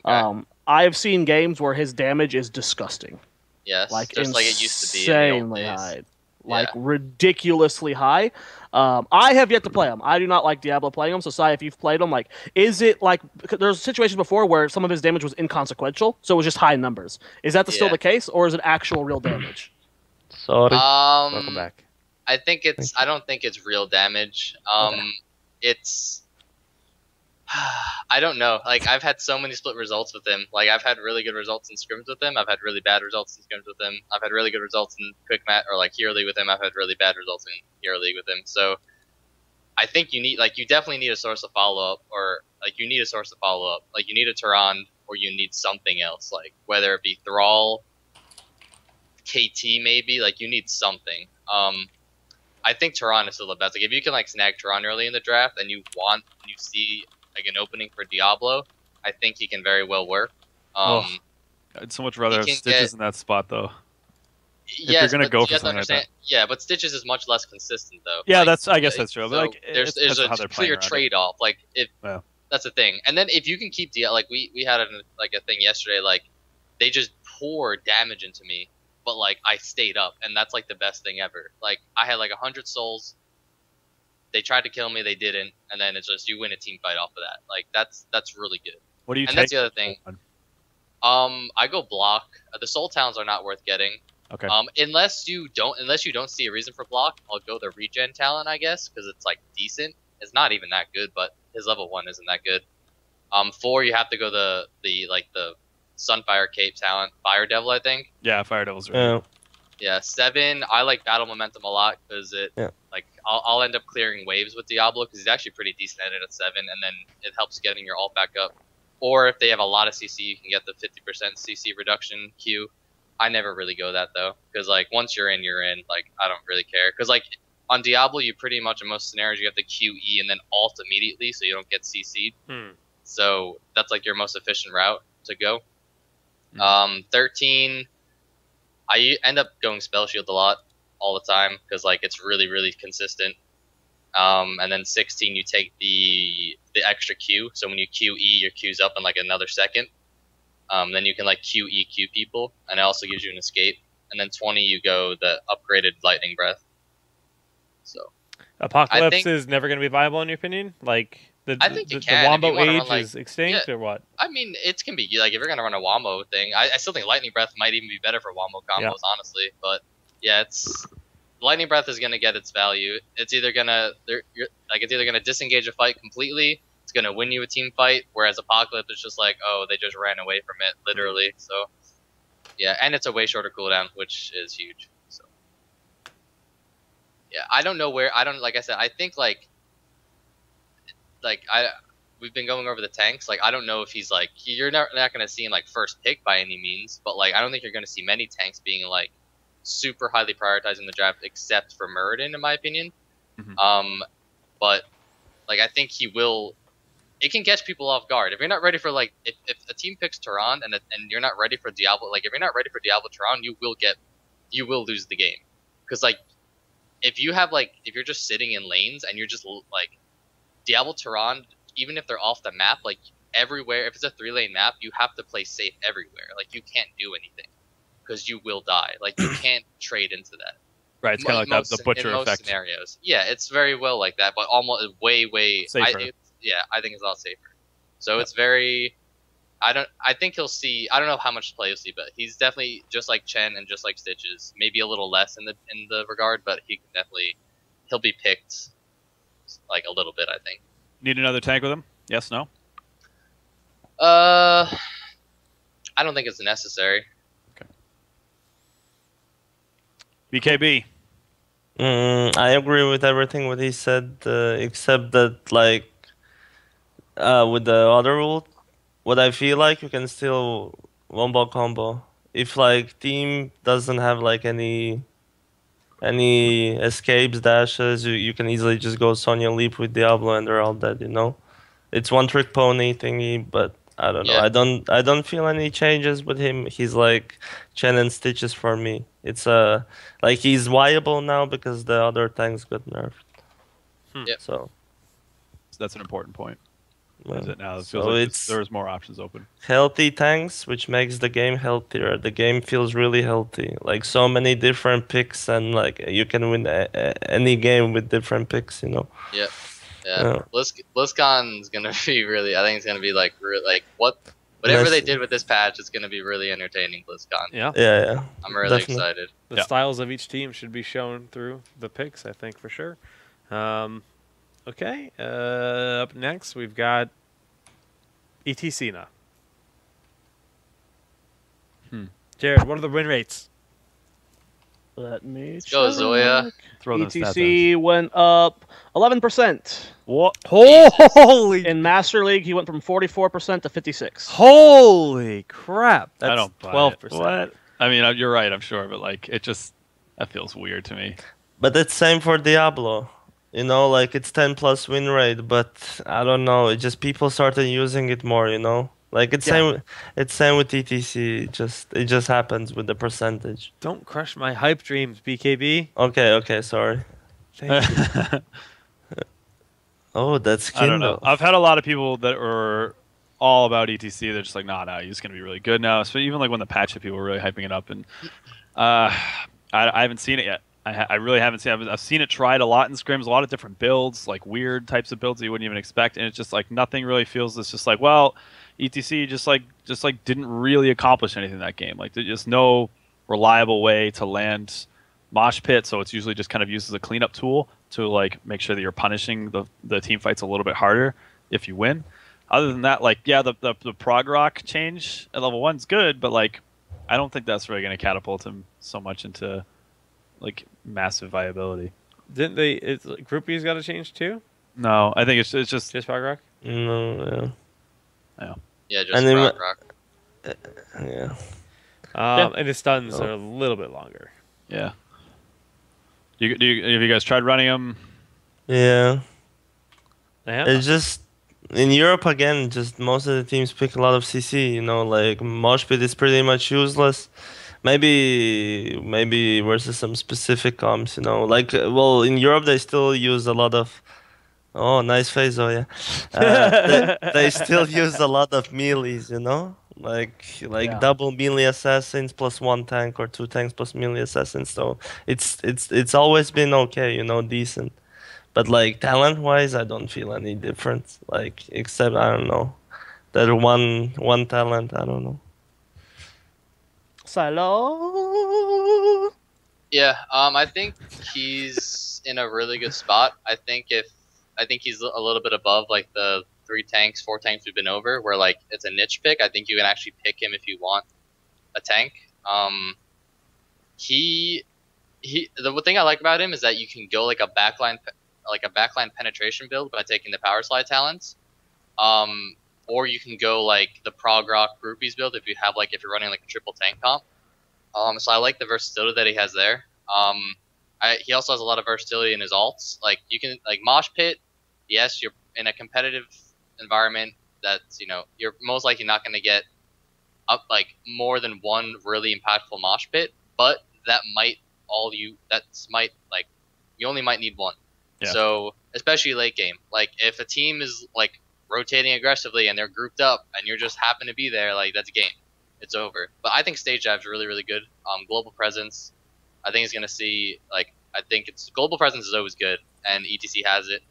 [SPEAKER 5] Okay.
[SPEAKER 2] I've seen games where his damage is disgusting.
[SPEAKER 5] Yes,
[SPEAKER 2] like
[SPEAKER 5] just like it used to be
[SPEAKER 2] insanely high, like ridiculously high. I have yet to play him. I do not like Diablo playing him. So, Sai, if you've played him, like, is it like there's situations before where some of his damage was inconsequential, so it was just high numbers. Is that still the case, or is it actual real damage?
[SPEAKER 4] Sorry.
[SPEAKER 1] Welcome back.
[SPEAKER 5] I think I don't think it's real damage. It's I don't know. Like, I've had so many split results with him. Like, I've had really good results in scrims with him. I've had really bad results in scrims with him. I've had really good results in quick mat or like hero league with him. I've had really bad results in hero league with him. So I think you definitely need a source of follow up, or like you need a source of follow up. Like, you need a Tehran, or you need something else. Like, whether it be Thrall, KT maybe. Like, you need something. I think Tehran is still the best. Like, if you can like snag Tehran early in the draft and you see like an opening for Diablo, I think he can very well work.
[SPEAKER 3] I'd so much rather have Stitches in that spot though.
[SPEAKER 5] Yes,
[SPEAKER 3] if you're gonna go for something like that.
[SPEAKER 5] Yeah, but Stitches is much less consistent though.
[SPEAKER 3] Yeah,
[SPEAKER 5] like,
[SPEAKER 3] I guess that's true.
[SPEAKER 5] So
[SPEAKER 3] but like,
[SPEAKER 5] there's a clear trade-off. Like, if that's the thing, and then if you can keep like we had a thing yesterday. Like, they just pour damage into me, but like I stayed up, and that's like the best thing ever. Like, I had like 100 souls. They tried to kill me, they didn't, and then it's just you win a team fight off of that. Like, that's really good.
[SPEAKER 3] What do you?
[SPEAKER 5] And that's the other thing. I go block. The soul towns are not worth getting.
[SPEAKER 3] Okay.
[SPEAKER 5] Unless you don't see a reason for block, I'll go the regen talent, I guess, because it's like decent. It's not even that good, but his level 1 isn't that good. 4, you have to go the Sunfire Cape talent, Fire Devil, I think.
[SPEAKER 3] Yeah, Fire Devil's right.
[SPEAKER 5] Yeah, 7, I like Battle Momentum a lot because like I'll end up clearing waves with Diablo because he's actually pretty decent at it at 7, and then it helps getting your ult back up. Or if they have a lot of CC, you can get the 50% CC reduction Q. I never really go that though, because like once you're in, you're in. Like, I don't really care, because like on Diablo, you pretty much in most scenarios you have to QE and then ult immediately, so you don't get CC'd. So that's like your most efficient route to go. 13, I end up going Spell Shield a lot all the time because like it's really consistent. And then 16, you take the extra Q. So when you QE, your Q's up in like another second. Then you can like QEQ people, and it also gives you an escape. And then 20, you go the upgraded Lightning Breath. So
[SPEAKER 1] Apocalypse is never going to be viable in your opinion? Like
[SPEAKER 5] I think
[SPEAKER 1] the
[SPEAKER 5] can.
[SPEAKER 1] Wombo age is extinct or what?
[SPEAKER 5] I mean, it can be like if you're gonna run a Wombo thing. I still think Lightning Breath might even be better for Wombo combos, honestly. But yeah, Lightning Breath is gonna get its value. It's either gonna disengage a fight completely. It's gonna win you a team fight. Whereas Apocalypse is just like, oh, they just ran away from it, literally. So yeah, and it's a way shorter cooldown, which is huge. So yeah, I don't know where. Like I said, I think we've been going over the tanks. Like, I don't know if he's like, you're not going to see him like first pick by any means, but like I don't think you're going to see many tanks being like super highly prioritizing the draft, except for Muradin, in my opinion. But like I think he will. It can catch people off guard if you're not ready for like if a team picks Tehran and you're not ready for Diablo. Like, if you're not ready for Diablo Tehran, you will lose the game, because like if you're just sitting in lanes and you're just like Diablo Tehran, even if they're off the map, like everywhere, if it's a 3-lane map, you have to play safe everywhere. Like, you can't do anything because you will die. Like, you can't trade into that.
[SPEAKER 3] Right, it's kind of like the butcher
[SPEAKER 5] in most
[SPEAKER 3] effect.
[SPEAKER 5] Scenarios. Yeah, it's very well like that, but almost way
[SPEAKER 3] safer.
[SPEAKER 5] I think it's a lot safer. So it's very. I think he'll see. I don't know how much play he'll see, but he's definitely just like Chen and just like Stitches. Maybe a little less in the regard, but he'll be picked like a little bit, I think.
[SPEAKER 3] Need another tank with him? Yes, no?
[SPEAKER 5] I don't think it's necessary.
[SPEAKER 3] Okay. BKB.
[SPEAKER 4] I agree with everything what he said, except that like with the other rule, what I feel like you can still one-ball combo. If like team doesn't have like any escapes, dashes, you can easily just go Sonya leap with Diablo and they're all dead, you know? It's one trick pony thingy, but I don't know.
[SPEAKER 5] Yeah.
[SPEAKER 4] I don't feel any changes with him. He's like Chen and Stitches for me. It's like he's viable now because the other tanks got nerfed.
[SPEAKER 5] Yep.
[SPEAKER 4] So
[SPEAKER 3] that's an important point.
[SPEAKER 4] yeah.
[SPEAKER 3] Is it now? It feels like there's more options open.
[SPEAKER 4] Healthy tanks, which makes the game healthier. The game feels really healthy. Like so many different picks, and like you can win any game with different picks. You know.
[SPEAKER 5] Yep. Yeah. BlizzCon's gonna be really. I think it's gonna be like whatever they did with this patch is gonna be really entertaining. BlizzCon.
[SPEAKER 4] Yeah.
[SPEAKER 5] I'm really excited.
[SPEAKER 1] The styles of each team should be shown through the picks, I think, for sure. Okay. Up next, we've got E.T.C. now.
[SPEAKER 3] Hmm.
[SPEAKER 1] Jared, what are the win rates?
[SPEAKER 2] Let me
[SPEAKER 5] Go, Zoya.
[SPEAKER 3] Throw them stats
[SPEAKER 2] ETC went up 11%.
[SPEAKER 3] What?
[SPEAKER 1] Holy,
[SPEAKER 2] In Master League, he went from 44% to 56.
[SPEAKER 1] holy crap! That's
[SPEAKER 3] I don't buy
[SPEAKER 1] 12%.
[SPEAKER 3] it. What? I mean, you're right, I'm sure, but like, that feels weird to me.
[SPEAKER 4] But it's same for Diablo. You know, like it's 10 plus win rate, but I don't know. It just people started using it more. You know, like it's
[SPEAKER 1] Yeah.
[SPEAKER 4] same with ETC. It just happens with the percentage.
[SPEAKER 1] Don't crush my hype dreams, BKB.
[SPEAKER 4] Okay, sorry.
[SPEAKER 1] Thank you.
[SPEAKER 4] Oh, that's
[SPEAKER 3] I don't know.
[SPEAKER 4] Kindle.
[SPEAKER 3] I've had a lot of people that were all about ETC. They're just like, nah, he's going to be really good now. So even like when the patch hit, people were really hyping it up. And I haven't seen it yet. I really haven't seen it. I've seen it tried a lot in scrims, a lot of different builds, like weird types of builds that you wouldn't even expect. And it's just like nothing really feels. It's just like, well, ETC just like didn't really accomplish anything in that game. Like there's just no reliable way to land mosh pit. So it's usually just kind of used as a cleanup tool to like make sure that you're punishing the team fights a little bit harder if you win. Other than that, like, yeah, the prog rock change at level 1's good, but like I don't think that's really going to catapult him so much into like massive viability.
[SPEAKER 1] Didn't they? Groupies got to change too?
[SPEAKER 3] No, I think it's just
[SPEAKER 1] Prog Rock?
[SPEAKER 4] No,
[SPEAKER 5] Yeah, just
[SPEAKER 4] And then
[SPEAKER 5] rock, rock.
[SPEAKER 4] yeah.
[SPEAKER 1] And his stuns are a little bit longer.
[SPEAKER 3] yeah. Have you guys tried running them?
[SPEAKER 4] Yeah.
[SPEAKER 1] Yeah.
[SPEAKER 4] It's just in Europe again. Just most of the teams pick a lot of CC. You know, like mosh pit is pretty much useless. Maybe versus some specific comps. You know, like well in Europe they still use a lot of. Oh, nice face, oh yeah. They still use a lot of melees. You know, like
[SPEAKER 2] Yeah.
[SPEAKER 4] double melee assassins plus 1 tank or 2 tanks plus melee assassins. So it's always been okay. You know, decent. But like talent wise, I don't feel any difference. Like except I don't know, that one talent. I don't know.
[SPEAKER 2] Syylol.
[SPEAKER 5] Yeah, I think he's in a really good spot. I think he's a little bit above like the 4 tanks we've been over, where like it's a niche pick. I think you can actually pick him if you want a tank. The thing I like about him is that you can go like a backline penetration build by taking the power slide talents. Or you can go like the prog rock groupies build if you're running like a triple tank comp. So I like the versatility that he has there. He also has a lot of versatility in his alts. Like you can like mosh pit. Yes, you're in a competitive environment. That's you're most likely not going to get up like more than one really impactful mosh pit, but you only might need one.
[SPEAKER 3] Yeah.
[SPEAKER 5] So especially late game, like if a team is like rotating aggressively and they're grouped up and you're just happen to be there, like that's game. It's over. But I think stage dive's really, really good. Global presence, I think he's gonna see global presence is always good, and ETC has it.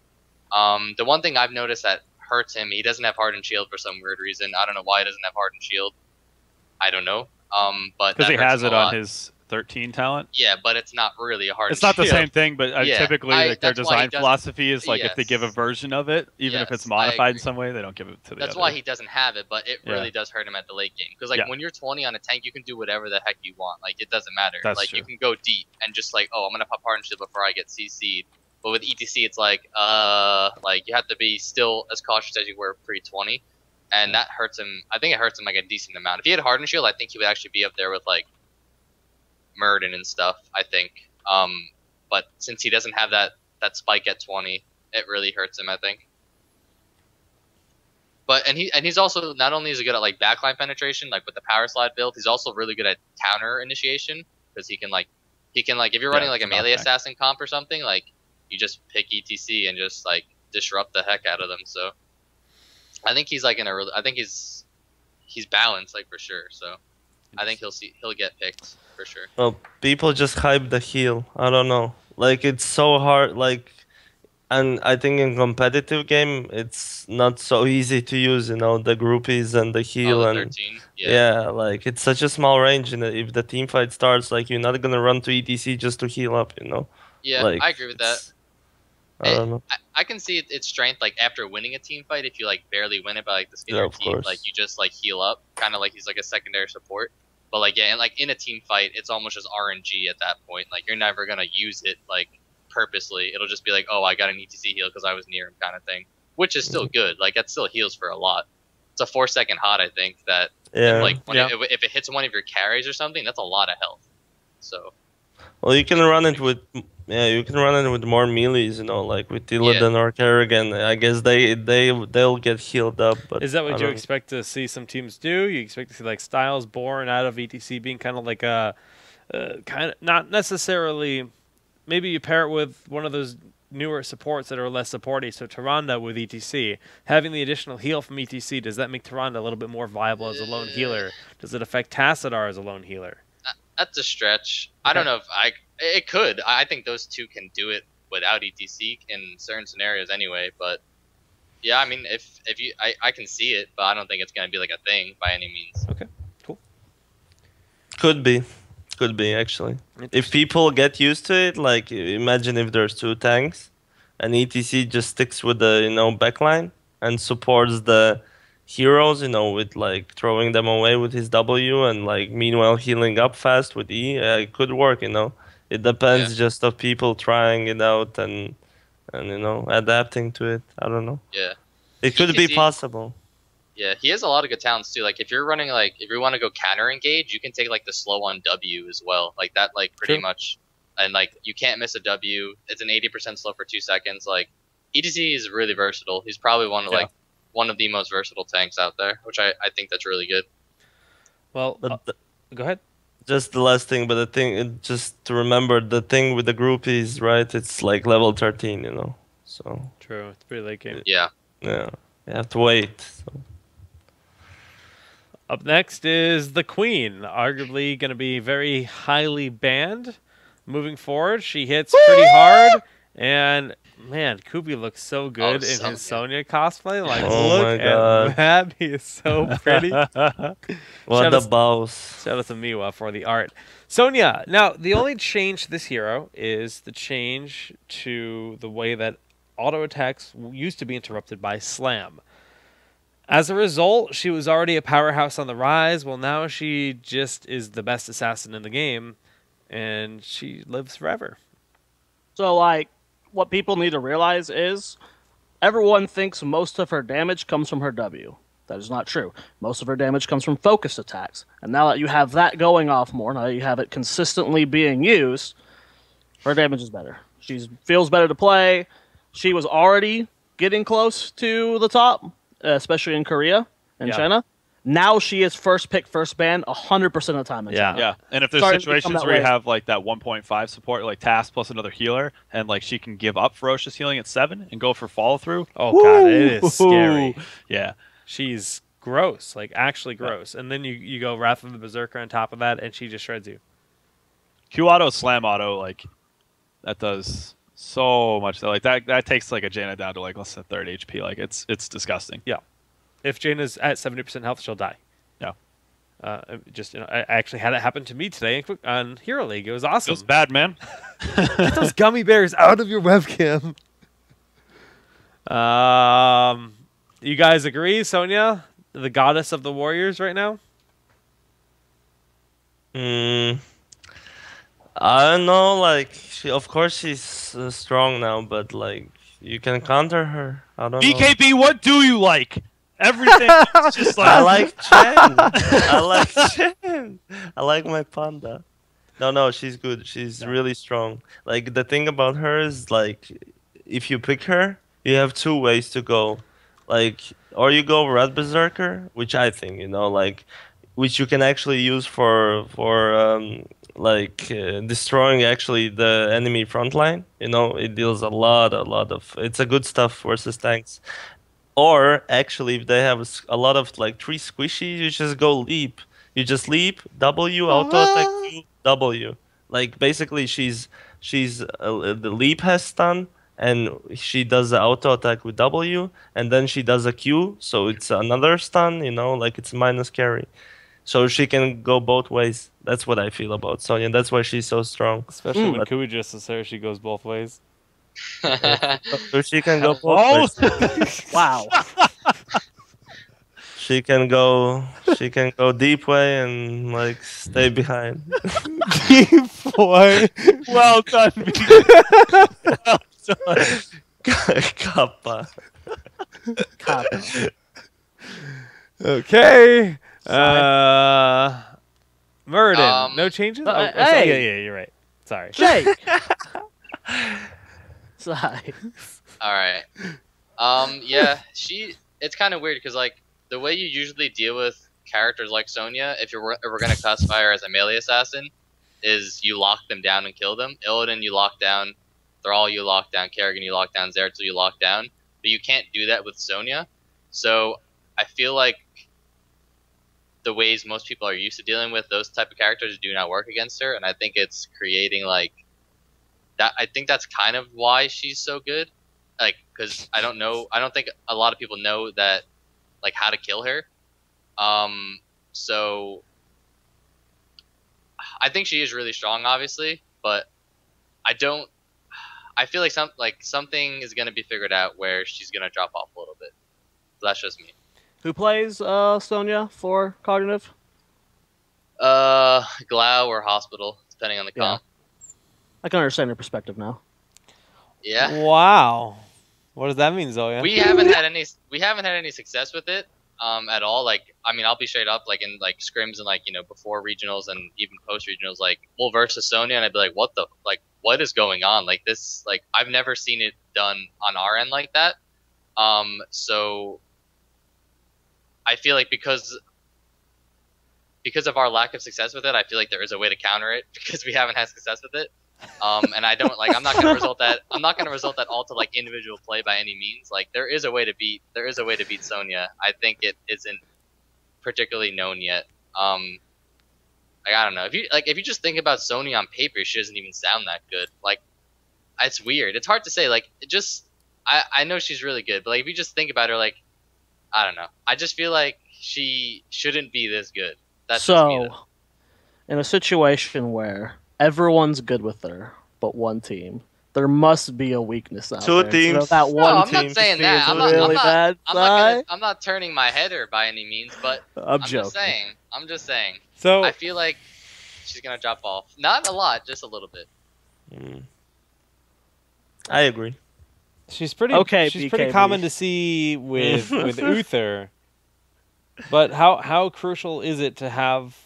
[SPEAKER 5] The one thing I've noticed that hurts him, he doesn't have hardened shield for some weird reason. I don't know why he doesn't have hardened shield. I don't know. But
[SPEAKER 3] Because he has it on
[SPEAKER 5] lot.
[SPEAKER 3] his 13 talent.
[SPEAKER 5] Yeah, but it's not really a hardened
[SPEAKER 3] It's not the
[SPEAKER 5] shield.
[SPEAKER 3] same thing, but typically like their
[SPEAKER 5] that's why he
[SPEAKER 3] design philosophy is like if they
[SPEAKER 5] Yes.
[SPEAKER 3] give a version of it, even if it's
[SPEAKER 5] Yes, I
[SPEAKER 3] modified in
[SPEAKER 5] agree.
[SPEAKER 3] some way, they don't give it to the
[SPEAKER 5] That's
[SPEAKER 3] other.
[SPEAKER 5] why he doesn't have it, but it
[SPEAKER 3] Yeah.
[SPEAKER 5] really does hurt him at the late game. Because like
[SPEAKER 3] Yeah.
[SPEAKER 5] when you're 20 on a tank, you can do whatever the heck you want. Like it doesn't matter.
[SPEAKER 3] That's
[SPEAKER 5] like
[SPEAKER 3] true.
[SPEAKER 5] you can go deep and just like, oh, I'm gonna pop hardened shield before I get CC'd. But with ETC, it's like you have to be still as cautious as you were pre-20, and that hurts him. I think it hurts him like a decent amount. If he had hardened shield, I think he would actually be up there with like Murden and stuff. I think. But since he doesn't have that spike at 20, it really hurts him. I think. But he's also not only is he good at like backline penetration, like with the power slide build, he's also really good at counter initiation because he can like if you're running like a melee assassin comp or something, like you just pick ETC and just like disrupt the heck out of them. So I think he's like I think he's balanced like for sure. So I think he'll get picked for sure.
[SPEAKER 4] Well, people just hype the heal. I don't know. Like it's so hard. Like, and I think in competitive game, it's not so easy to use. You know, the groupies and the heal
[SPEAKER 5] the
[SPEAKER 4] and
[SPEAKER 5] 13.
[SPEAKER 4] yeah, like it's such a small range. And if the team fight starts, like you're not gonna run to ETC just to heal up. You know.
[SPEAKER 5] Yeah,
[SPEAKER 4] Like,
[SPEAKER 5] I agree with that.
[SPEAKER 4] I don't know.
[SPEAKER 5] I can see its strength like after winning a team fight. If you like barely win it by like the skin
[SPEAKER 4] Yeah,
[SPEAKER 5] of
[SPEAKER 4] of
[SPEAKER 5] your teeth,
[SPEAKER 4] course.
[SPEAKER 5] like you just like heal up, kind of like he's like a secondary support. But like yeah, and like in a team fight, it's almost just RNG at that point. Like you're never gonna use it like purposely. It'll just be like, oh, I got an ETC heal because I was near him, kind of thing. Which is still good. Like that still heals for a lot. It's a 4-second hot, I think. That
[SPEAKER 4] Yeah.
[SPEAKER 5] like
[SPEAKER 1] Yeah.
[SPEAKER 5] if it hits one of your carries or something, that's a lot of health. So
[SPEAKER 4] Well, you can run it with more melees, you know, like with Illidan or Kerrigan. I guess they'll get healed up. But
[SPEAKER 1] Is that what
[SPEAKER 4] I
[SPEAKER 1] you
[SPEAKER 4] don't-
[SPEAKER 1] expect to see some teams do? You expect to see like Styles born out of ETC being kind of like a kind of not necessarily. Maybe you pair it with one of those newer supports that are less supporty. So Tyrande with ETC, having the additional heal from ETC, does that make Tyrande a little bit more viable as a lone healer? Does it affect Tassadar as a lone healer?
[SPEAKER 5] that's a stretch. I don't know if it could. I think those two can do it without ETC in certain scenarios anyway. But yeah, I mean, if you, I can see it, but I don't think it's gonna be like a thing by any means.
[SPEAKER 1] Okay, cool.
[SPEAKER 4] Could be actually. If people get used to it, like imagine if there's 2 tanks, and ETC just sticks with the backline and supports the heroes, with like throwing them away with his W and like meanwhile healing up fast with E. It could work, It depends just of people trying it out and adapting to it. I don't know.
[SPEAKER 5] Yeah.
[SPEAKER 4] It could be
[SPEAKER 5] ETC
[SPEAKER 4] possible.
[SPEAKER 5] Yeah, he has a lot of good talents too. Like if you're running if you want to go counter engage, you can take like the slow on W as well. Like that pretty much, and like you can't miss a W. It's an 80% slow for 2 seconds. Like ETC is really versatile. He's probably one of the most versatile tanks out there, which I think that's really good.
[SPEAKER 1] Well, go ahead.
[SPEAKER 4] Just the last thing, but just to remember, the thing with the groupies, right? It's like level 13, So
[SPEAKER 1] True, it's pretty late game.
[SPEAKER 5] Yeah.
[SPEAKER 4] yeah, you have to wait. So.
[SPEAKER 1] Up next is the Queen, arguably going to be very highly banned moving forward. She hits pretty hard, and man, Kubi looks so good in his Sonya cosplay. Like, look at that. He is so pretty.
[SPEAKER 4] What a boss.
[SPEAKER 1] Shout out to Miwa for the art. Sonya, now, the only change to this hero is the change to the way that auto attacks used to be interrupted by slam. As a result, she was already a powerhouse on the rise. Well, now she just is the best assassin in the game, and she lives forever.
[SPEAKER 2] So, like, what people need to realize is everyone thinks most of her damage comes from her W. That is not true. Most of her damage comes from focused attacks. And now that you have that going off more, now that you have it consistently being used, her damage is better. She feels better to play. She was already getting close to the top, especially in Korea and China. Now she is first pick, first ban 100% of the time in China.
[SPEAKER 3] Yeah, and if there's situations where you have like that 1.5 support, like Task plus another healer, and like she can give up Ferocious Healing at 7 and go for follow through.
[SPEAKER 1] Oh god, it is scary.
[SPEAKER 3] Yeah.
[SPEAKER 1] She's gross, like actually gross. And then you go Wrath of the Berserker on top of that, and she just shreds you.
[SPEAKER 3] Q auto, slam auto, like that does so much. Like that takes like a Jaina down to like less than 30 HP. Like it's disgusting.
[SPEAKER 1] Yeah. If Jaina's at 70% health, she'll die.
[SPEAKER 3] Yeah.
[SPEAKER 1] I actually had it happen to me today on Hero League. It was awesome.
[SPEAKER 3] Feels bad, man.
[SPEAKER 1] Get those gummy bears out of your webcam. You guys agree, Sonya, the goddess of the warriors right now?
[SPEAKER 4] I don't know. Like, of course she's strong now, but like you can counter her. I don't know.
[SPEAKER 3] BKB, what do you like? Everything is just like...
[SPEAKER 4] I like Chen. I like Chen. I like my panda. No, she's good. She's really strong. Like, the thing about her is, like, if you pick her, you have 2 ways to go. Like, or you go Red Berserker, which I think, like, which you can actually use for destroying actually the enemy front line. It deals a lot of... It's a good stuff versus tanks. Or, actually, if they have a lot of, like, 3 squishies, you just go leap. You just leap, W, auto-attack, Q, W. Like, basically, the leap has stun, and she does the auto-attack with W, and then she does a Q, so it's another stun, like it's minus carry. So she can go both ways. That's what I feel about Sonya. That's why she's so strong.
[SPEAKER 1] Especially when Kui just says she goes both ways.
[SPEAKER 4] So she can go
[SPEAKER 3] Oh!
[SPEAKER 4] both ways.
[SPEAKER 2] Wow.
[SPEAKER 4] She can go deep way and like stay behind.
[SPEAKER 1] Deep boy.
[SPEAKER 3] Well done, well done.
[SPEAKER 4] Kappa.
[SPEAKER 2] Kappa.
[SPEAKER 1] Okay. Murden. No changes?
[SPEAKER 2] hey.
[SPEAKER 1] Yeah, you're right. Sorry.
[SPEAKER 2] Jake. Sigh.
[SPEAKER 5] All right. Yeah, it's kind of weird because like the way you usually deal with characters like Sonya, if we're gonna classify her as a melee assassin, is you lock them down and kill them. Illidan you lock down, Thrall you lock down, Kerrigan you lock down, Zeratul you lock down. But you can't do that with Sonya. So I feel like the ways most people are used to dealing with those type of characters do not work against her, and I think it's creating like that. I think that's kind of why she's so good. Like, because I don't think a lot of people know that, like, how to kill her. So I think she is really strong, obviously, but I feel like something is gonna be figured out where she's gonna drop off a little bit. So that's just me.
[SPEAKER 2] Who plays Sonya for Cognitive?
[SPEAKER 5] Glau or Hospital, depending on the comp.
[SPEAKER 2] I can understand your perspective now.
[SPEAKER 5] Yeah.
[SPEAKER 1] Wow. What does that mean, Zoya?
[SPEAKER 5] We haven't had any success with it at all. Like, I mean, I'll be straight up, like in like scrims and like, you know, before regionals and even post regionals, like we'll versus Sonya and I'd be like, what is going on? Like this, like I've never seen it done on our end like that. So I feel like because of our lack of success with it, I feel like there is a way to counter it because we haven't had success with it. And I don't like. I'm not gonna result that all to like individual play by any means. Like there is a way to beat Sonya. I think it isn't particularly known yet. Like I don't know. If you just think about Sonya on paper, she doesn't even sound that good. Like it's weird. It's hard to say. Like I know she's really good, but like if you just think about her, like I don't know. I just feel like she shouldn't be this good. That's just me, though.
[SPEAKER 2] In a situation where everyone's good with her, but one team, there must be a weakness out
[SPEAKER 4] Two
[SPEAKER 2] there.
[SPEAKER 4] teams.
[SPEAKER 2] So that one
[SPEAKER 5] I'm
[SPEAKER 2] team
[SPEAKER 5] not saying
[SPEAKER 2] is
[SPEAKER 5] that.
[SPEAKER 2] really bad.
[SPEAKER 5] I'm not turning my header by any means, but
[SPEAKER 2] I'm
[SPEAKER 5] just saying. I'm just saying.
[SPEAKER 1] So
[SPEAKER 5] I feel like she's gonna drop off. Not a lot, just a little bit.
[SPEAKER 4] I agree.
[SPEAKER 1] she's pretty She's pretty
[SPEAKER 2] BKB.
[SPEAKER 1] common to see with Uther. But how crucial is it to have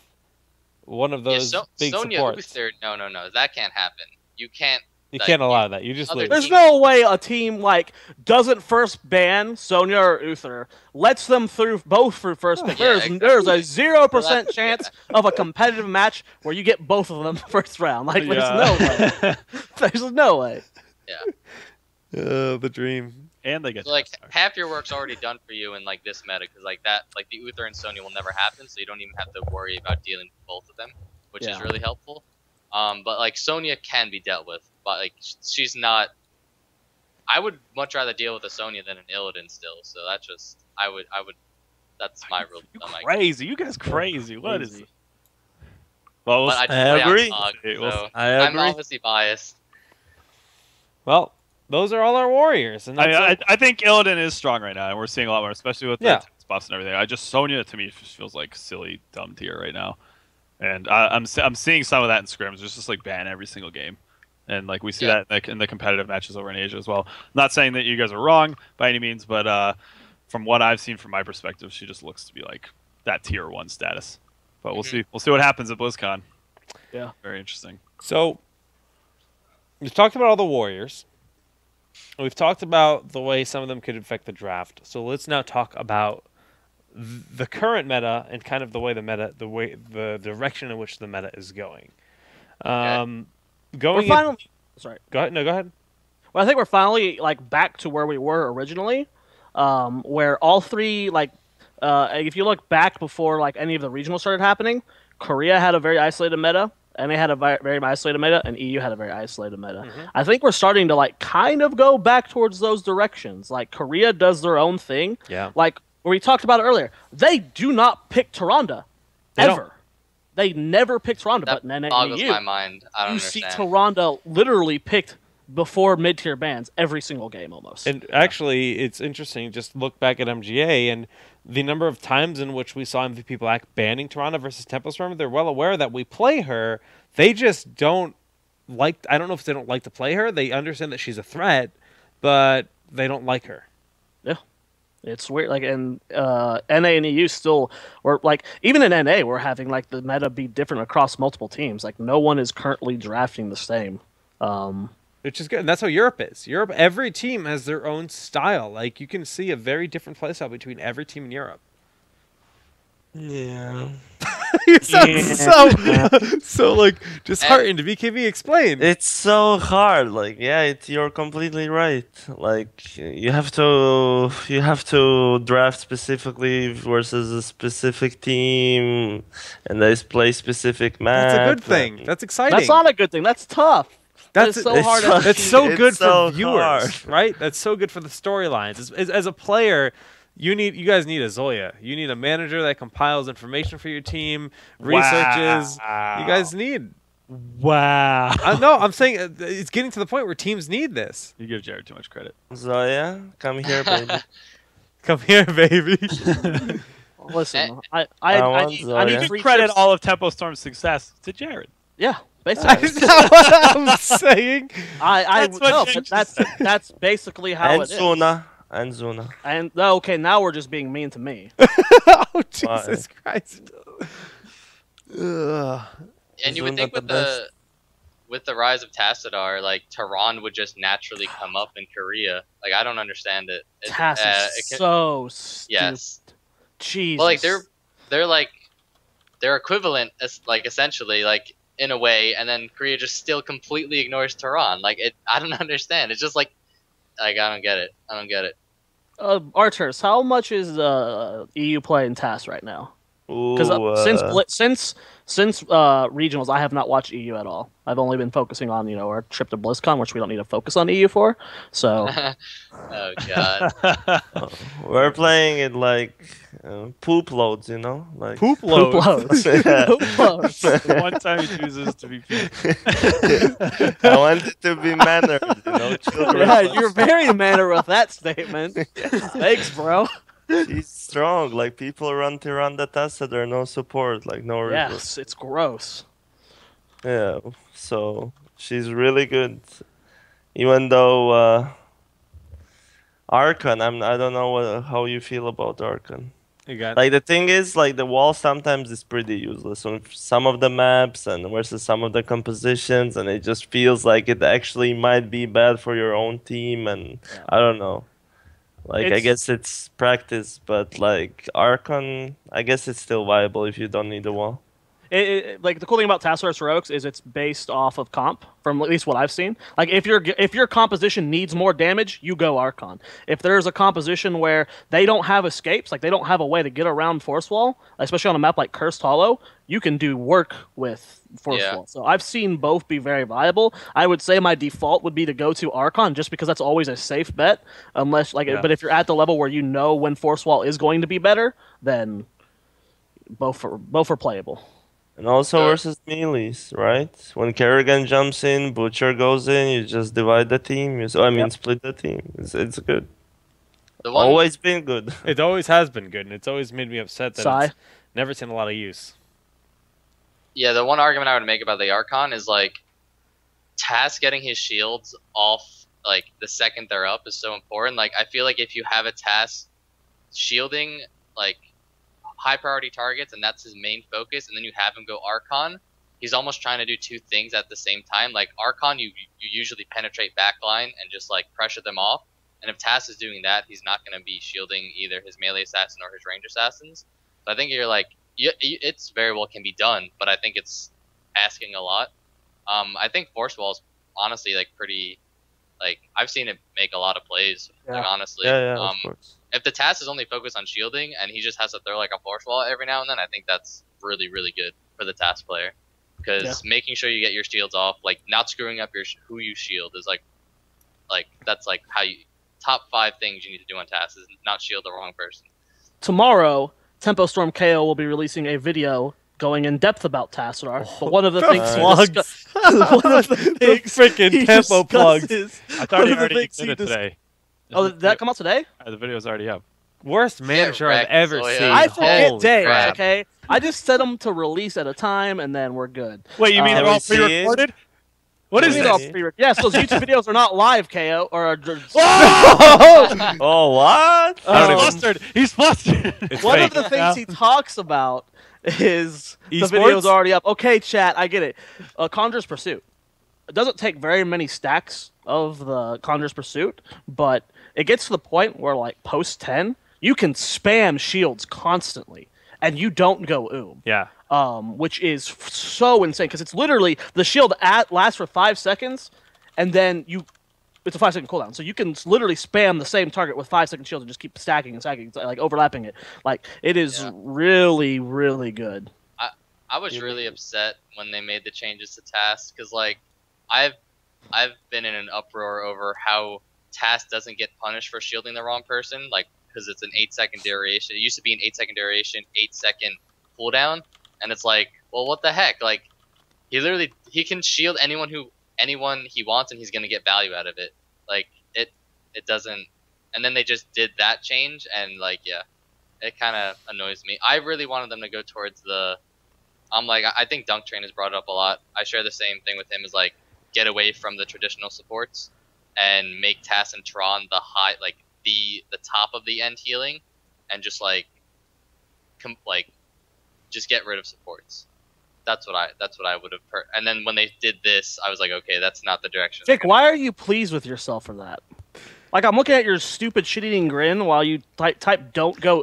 [SPEAKER 1] one of those big
[SPEAKER 5] Sonya
[SPEAKER 1] supports?
[SPEAKER 5] Uther, no, that can't happen. You can't.
[SPEAKER 1] You can't allow that. You just lose.
[SPEAKER 2] There's no way a team like doesn't first ban Sonya or Uther, lets them through both for first pick.
[SPEAKER 5] Yeah,
[SPEAKER 2] There's a 0% chance of a competitive match where you get both of them first round. Like there's no way. There's no way.
[SPEAKER 5] Yeah.
[SPEAKER 1] The dream.
[SPEAKER 3] And they get
[SPEAKER 5] So like half your work's already done for you in like this meta because like that like the Uther and Sonya will never happen, so you don't even have to worry about dealing with both of them, which is really helpful. But like Sonya can be dealt with, but like she's not. I would much rather deal with a Sonya than an Illidan still. So that's just I would. That's my rule.
[SPEAKER 3] crazy. You guys crazy. What is it? Well,
[SPEAKER 5] But I just
[SPEAKER 4] I
[SPEAKER 5] play
[SPEAKER 4] agree.
[SPEAKER 5] on Pog, so
[SPEAKER 4] I agree.
[SPEAKER 5] I'm obviously biased.
[SPEAKER 1] Well, those are all our warriors, and that's
[SPEAKER 3] I think Illidan is strong right now, and we're seeing a lot more, especially with the spots and everything. Sonya to me just feels like silly, dumb tier right now, and I'm seeing some of that in scrims. There's just like ban every single game, and like we see that in the competitive matches over in Asia as well. Not saying that you guys are wrong by any means, but from what I've seen from my perspective, she just looks to be like that tier 1 status. But we'll see. We'll see what happens at BlizzCon.
[SPEAKER 2] Yeah,
[SPEAKER 3] very interesting.
[SPEAKER 1] So we've talked about all the warriors. We've talked about the way some of them could affect the draft. So let's now talk about the current meta and kind of the direction in which the meta is going. Sorry. Go ahead. No, go ahead.
[SPEAKER 2] Well, I think we're finally like back to where we were originally, where all three if you look back before like any of the regionals started happening, Korea had a very isolated meta. And they had a very isolated meta, and EU had a very isolated meta. I think we're starting to like kind of go back towards those directions. Like Korea does their own thing.
[SPEAKER 1] Yeah.
[SPEAKER 2] Like we talked about earlier, they do not pick Tyrande ever. They never pick Tyrande, but in
[SPEAKER 5] boggles
[SPEAKER 2] EU,
[SPEAKER 5] my mind. I don't
[SPEAKER 2] you
[SPEAKER 5] understand.
[SPEAKER 2] see Tyrande literally picked before mid-tier bans every single game almost.
[SPEAKER 1] And actually, it's interesting. Just look back at MGA and the number of times in which we saw MVP Black banning Toronto versus Tempo Storm. They're well aware that we play her. They just don't like. I don't know if they don't like to play her. They understand that she's a threat, but they don't like her.
[SPEAKER 2] Yeah. It's weird, like, and NA and EU still, or like, even in NA, we're having like the meta be different across multiple teams. Like, no one is currently drafting the same.
[SPEAKER 1] Which is good, and that's how Europe is. Europe, every team has their own style. Like, you can see a very different playstyle between every team in Europe.
[SPEAKER 4] Yeah.
[SPEAKER 1] You sound so like disheartened. BKB, explain.
[SPEAKER 4] It's so hard. Like, yeah, you're completely right. Like, you have to draft specifically versus a specific team, and they play specific maps.
[SPEAKER 1] That's a good thing. That's exciting.
[SPEAKER 2] That's not a good thing. That's tough.
[SPEAKER 1] That's
[SPEAKER 2] so hard.
[SPEAKER 1] That's so good
[SPEAKER 4] so
[SPEAKER 1] for viewers,
[SPEAKER 4] hard.
[SPEAKER 1] right? That's so good for the storylines. As a player, you guys need a Zoya. You need a manager that compiles information for your team, researches.
[SPEAKER 3] Wow.
[SPEAKER 1] You guys need.
[SPEAKER 3] Wow.
[SPEAKER 1] No, I'm saying it's getting to the point where teams need this.
[SPEAKER 3] You give Jared too much credit.
[SPEAKER 4] Zoya, come here, baby.
[SPEAKER 1] Come here, baby.
[SPEAKER 2] Listen,
[SPEAKER 4] I
[SPEAKER 2] I
[SPEAKER 4] want
[SPEAKER 2] need
[SPEAKER 4] Zoya.
[SPEAKER 2] free
[SPEAKER 3] Credit
[SPEAKER 2] trips.
[SPEAKER 3] all of Tempo Storm's success to Jared.
[SPEAKER 2] Yeah, basically.
[SPEAKER 1] That's not what I'm saying.
[SPEAKER 3] That's what
[SPEAKER 2] no,
[SPEAKER 3] Jinx
[SPEAKER 2] but
[SPEAKER 3] said.
[SPEAKER 2] that's basically how
[SPEAKER 4] And
[SPEAKER 2] it is.
[SPEAKER 4] Zuna. And Zuna.
[SPEAKER 2] And okay, now we're just being mean to me.
[SPEAKER 1] Oh, Jesus Christ. Ugh.
[SPEAKER 5] And you would
[SPEAKER 4] Zuna
[SPEAKER 5] think
[SPEAKER 4] the
[SPEAKER 5] with
[SPEAKER 4] best.
[SPEAKER 5] with the rise of Tassadar, like Tehran would just naturally come up in Korea. Like I don't understand it.
[SPEAKER 2] Tass is so stupid.
[SPEAKER 5] yes.
[SPEAKER 2] Jesus.
[SPEAKER 5] Well, like they're equivalent, as like essentially, like in a way, and then Korea just still completely ignores Tehran. Like I don't understand. It's just like I don't get it. I don't get it.
[SPEAKER 2] Arturs, how much is EU playing TAS right now? Because since regionals, I have not watched EU at all. I've only been focusing on our trip to BlizzCon, which we don't need to focus on EU for. So
[SPEAKER 5] Oh god.
[SPEAKER 4] We're playing it like poop loads, like
[SPEAKER 1] Poop
[SPEAKER 2] poop
[SPEAKER 1] loads.
[SPEAKER 2] loads.
[SPEAKER 4] Yeah.
[SPEAKER 2] Poop loads.
[SPEAKER 3] One time he chooses to be.
[SPEAKER 4] I want it to be mannered, children.
[SPEAKER 2] Yeah, you're very manner with that statement. Thanks, bro.
[SPEAKER 4] She's strong. Like people run Tiranda Tessa, there no support, like no.
[SPEAKER 2] Yes, it's gross.
[SPEAKER 4] Yeah, so she's really good. Even though Archon, I don't know how you feel about Archon. Like the thing is, like the wall sometimes is pretty useless on some of the maps and versus some of the compositions, and it just feels like it actually might be bad for your own team, and I don't know. Like I guess it's practice, but like Archon, I guess it's still viable if you don't need the wall.
[SPEAKER 2] Like the cool thing about Tassadar Heroics is it's based off of comp, from at least what I've seen. Like if your composition needs more damage, you go Archon. If there's a composition where they don't have escapes, like they don't have a way to get around Force Wall, especially on a map like Cursed Hollow, you can do work with Force Wall. So I've seen both be very viable. I would say my default would be to go to Archon just because that's always a safe bet. Unless but if you're at the level where you know when Force Wall is going to be better, then both are playable.
[SPEAKER 4] And also versus melees, right? When Kerrigan jumps in, Butcher goes in, you just divide the team. Split the team. It's good. Always been good.
[SPEAKER 1] It always has been good, and it's always made me upset that it's never seen a lot of use.
[SPEAKER 5] Yeah, the one argument I would make about the Archon is like Tass getting his shields off like the second they're up is so important. Like I feel like if you have a Tass shielding like high priority targets and that's his main focus, and then you have him go Archon, he's almost trying to do two things at the same time. Like Archon, you usually penetrate backline and just like pressure them off, and if Tass is doing that, he's not going to be shielding either his melee assassin or his range assassins. So I think you're like it's very well can be done, but I think it's asking a lot. I think Force Wall is honestly like pretty, like I've seen it make a lot of plays. Like honestly,
[SPEAKER 4] of course.
[SPEAKER 5] If the task is only focused on shielding and he just has to throw like a Force Wall every now and then, I think that's really, really good for the task player. Because making sure you get your shields off, like not screwing up who you shield is like that's like how you top 5 things you need to do on tasks is not shield the wrong person.
[SPEAKER 2] Tomorrow, Tempo Storm KO will be releasing a video going in depth about Tassadar. But one of the things one of the things
[SPEAKER 1] freaking
[SPEAKER 2] he
[SPEAKER 1] tempo plugs.
[SPEAKER 2] discusses-
[SPEAKER 3] I thought
[SPEAKER 2] one
[SPEAKER 3] he
[SPEAKER 2] of the
[SPEAKER 3] already
[SPEAKER 2] things
[SPEAKER 3] did it today.
[SPEAKER 2] Oh, did that come out today?
[SPEAKER 3] The video's already up.
[SPEAKER 1] Worst manager I've
[SPEAKER 5] wrecked,
[SPEAKER 1] ever
[SPEAKER 5] Zoya.
[SPEAKER 1] seen.
[SPEAKER 2] I forget
[SPEAKER 1] Holy
[SPEAKER 2] days,
[SPEAKER 1] crap.
[SPEAKER 2] okay? I just set them to release at a time, and then we're good.
[SPEAKER 3] Wait, you mean
[SPEAKER 2] Can
[SPEAKER 3] they're all
[SPEAKER 4] we see it?
[SPEAKER 3] pre-recorded? What
[SPEAKER 2] What
[SPEAKER 3] is
[SPEAKER 2] do you mean
[SPEAKER 3] this?
[SPEAKER 2] all pre- Yes, those YouTube videos are not live, KO.
[SPEAKER 4] Oh, what?
[SPEAKER 1] I don't
[SPEAKER 3] He's
[SPEAKER 1] even-
[SPEAKER 3] flustered. He's flustered.
[SPEAKER 1] It's
[SPEAKER 2] One
[SPEAKER 1] fake.
[SPEAKER 2] of the things he talks about is the
[SPEAKER 1] Esports?
[SPEAKER 2] video's already up. Okay, chat, I get it. Conjurer's Pursuit. It doesn't take very many stacks of the Conjurer's Pursuit, but it gets to the point where, like, post 10, you can spam shields constantly, and you don't go
[SPEAKER 1] Yeah.
[SPEAKER 2] which is so insane, because it's literally, the shield lasts for 5 seconds, and then it's a 5-second cooldown, so you can literally spam the same target with 5-second shields and just keep stacking and stacking, like overlapping it. Like, it is really, really good.
[SPEAKER 5] I was really upset when they made the changes to TAS, because like I've been in an uproar over how TAS doesn't get punished for shielding the wrong person, like because it's an 8-second duration. It used to be an 8-second duration, 8-second cooldown, and it's like, well, what the heck? Like, he can shield anyone he wants, and he's gonna get value out of it. Like it doesn't. And then they just did that change, and like it kind of annoys me. I really wanted them to go towards the. I think Dunk Train has brought it up a lot. I share the same thing with him, is like get away from the traditional supports and make TAS and Tron the high, like the top of the end healing, and just just get rid of supports. That's what I would have. And then when they did this, I was like, okay, that's not the direction.
[SPEAKER 2] Jake, why are you pleased with yourself for that? Like, I'm looking at your stupid shit-eating grin while you type "don't go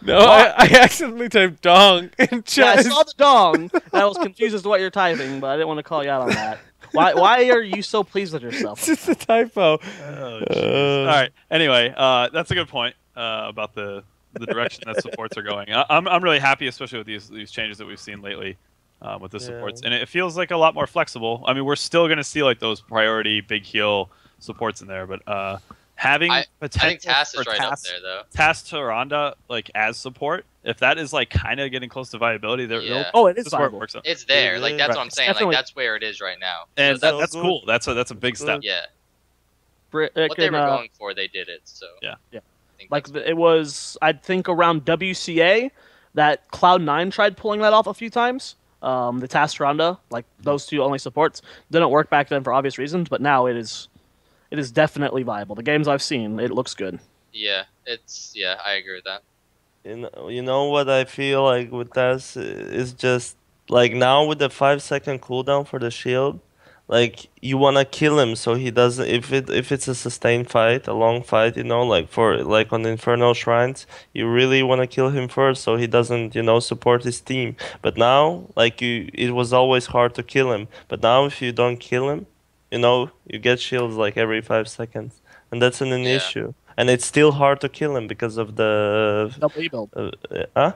[SPEAKER 1] No, I accidentally typed dong in
[SPEAKER 2] Yeah,
[SPEAKER 1] chat.
[SPEAKER 2] I saw the dong, and I was confused as to what you're typing, but I didn't want to call you out on that. Why are you so pleased with yourself?
[SPEAKER 1] It's just a typo.
[SPEAKER 3] Oh, all right. Anyway, that's a good point about the direction that supports are going. I'm really happy, especially with these changes that we've seen lately with the supports, and it feels like a lot more flexible. I mean, we're still going to see like those priority big heal supports in there, but having
[SPEAKER 5] I
[SPEAKER 3] potential
[SPEAKER 5] think TAS
[SPEAKER 3] for
[SPEAKER 5] is right up there though.
[SPEAKER 3] TAS to Ronda like as support, if that is like kind of getting close to viability,
[SPEAKER 5] Yeah.
[SPEAKER 2] Oh, it is
[SPEAKER 3] this is where it
[SPEAKER 2] viable.
[SPEAKER 3] works out.
[SPEAKER 5] It's there. Like that's
[SPEAKER 4] Right.
[SPEAKER 5] what I'm saying.
[SPEAKER 2] Definitely.
[SPEAKER 5] Like that's where it is right now.
[SPEAKER 3] And
[SPEAKER 5] So
[SPEAKER 3] that's
[SPEAKER 4] good.
[SPEAKER 3] cool. That's a big step.
[SPEAKER 5] yeah,
[SPEAKER 2] Brick
[SPEAKER 5] what they
[SPEAKER 2] and,
[SPEAKER 5] were going for, they did it. So
[SPEAKER 3] Yeah.
[SPEAKER 2] Yeah.
[SPEAKER 5] I think
[SPEAKER 2] Like,
[SPEAKER 5] that's-
[SPEAKER 2] it was, I think, around WCA that Cloud9 tried pulling that off a few times. The TAS Ronda, like those two only supports, didn't work back then for obvious reasons, but now it is definitely viable. The games I've seen, it looks good.
[SPEAKER 5] yeah, I agree with that.
[SPEAKER 4] You know what I feel like with this is just like now with the 5-second cooldown for the shield, like you wanna kill him so he doesn't. If it's a sustained fight, a long fight, like on the Infernal Shrines, you really wanna kill him first so he doesn't support his team. But now, like it was always hard to kill him. But now if you don't kill him, you get shields like every 5 seconds, and that's an
[SPEAKER 5] Yeah.
[SPEAKER 4] issue. And it's still hard to kill him because of the
[SPEAKER 2] Double E build.
[SPEAKER 4] huh?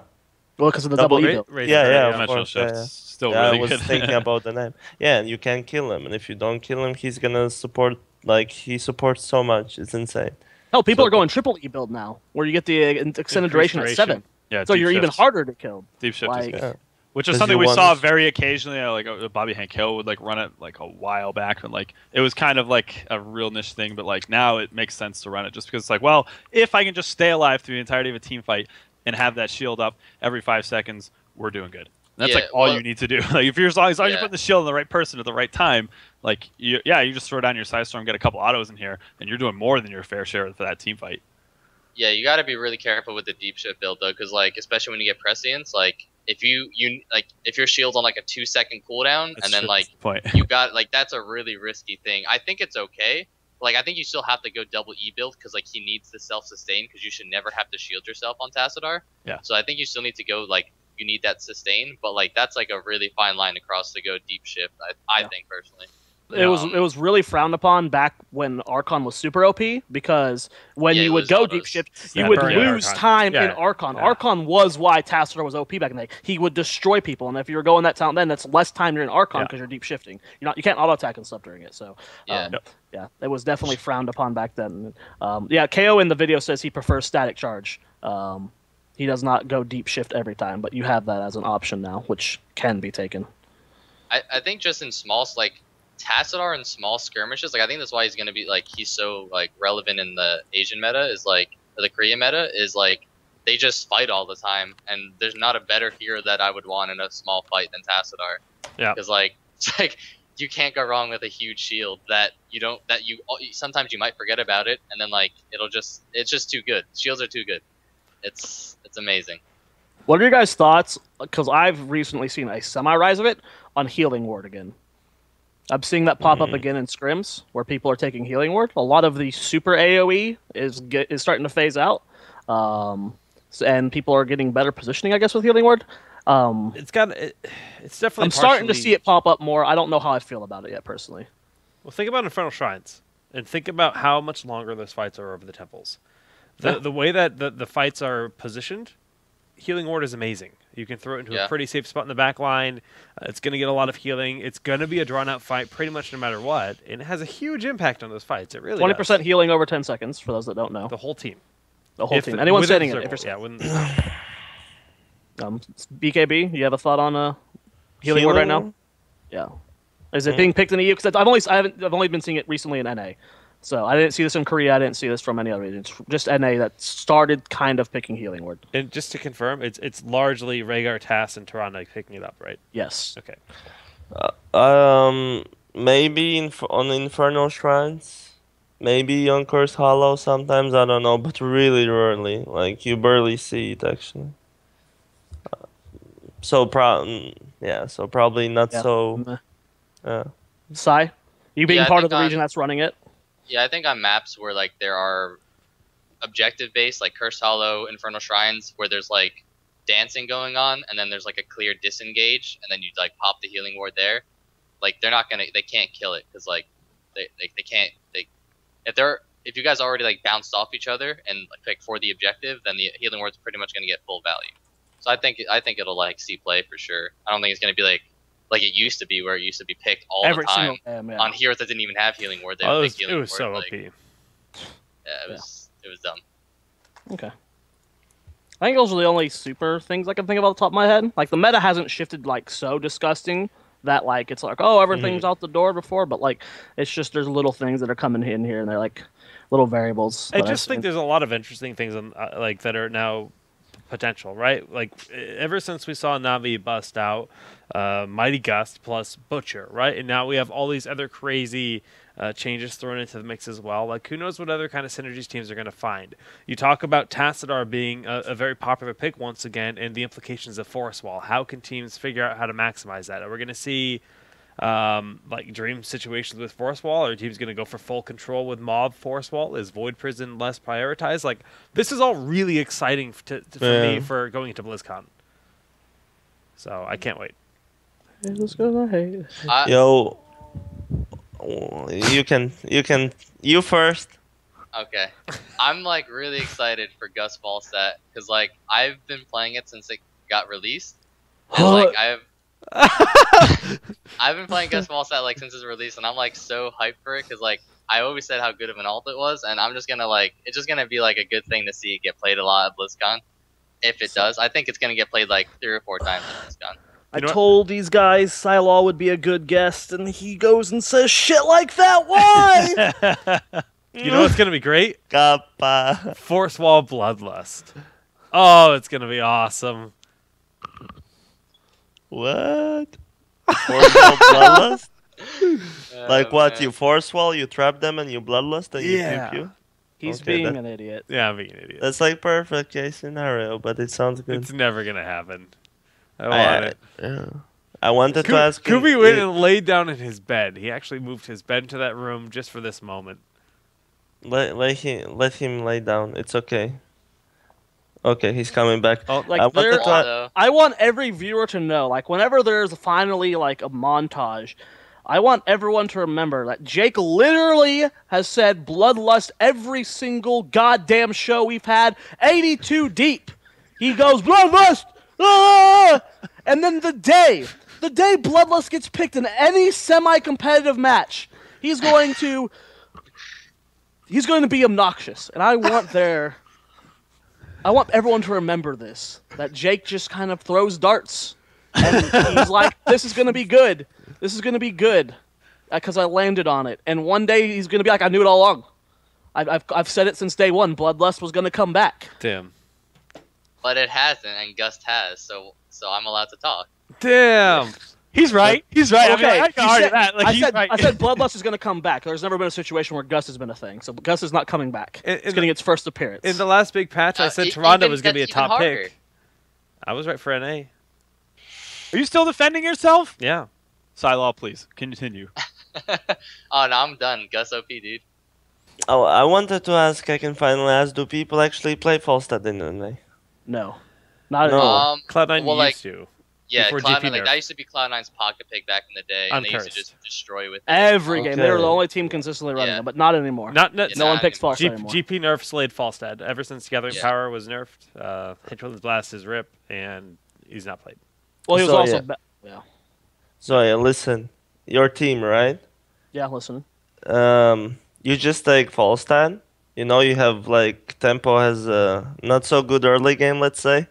[SPEAKER 2] Well, because of the double E build.
[SPEAKER 4] Yeah, of
[SPEAKER 3] Dimensional
[SPEAKER 4] course,
[SPEAKER 3] shift's
[SPEAKER 4] yeah.
[SPEAKER 3] still
[SPEAKER 4] Yeah,
[SPEAKER 3] really
[SPEAKER 4] I was
[SPEAKER 3] good.
[SPEAKER 4] thinking about the name. Yeah, and you can kill him, and if you don't kill him, he's gonna support. Like he supports so much, it's insane.
[SPEAKER 2] Hell, people
[SPEAKER 4] So-
[SPEAKER 2] are going triple E build now, where you get the extended duration at 7.
[SPEAKER 3] Yeah,
[SPEAKER 2] So
[SPEAKER 3] deep
[SPEAKER 2] you're even
[SPEAKER 3] shifts.
[SPEAKER 2] harder to kill.
[SPEAKER 3] Deep shift
[SPEAKER 2] Like-
[SPEAKER 3] is
[SPEAKER 4] Yeah.
[SPEAKER 3] which is
[SPEAKER 4] 'Cause
[SPEAKER 3] something
[SPEAKER 4] you
[SPEAKER 3] we
[SPEAKER 4] want-
[SPEAKER 3] saw very occasionally. Like Bobby Hank Hill would like run it like a while back, and like it was kind of like a real niche thing. But like now it makes sense to run it just because it's like, well, if I can just stay alive through the entirety of a team fight and have that shield up every 5 seconds, we're doing good. That's
[SPEAKER 5] Yeah,
[SPEAKER 3] like all
[SPEAKER 5] well-
[SPEAKER 3] you need to do. Like if you're as long as you're
[SPEAKER 5] Yeah.
[SPEAKER 3] putting the shield on the right person at the right time, like you just throw down your Side Storm, get a couple autos in here, and you're doing more than your fair share for that team fight.
[SPEAKER 5] Yeah, you got to be really careful with the deep shift build though, because like especially when you get prescience, like if if your shield's on like a 2-second cooldown,
[SPEAKER 3] That's
[SPEAKER 5] and then
[SPEAKER 3] just
[SPEAKER 5] like
[SPEAKER 3] the point.
[SPEAKER 5] you got like that's a really risky thing. I think it's okay. Like I think you still have to go double E build because like he needs to self sustain because you should never have to shield yourself on Tassadar.
[SPEAKER 3] Yeah.
[SPEAKER 5] So I think you still need to go like you need that sustain, but like that's like a really fine line to cross to go deep shift. I
[SPEAKER 2] Yeah.
[SPEAKER 5] think personally.
[SPEAKER 2] It was really frowned upon back when Archon was super OP, because when
[SPEAKER 5] Yeah,
[SPEAKER 2] you
[SPEAKER 5] it
[SPEAKER 2] would
[SPEAKER 5] was
[SPEAKER 2] go
[SPEAKER 5] autos.
[SPEAKER 2] deep shift,
[SPEAKER 1] It's
[SPEAKER 2] you
[SPEAKER 1] that
[SPEAKER 2] would
[SPEAKER 1] burn
[SPEAKER 2] lose
[SPEAKER 1] Archon.
[SPEAKER 2] time in
[SPEAKER 1] Yeah.
[SPEAKER 2] Archon.
[SPEAKER 1] Yeah.
[SPEAKER 2] Archon was why Tassadar was OP back in the day. He would destroy people, and if you were going that talent, then that's less time you're in Archon
[SPEAKER 3] Yeah.
[SPEAKER 2] because you're deep shifting. You can't auto attack and stuff during it. So
[SPEAKER 5] Yeah.
[SPEAKER 2] yeah, it was definitely frowned upon back then. Yeah, KO in the video says he prefers static charge. He does not go deep shift every time, but you have that as an option now, which can be taken.
[SPEAKER 5] I think just in small, like, Tassadar in small skirmishes, like, I think that's why he's going to be, like, he's so, like, relevant in the Asian meta, is, like, the Korean meta, is, like, they just fight all the time, and there's not a better hero that I would want in a small fight than Tassadar.
[SPEAKER 1] Yeah.
[SPEAKER 5] Because, like, it's like, you can't go wrong with a huge shield that sometimes you might forget about it, and then, like, it's just too good. Shields are too good. It's amazing.
[SPEAKER 2] What are your guys' thoughts? Because I've recently seen a semi-rise of it on Healing Ward again. I'm seeing that pop up again in scrims where people are taking Healing Ward. A lot of the super AoE is starting to phase out, and people are getting better positioning, I guess, with Healing Ward.
[SPEAKER 1] It's definitely.
[SPEAKER 2] I'm starting to see it pop up more. I don't know how I feel about it yet, personally.
[SPEAKER 1] Well, think about Infernal Shrines, and think about how much longer those fights are over the temples. The way that the fights are positioned, Healing Ward is amazing. You can throw it into a pretty safe spot in the back line. It's going to get a lot of healing. It's going to be a drawn-out fight pretty much no matter what, and it has a huge impact on those fights. It really
[SPEAKER 2] 20%
[SPEAKER 1] does.
[SPEAKER 2] healing over 10 seconds, for those that don't know.
[SPEAKER 1] The whole team.
[SPEAKER 2] The whole team. Anyone setting it. BKB, you have a thought on Healing Ward right now? Yeah. Is it being picked in the EU? Because I've only been seeing it recently in NA. So I didn't see this in Korea. I didn't see this from any other regions. Just NA that started kind of picking Healing Ward.
[SPEAKER 1] And just to confirm, it's largely Rexxar, TAS, and Toronto picking it up, right?
[SPEAKER 2] Yes.
[SPEAKER 1] Okay.
[SPEAKER 4] Maybe on Infernal Shrines. Maybe on Curse Hollow sometimes, I don't know, but really rarely. Like, you barely see it, actually. So probably not so...
[SPEAKER 2] Sai, you being part of the region that's running it?
[SPEAKER 5] Yeah, I think on maps where, like, there are objective-based, like Curse Hollow, Infernal Shrines, where there's, like, dancing going on, and then there's, like, a clear disengage, and then you, like, pop the Healing Ward there. Like, they can't kill it, because, like, if you guys already, like, bounced off each other and, like, pick for the objective, then the Healing Ward's pretty much going to get full value. So I think it'll, like, see play for sure. I don't think it's going to be, like it used to be, where it used to be picked all the time on heroes that didn't even have Healing Ward. It
[SPEAKER 1] was so OP.
[SPEAKER 5] Yeah, it was dumb.
[SPEAKER 2] Okay. I think those are the only super things I can think of off the top of my head. Like, the meta hasn't shifted, like, so disgusting that, like, it's like, oh, everything's out the door before, but, like, it's just there's little things that are coming in here, and they're, like, little variables.
[SPEAKER 1] I just think there's a lot of interesting things like that are now potential, right? Like, ever since we saw Navi bust out Mighty Gust plus Butcher, right? And now we have all these other crazy changes thrown into the mix as well. Like, who knows what other kind of synergies teams are going to find. You talk about Tassadar being a very popular pick once again, and the implications of Forest Wall. How can teams figure out how to maximize that? Are we going to see like dream situations with Forest Wall? Are teams going to go for full control with Mob Forest Wall? Is Void Prison less prioritized? Like, this is all really exciting for me for going into BlizzCon. So I can't wait.
[SPEAKER 4] Yo, you first.
[SPEAKER 5] Okay, I'm, like, really excited for Gus Volstat because, like, I've been playing it since it got released. And, like, I've been playing Gus Volstat, like, since its release, and I'm, like, so hyped for it because, like, I always said how good of an ult it was, and I'm just gonna, like, it's just gonna be, like, a good thing to see it get played a lot at BlizzCon. If it does, I think it's gonna get played, like, 3 or 4 times at BlizzCon.
[SPEAKER 2] I told these guys Scylol would be a good guest, and he goes and says shit like that. Why?
[SPEAKER 1] You know what's going to be great?
[SPEAKER 4] Kappa.
[SPEAKER 1] Force Wall Bloodlust. Oh, it's going to be awesome.
[SPEAKER 4] What? Force Wall Bloodlust? Like what? Man. You Force Wall, you trap them, and you Bloodlust, and you pew-pew?
[SPEAKER 2] He's being an idiot.
[SPEAKER 1] Yeah, I'm being an idiot.
[SPEAKER 4] That's like perfect case scenario, but it sounds good.
[SPEAKER 1] It's never going to happen. I want it.
[SPEAKER 4] Yeah. I wanted to ask.
[SPEAKER 1] Kubi went and laid down in his bed. He actually moved his bed to that room just for this moment.
[SPEAKER 4] Let him lay down. It's okay. Okay, he's coming back.
[SPEAKER 2] Oh, like I want every viewer to know, like, whenever there's finally, like, a montage, I want everyone to remember that Jake literally has said Bloodlust every single goddamn show we've had, 82 deep. He goes, Bloodlust! Ah! And then the day Bloodlust gets picked in any semi-competitive match, he's going to be obnoxious. And I want everyone to remember this, that Jake just kind of throws darts. And he's like, this is going to be good. This is going to be good because I landed on it. And one day he's going to be like, I knew it all along. I've said it since day one. Bloodlust was going to come back.
[SPEAKER 1] Damn.
[SPEAKER 5] But it hasn't, and Gust has, so I'm allowed to talk.
[SPEAKER 1] Damn.
[SPEAKER 3] He's right. He's right.
[SPEAKER 2] Okay,
[SPEAKER 3] I mean, I can argue that. Like, he's right.
[SPEAKER 2] I said Bloodlust is going to come back. There's never been a situation where Gust has been a thing. So Gust is not coming back. It's getting its first appearance.
[SPEAKER 1] In the last big patch, I said Toronto was going to be a top pick. I was right for NA.
[SPEAKER 3] Are you still defending yourself?
[SPEAKER 1] Yeah.
[SPEAKER 3] Scylol, please continue.
[SPEAKER 5] Oh no, I'm done. Gus OP, dude.
[SPEAKER 4] Oh, I wanted to ask. I can finally ask. Do people actually play Falstad in NA?
[SPEAKER 2] No, not at
[SPEAKER 4] No.
[SPEAKER 2] all.
[SPEAKER 1] Cloud9 used to.
[SPEAKER 5] Yeah,
[SPEAKER 1] before
[SPEAKER 5] Cloud9,
[SPEAKER 1] GP
[SPEAKER 5] like,
[SPEAKER 1] nerf.
[SPEAKER 5] that used to be Cloud9's pocket pick back in the day, and they used to
[SPEAKER 1] Uncursed.
[SPEAKER 5] just destroy with it.
[SPEAKER 2] Every game, they were the
[SPEAKER 4] Okay.
[SPEAKER 2] only team consistently running
[SPEAKER 5] Yeah.
[SPEAKER 2] it, but not anymore.
[SPEAKER 1] No
[SPEAKER 2] no
[SPEAKER 5] not
[SPEAKER 2] one picks
[SPEAKER 5] anymore.
[SPEAKER 2] Falstad anymore.
[SPEAKER 1] GP nerf Slade Falstad. Ever since Gathering
[SPEAKER 5] Yeah.
[SPEAKER 1] Power was nerfed, Hinchwill's Blast is RIP, and he's not played.
[SPEAKER 2] Well, he was
[SPEAKER 4] So,
[SPEAKER 2] also
[SPEAKER 4] yeah.
[SPEAKER 2] yeah.
[SPEAKER 4] Zoya, listen. Your team, right?
[SPEAKER 2] Yeah, listen.
[SPEAKER 4] You just take Falstad. You know, you have like Tempo has a not so good early game, let's say,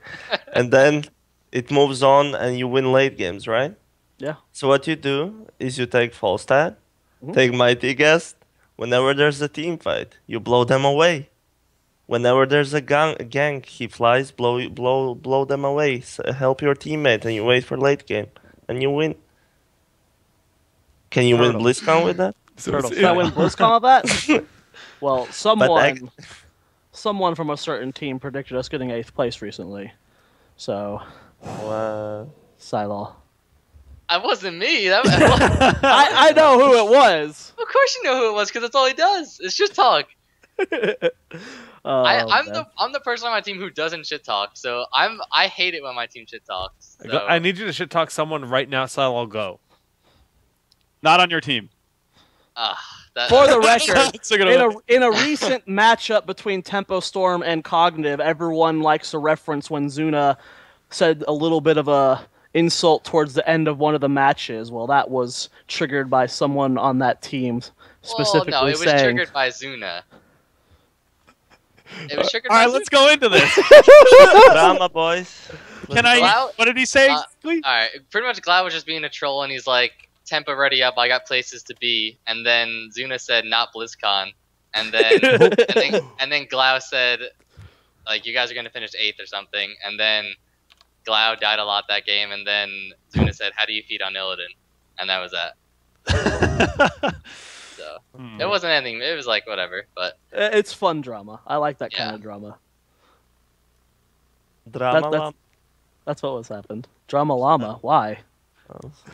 [SPEAKER 4] and then it moves on and you win late games, right?
[SPEAKER 2] Yeah.
[SPEAKER 4] So what you do is you take Falstad,
[SPEAKER 2] Mhm.
[SPEAKER 4] take Mighty Guest. Whenever there's a team fight, you blow them away. Whenever there's a gank, he flies, blow them away. Help your teammate, and you wait for late game, and you win. Can you win
[SPEAKER 2] Turtle.
[SPEAKER 4] BlizzCon with that?
[SPEAKER 2] Turtle. Should I win BlizzCon with that? Well, someone from a certain team predicted us getting 8th place recently. So, Scylol.
[SPEAKER 5] That wasn't me. That
[SPEAKER 2] I know who it was.
[SPEAKER 5] of course you know who it was, because that's all he does. It's shit talk.
[SPEAKER 2] Oh,
[SPEAKER 5] I'm the person on my team who doesn't shit talk, so I hate it when my team shit talks. So.
[SPEAKER 1] I need you to shit talk someone right now, so I'll go.
[SPEAKER 3] Not on your team.
[SPEAKER 2] For the record,
[SPEAKER 3] So gonna-
[SPEAKER 2] in a recent matchup between Tempo Storm and Cognitive, everyone likes to reference when Zuna said a little bit of a insult towards the end of one of the matches. Well, that was triggered by someone on that team specifically
[SPEAKER 5] no, it was
[SPEAKER 2] saying.
[SPEAKER 5] triggered by Zuna. It was triggered
[SPEAKER 3] All
[SPEAKER 5] by
[SPEAKER 3] right,
[SPEAKER 5] Zuna.
[SPEAKER 3] let's go into this.
[SPEAKER 4] Drama, boys.
[SPEAKER 3] Can I?
[SPEAKER 5] Glau-
[SPEAKER 3] What did he say? Please?
[SPEAKER 5] Alright, pretty much Glad was just being a troll, and he's like, Tempo ready up, I got places to be. And then Zuna said, not BlizzCon. And then Glau said, like, you guys are going to finish 8th or something. And then Glau died a lot that game. And then Zuna said, how do you feed on Illidan? And that was that. So, it wasn't anything. It was like, whatever. But
[SPEAKER 2] It's fun drama. I like that kind
[SPEAKER 5] Yeah.
[SPEAKER 2] of drama.
[SPEAKER 4] Drama.
[SPEAKER 2] That's what was happened. Drama llama. Why?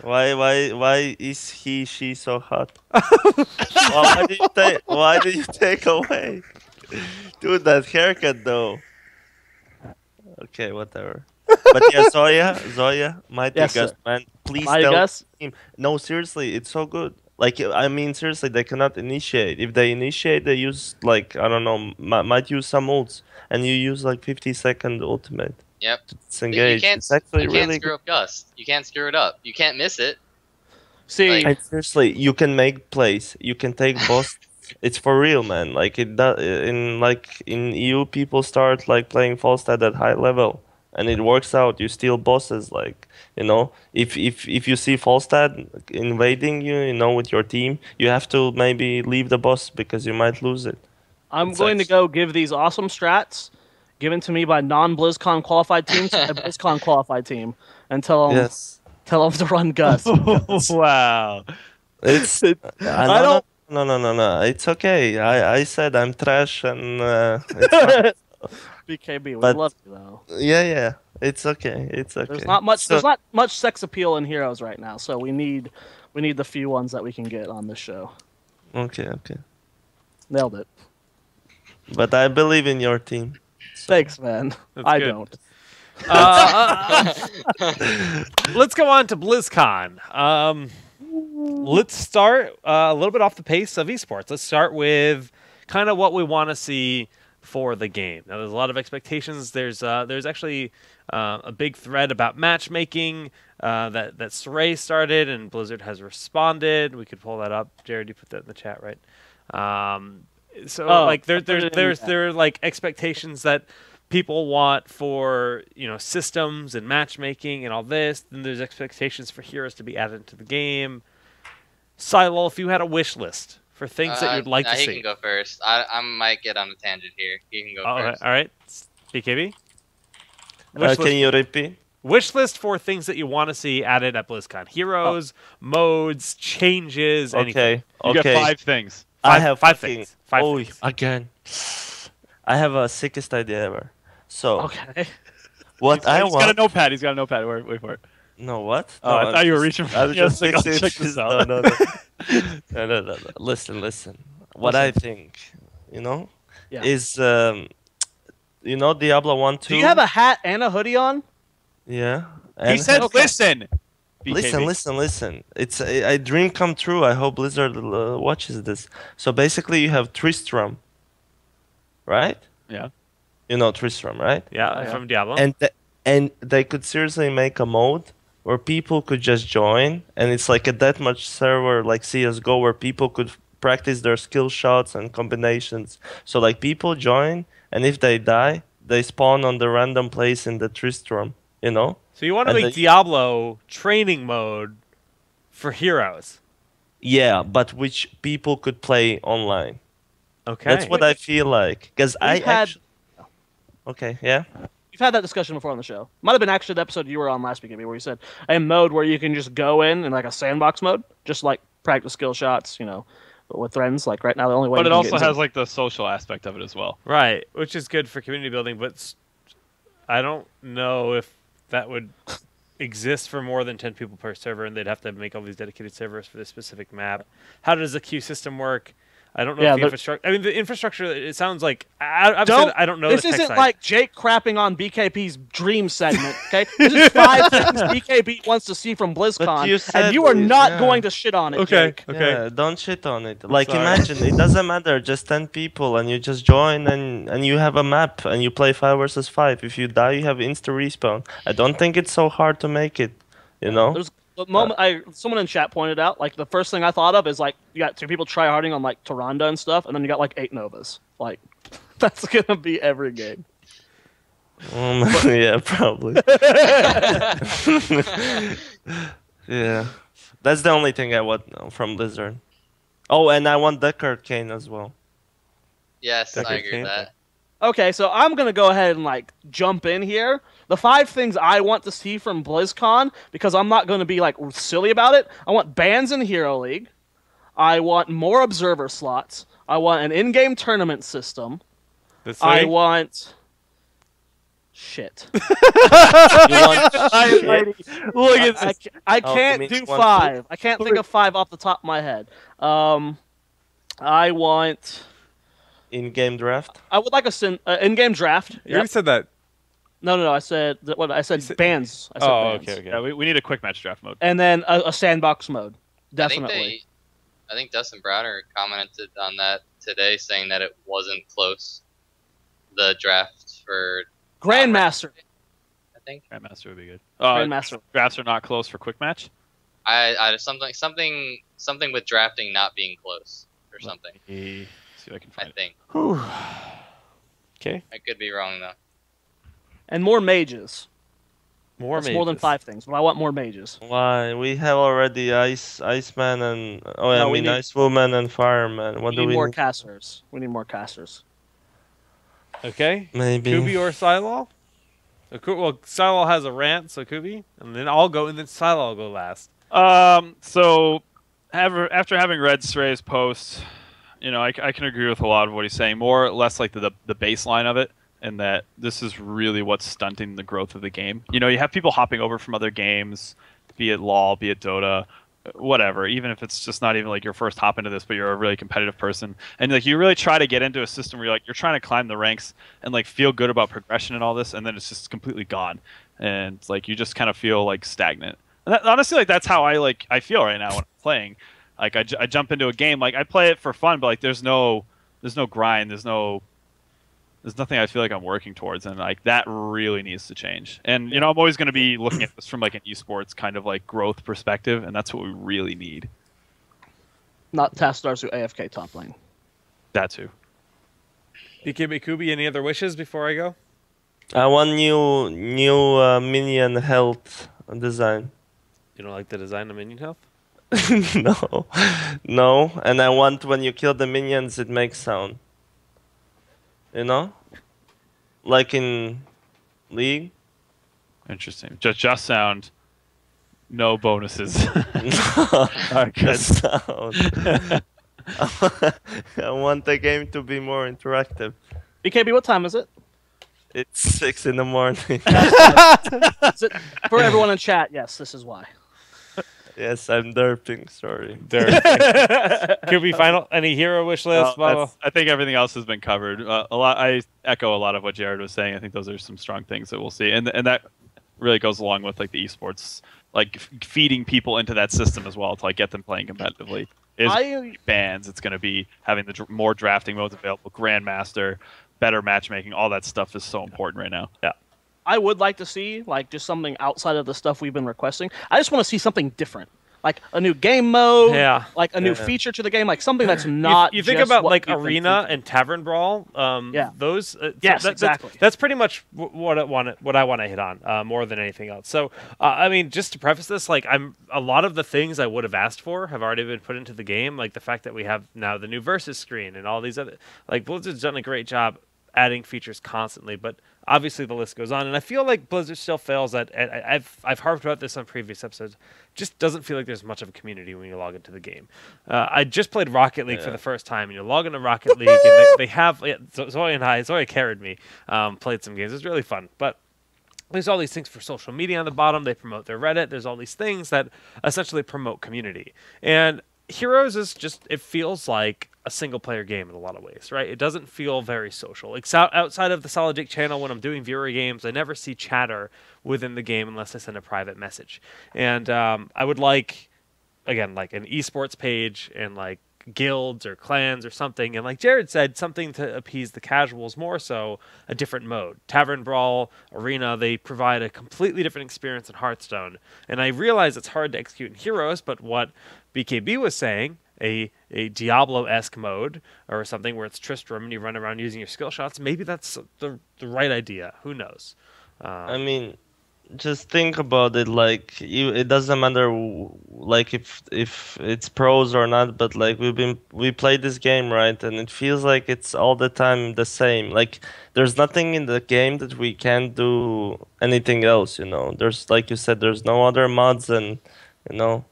[SPEAKER 4] Why is she so hot? Why did you take away? Dude, that haircut though. Okay, whatever. But yeah, Zoya, Mighty
[SPEAKER 2] Yes,
[SPEAKER 4] Gus,
[SPEAKER 2] sir.
[SPEAKER 4] man, please
[SPEAKER 2] Mighty
[SPEAKER 4] tell
[SPEAKER 2] Gus?
[SPEAKER 4] the team. No, seriously, it's so good. Like, I mean, seriously, they cannot initiate. If they initiate, they use like I don't know, might use some ults, and you use like 50-second ultimate.
[SPEAKER 5] Yep.
[SPEAKER 4] It's engaged.
[SPEAKER 5] you can't,
[SPEAKER 4] It's actually
[SPEAKER 5] you can't
[SPEAKER 4] really
[SPEAKER 5] screw up Gust. You can't screw it up. You can't miss it.
[SPEAKER 2] See,
[SPEAKER 5] Like-
[SPEAKER 4] And seriously, you can make plays. You can take boss. It's for real, man. Like it does in EU, people start like playing Falstad at high level, and it works out. You steal bosses. Like if you see Falstad invading you, with your team, you have to maybe leave the boss because you might lose it.
[SPEAKER 2] I'm
[SPEAKER 4] It's
[SPEAKER 2] going to
[SPEAKER 4] like-
[SPEAKER 2] go give these awesome strats given to me by non-BlizzCon qualified teams to a BlizzCon qualified team and tell them
[SPEAKER 4] Yes,
[SPEAKER 2] to run Gus.
[SPEAKER 3] Wow.
[SPEAKER 4] it's.
[SPEAKER 2] I don't.
[SPEAKER 4] No. It's okay. I said I'm trash, and it's not,
[SPEAKER 2] BKB, we
[SPEAKER 4] But-
[SPEAKER 2] love you though.
[SPEAKER 4] yeah. It's okay. It's okay.
[SPEAKER 2] There's not much.
[SPEAKER 4] So-
[SPEAKER 2] There's not much sex appeal in heroes right now, so we need the few ones that we can get on this show.
[SPEAKER 4] Okay.
[SPEAKER 2] Nailed it.
[SPEAKER 4] But I believe in your team.
[SPEAKER 2] Thanks, man.
[SPEAKER 1] That's
[SPEAKER 2] I
[SPEAKER 1] good.
[SPEAKER 2] don't.
[SPEAKER 1] Let's go on to BlizzCon. Let's start a little bit off the pace of esports. Let's start with kind of what we want to see for the game. Now, there's a lot of expectations. There's actually a big thread about matchmaking that Saray started, and Blizzard has responded. We could pull that up. Jared, you put that in the chat, right? There are like expectations that people want for systems and matchmaking and all this. Then there's expectations for heroes to be added into the game. Scylol, if you had a wish list for things that you'd like to
[SPEAKER 5] he
[SPEAKER 1] see.
[SPEAKER 5] can go first. I might get on a tangent here. He can go first.
[SPEAKER 1] All right. BKB?
[SPEAKER 4] Can you repeat?
[SPEAKER 1] Wish list for things that you want to see added at BlizzCon. Heroes, modes, changes, anything.
[SPEAKER 3] You got 5 things.
[SPEAKER 4] I have
[SPEAKER 1] five things. Five things.
[SPEAKER 4] Again. I have a sickest idea ever. So,
[SPEAKER 2] Okay.
[SPEAKER 4] what I
[SPEAKER 3] He's
[SPEAKER 4] want...
[SPEAKER 3] got a notepad. He's got a notepad. Wait for it.
[SPEAKER 4] No, what?
[SPEAKER 3] Oh, I thought you were reaching for
[SPEAKER 4] I was just
[SPEAKER 3] I'll
[SPEAKER 4] thinking...
[SPEAKER 3] check this out.
[SPEAKER 4] No. No. Listen. What I think,
[SPEAKER 2] Yeah.
[SPEAKER 4] is, Diablo 1, 2...
[SPEAKER 2] Do you have a hat and a hoodie on?
[SPEAKER 4] Yeah.
[SPEAKER 3] He said, listen. BKB.
[SPEAKER 4] Listen. It's a dream come true. I hope Blizzard watches this. So basically, you have Tristram, right?
[SPEAKER 3] Yeah.
[SPEAKER 4] You know Tristram, right?
[SPEAKER 1] Yeah, from Diablo.
[SPEAKER 4] And they could seriously make a mode where people could just join, and it's like a deathmatch server like CS:GO, where people could practice their skill shots and combinations. So like people join, and if they die, they spawn on the random place in the Tristram.
[SPEAKER 1] So you want to make Diablo training mode for heroes?
[SPEAKER 4] Yeah, but which people could play online.
[SPEAKER 1] Okay.
[SPEAKER 4] That's what I feel like. Because Okay, yeah?
[SPEAKER 2] We've had that discussion before on the show. Might have been actually the episode you were on last week, where you said a mode where you can just go in like a sandbox mode, just like practice skill shots, with friends. Like right now, the only way.
[SPEAKER 3] But it
[SPEAKER 2] you can
[SPEAKER 3] also
[SPEAKER 2] get
[SPEAKER 3] has like the social aspect of it as well.
[SPEAKER 1] Right, which is good for community building, but I don't know if that would exist for more than 10 people per server, and they'd have to make all these dedicated servers for this specific map. How does the queue system work? I don't know if the infrastructure... I mean, the infrastructure, it sounds like... I don't know
[SPEAKER 2] This
[SPEAKER 1] the tech
[SPEAKER 2] isn't
[SPEAKER 1] side.
[SPEAKER 2] like Jake crapping on BKB's dream segment, okay? This is 5 things BKB wants to see from BlizzCon, and you are not going to shit on it, Jake.
[SPEAKER 1] Okay.
[SPEAKER 4] Yeah, don't shit on it. Like, imagine, it doesn't matter, just 10 people, and you just join, and you have a map, and you play 5 versus 5. If you die, you have insta-respawn. I don't think it's so hard to make it,
[SPEAKER 2] There's the moment someone in chat pointed out, like, the first thing I thought of is, like, you got 2 people tryharding on, like, Tyrande and stuff, and then you got, like, 8 Novas. Like, that's gonna be every game.
[SPEAKER 4] Yeah, probably. Yeah. That's the only thing I want from Blizzard. Oh, and I want Deckard Cain as well.
[SPEAKER 5] Yes, I agree with that.
[SPEAKER 2] Okay, so I'm going to go ahead and, like, jump in here. The 5 things I want to see from BlizzCon, because I'm not going to be, like, silly about it. I want bans in Hero League. I want more observer slots. I want an in-game tournament system. I want... Shit.
[SPEAKER 4] You want shit?
[SPEAKER 3] Look at this.
[SPEAKER 2] I can't do 5. I can't think of 5 off the top of my head. I want...
[SPEAKER 4] In-game draft?
[SPEAKER 2] I would like a in-game draft.
[SPEAKER 1] You already said that.
[SPEAKER 2] No. I said bans. I said bans.
[SPEAKER 1] Okay.
[SPEAKER 3] Yeah, we need a quick match draft mode.
[SPEAKER 2] And then a sandbox mode. Definitely.
[SPEAKER 5] I think Dustin Browner commented on that today, saying that it wasn't close. The draft for
[SPEAKER 2] Grandmaster.
[SPEAKER 5] I think
[SPEAKER 3] Grandmaster would be good.
[SPEAKER 2] Grandmaster.
[SPEAKER 3] Drafts are not close for quick match.
[SPEAKER 5] I something with drafting not being close or something.
[SPEAKER 3] See if I can find
[SPEAKER 5] I think.
[SPEAKER 1] Okay.
[SPEAKER 5] I could be wrong though.
[SPEAKER 2] And more mages.
[SPEAKER 1] More
[SPEAKER 2] than 5 things, but I want more mages.
[SPEAKER 4] Why? We have already Iceman and... Icewoman and Fireman. What do we need?
[SPEAKER 2] More casters. We need more casters.
[SPEAKER 1] Okay.
[SPEAKER 4] Maybe.
[SPEAKER 1] Kubi or Scylol? Well, Scylol has a rant, so Kubi. And then I'll go, and then Scylol will go last.
[SPEAKER 3] So after having read Srey's post, I can agree with a lot of what he's saying. More or less like the baseline of it, and that this is really what's stunting the growth of the game. You have people hopping over from other games, be it LoL, be it Dota, whatever, even if it's just not even like your first hop into this, but you're a really competitive person, and like you really try to get into a system where you're trying to climb the ranks and like feel good about progression and all this, and then it's just completely gone, and like you just kind of feel like stagnant. And honestly, like that's how I feel right now when I'm playing. Like I jump into a game, like I play it for fun, but like there's no grind, there's nothing I feel like I'm working towards, and like that really needs to change. And I'm always going to be looking at this from like an esports kind of like growth perspective, and that's what we really need.
[SPEAKER 2] Not task stars who AFK top lane.
[SPEAKER 3] That too.
[SPEAKER 1] BKB Kubi, any other wishes before I go?
[SPEAKER 4] I want new minion health design.
[SPEAKER 1] You don't like the design of minion health?
[SPEAKER 4] No, no, and I want when you kill the minions, it makes sound. You know, like in League.
[SPEAKER 3] Interesting. Just sound. No bonuses.
[SPEAKER 4] Alright, good sound. I want the game to be more interactive.
[SPEAKER 2] BKB, what time is it?
[SPEAKER 4] It's 6 in the morning.
[SPEAKER 2] For everyone in chat, yes, this is why.
[SPEAKER 4] Yes, I'm derping. Sorry.
[SPEAKER 1] Could we find any hero wish list?
[SPEAKER 3] I think everything else has been covered. I echo a lot of what Jared was saying. I think those are some strong things that we'll see, and that really goes along with like the esports, like feeding people into that system as well to like get them playing competitively. Bans. It's going to be having the more drafting modes available, Grandmaster, better matchmaking. All that stuff is so important right now.
[SPEAKER 1] Yeah.
[SPEAKER 2] I would like to see like just something outside of the stuff we've been requesting. I just want to see something different, like a new game mode, like a new feature to the game, like something that's not.
[SPEAKER 1] You think about like Arena and Tavern Brawl. Those.
[SPEAKER 2] Yes, exactly.
[SPEAKER 1] That's pretty much what I want to hit on more than anything else. So, I mean, just to preface this, like a lot of the things I would have asked for have already been put into the game, like the fact that we have now the new versus screen and all these other. Like Blizzard's done a great job adding features constantly, but obviously the list goes on, and I feel like Blizzard still fails at I've harped about this on previous episodes. Just doesn't feel like there's much of a community when you log into the game. I just played Rocket League for the first time, and you log into Rocket League, and they have Zoya carried me, played some games. It was really fun, but there's all these things for social media on the bottom. They promote their Reddit. There's all these things that essentially promote community, and Heroes is just, it feels like a single player game in a lot of ways, right? It doesn't feel very social. Outside of the Solid Jake channel, when I'm doing viewer games, I never see chatter within the game unless I send a private message. And I would like, again, like an esports page and like guilds or clans or something, and like Jared said, something to appease the casuals more so, a different mode. Tavern Brawl, Arena, they provide a completely different experience in Hearthstone, and I realize it's hard to execute in Heroes, but what BKB was saying, a Diablo-esque mode or something where it's Tristram and you run around using your skill shots, maybe that's the right idea. Who knows?
[SPEAKER 4] I mean, just think about it. Like, it doesn't matter, like if it's pros or not. But like we played this game, right, and it feels like it's all the time the same. Like, there's nothing in the game that we can't do anything else. You know, there's, like you said, there's no other mods, and you know,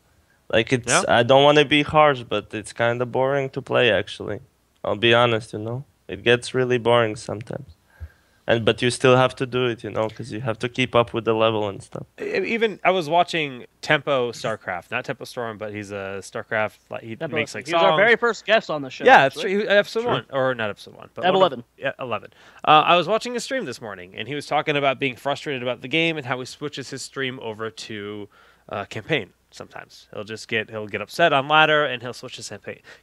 [SPEAKER 4] like it's. Yeah. I don't want to be harsh, but it's kind of boring to play. Actually, I'll be honest. You know, it gets really boring sometimes. But you still have to do it, you know, because you have to keep up with the level and stuff.
[SPEAKER 1] Even I was watching Tempo StarCraft, not Tempo Storm, but he's a StarCraft. He makes like songs.
[SPEAKER 2] He was our very first guest on the show.
[SPEAKER 1] Yeah, it's true. Episode 1, or not episode 1, but
[SPEAKER 2] 11.
[SPEAKER 1] Yeah, 11. I was watching his stream this morning, and he was talking about being frustrated about the game and how he switches his stream over to campaign. Sometimes he'll get upset on ladder and he'll switch his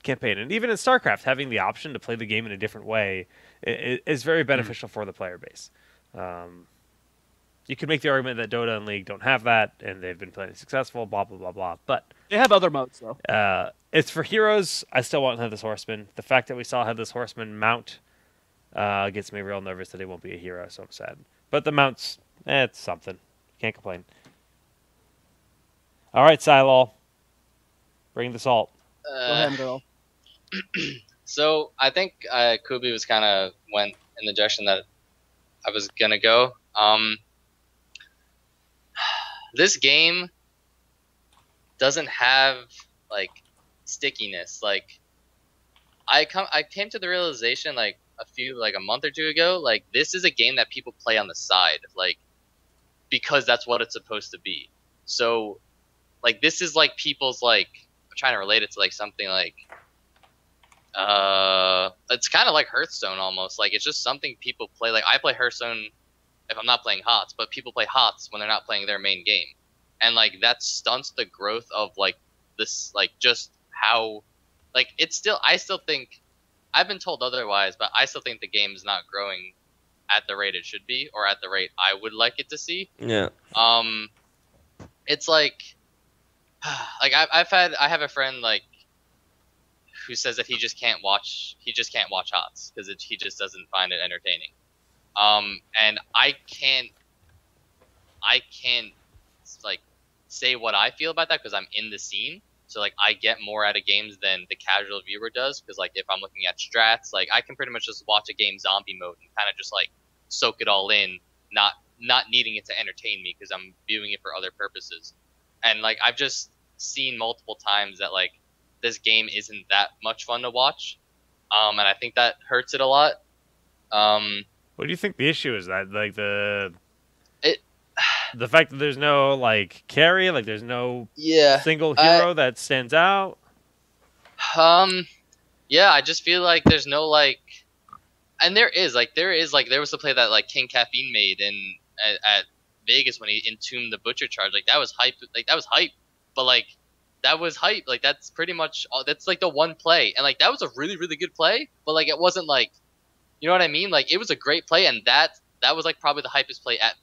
[SPEAKER 1] campaign. And even in StarCraft, having the option to play the game in a different way is very beneficial for the player base. You could make the argument that Dota and League don't have that, and they've been plenty successful, blah, blah, blah, blah. But
[SPEAKER 2] they have other modes, though.
[SPEAKER 1] It's for Heroes. I still want Headless Horseman. The fact that we saw Headless Horseman mount gets me real nervous that he won't be a hero, so I'm sad. But the mounts, it's something. Can't complain. All right, Scylol. Bring the salt.
[SPEAKER 2] Go ahead, girl.
[SPEAKER 5] So I think Kubi was kind of went in the direction that I was gonna go. This game doesn't have like stickiness. Like I came to the realization like a month or two ago. Like, this is a game that people play on the side, like, because that's what it's supposed to be. So, like, this is like people's, like, I'm trying to relate it to like something like it's kind of like Hearthstone almost. Like, it's just something people play. Like, I play Hearthstone if I'm not playing HOTS, but people play HOTS when they're not playing their main game, and like that stunts the growth of like this, like, just how, like, it's still, I still think, I've been told otherwise, but I still think the game is not growing at the rate it should be, or at the rate I would like it to see.
[SPEAKER 4] Yeah.
[SPEAKER 5] It's like I have a friend like who says that he just can't watch HOTS because he just doesn't find it entertaining. And I can't like say what I feel about that because I'm in the scene. So like I get more out of games than the casual viewer does because like if I'm looking at strats, like I can pretty much just watch a game zombie mode and kind of just like soak it all in, not needing it to entertain me because I'm viewing it for other purposes. And like I've just seen multiple times that like this game isn't that much fun to watch, and I think that hurts it a lot.
[SPEAKER 1] What do you think the issue is? That like the fact that there's no like carry, like there's no single hero that stands out.
[SPEAKER 5] Yeah, I just feel like there's no like, and there was a play that like King Caffeine made at Vegas when he entombed the Butcher Charge. Like that was hype. But like that was hype. Like that's pretty much all. That's like the one play, and like that was a really really good play. But like it wasn't like, you know what I mean? Like it was a great play, and that was like probably the hypest play at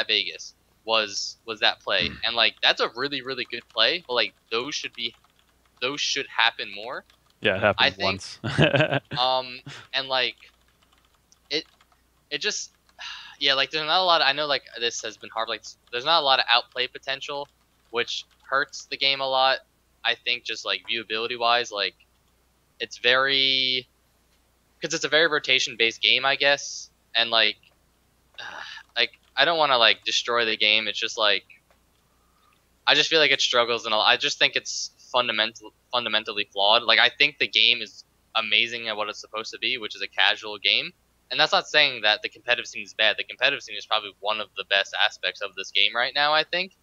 [SPEAKER 5] Vegas was that play. And like that's a really really good play, but like those should happen more.
[SPEAKER 3] Yeah, it happened
[SPEAKER 5] I think,
[SPEAKER 3] once.
[SPEAKER 5] And like it just like there's not a lot of, I know like this has been hard, like there's not a lot of outplay potential, which hurts the game a lot. I think just like viewability wise, like it's very, because it's a very rotation based game, I guess, and like I don't want to like destroy the game. It's just like I just feel like it struggles, and I just think it's fundamentally flawed. Like I think the game is amazing at what it's supposed to be, which is a casual game, and that's not saying that the competitive scene is bad. The competitive scene is probably one of the best aspects of this game right now, I think.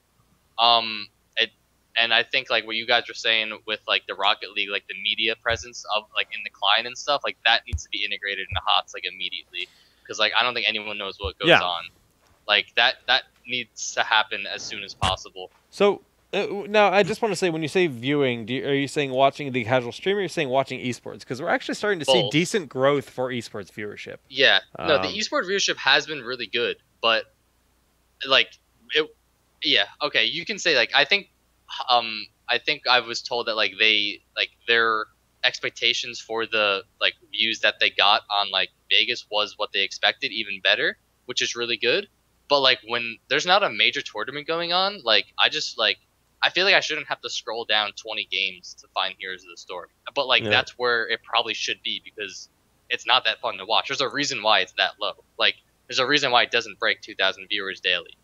[SPEAKER 5] And I think like what you guys were saying with like the Rocket League, like the media presence of like in the client and stuff, like that needs to be integrated into HOTS like immediately, because like I don't think anyone knows what goes on. Like that needs to happen as soon as possible.
[SPEAKER 1] So now I just want to say, when you say viewing, are you saying watching the casual stream, or are you saying watching esports? Because we're actually starting to see decent growth for esports viewership.
[SPEAKER 5] Yeah, no, the esports viewership has been really good, but like okay, you can say like I think I was told that like they like their expectations for the like views that they got on like Vegas was what they expected, even better, which is really good. But like when there's not a major tournament going on, like I feel like I shouldn't have to scroll down 20 games to find Heroes of the Storm. But like that's where it probably should be, because it's not that fun to watch. There's a reason why it's that low. Like there's a reason why it doesn't break 2,000 viewers daily,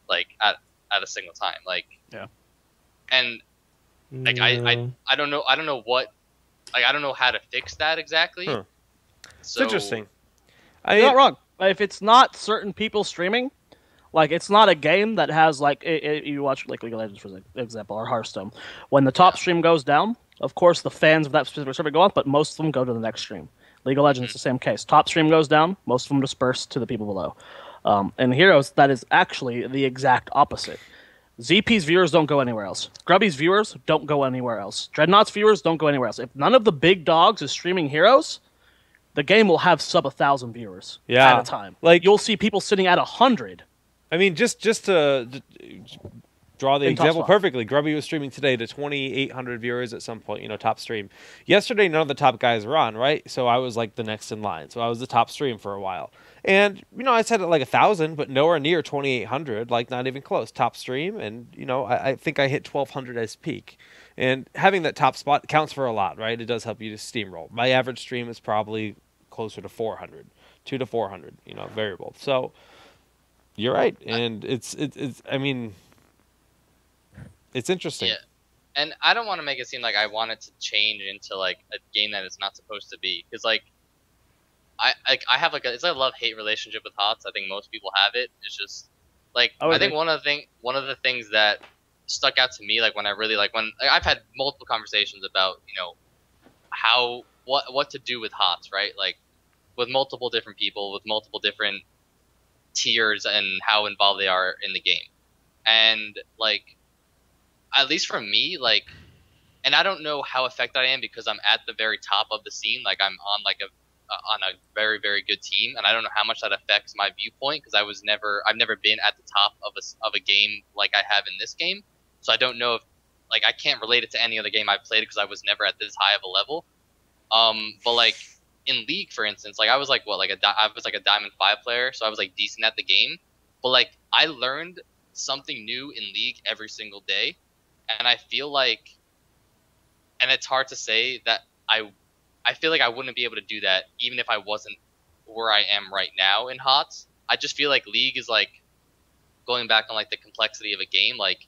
[SPEAKER 5] like at a single time. Like and like I don't know what, like I don't know how to fix that exactly. So
[SPEAKER 1] it's interesting.
[SPEAKER 2] You're not wrong. If it's not certain people streaming, like it's not a game that has like you watch like League of Legends for example, or Hearthstone. When the top stream goes down, of course the fans of that specific server go up, but most of them go to the next stream. League of Legends is the same case. Top stream goes down, most of them disperse to the people below. And Heroes, that is actually the exact opposite. ZP's viewers don't go anywhere else. Grubby's viewers don't go anywhere else. Dreadnought's viewers don't go anywhere else. If none of the big dogs is streaming Heroes, the game will have sub 1,000 viewers at a time. Like you'll see people sitting at 100.
[SPEAKER 1] I mean, just to draw the example perfectly, Grubby was streaming today to 2,800 viewers at some point, top stream. Yesterday, none of the top guys were on, right? So I was like the next in line. So I was the top stream for a while. And, I said it like 1,000, but nowhere near 2,800, like not even close. Top stream, and, I think I hit 1,200 as peak. And having that top spot counts for a lot, right? It does help you to steamroll. My average stream is probably closer to 400, 200 to 400, variable. So you're right. And it's I mean, it's interesting.
[SPEAKER 5] Yeah. And I don't want to make it seem like I want it to change into like a game that it's not supposed to be. Because like, I have like it's like a love-hate relationship with HOTS. I think most people have it. It's just like I think one of the things that stuck out to me, like when I really like I've had multiple conversations about how what to do with HOTS, right? Like with multiple different people, with multiple different tiers, and how involved they are in the game. And like at least for me, like, and I don't know how affected I am because I'm at the very top of the scene. Like I'm on like on a very very good team, and I don't know how much that affects my viewpoint because I've never been at the top of a game like I have in this game, so I don't know if like I can't relate it to any other game I've played because I was never at this high of a level. But like in League, for instance, like I was like I was like a Diamond 5 player, so I was like decent at the game. But like I learned something new in League every single day, and I feel like, and it's hard to say that I feel like I wouldn't be able to do that even if I wasn't where I am right now in HOTS. I just feel like League is like going back on like the complexity of a game. Like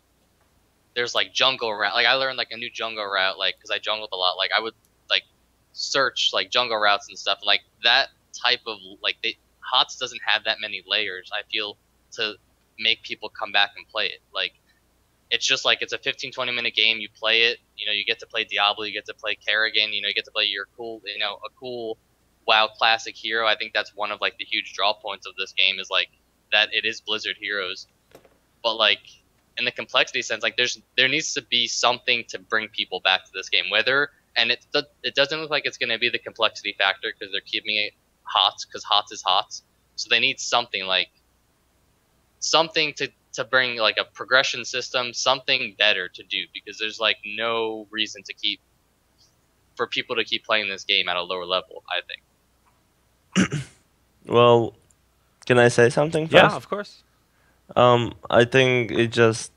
[SPEAKER 5] there's like jungle route. Like I learned like a new jungle route, like because I jungled a lot. Like I would like search like jungle routes and stuff. Like that type of like HOTS doesn't have that many layers, I feel, to make people come back and play it. Like it's just like it's a 15-20 minute game. You play it, you know, you get to play Diablo, you get to play Kerrigan, you know, you get to play your cool, you know, a cool WoW classic hero. I think that's one of like the huge draw points of this game is like that it is Blizzard heroes. But like in the complexity sense, like there needs to be something to bring people back to this game. Whether and it doesn't look like it's going to be the complexity factor because they're keeping it HOTS because HOTS is HOTS. So they need something like something to bring like a progression system, something better to do, because there's like no reason to keep for people to keep playing this game at a lower level, I think.
[SPEAKER 4] Well, can I say something first?
[SPEAKER 1] Yeah, of course.
[SPEAKER 4] I think it just,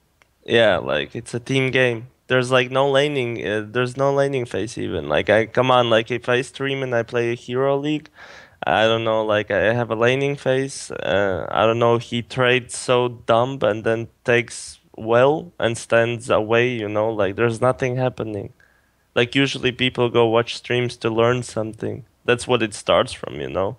[SPEAKER 4] yeah, like it's a team game. There's like no laning. There's no laning phase even. Like come on, like if I stream and I play a Hero League, I don't know, like I have a laning phase. I don't know. He trades so dumb and then takes well and stands away. You know, like there's nothing happening. Like usually people go watch streams to learn something. That's what it starts from. You know,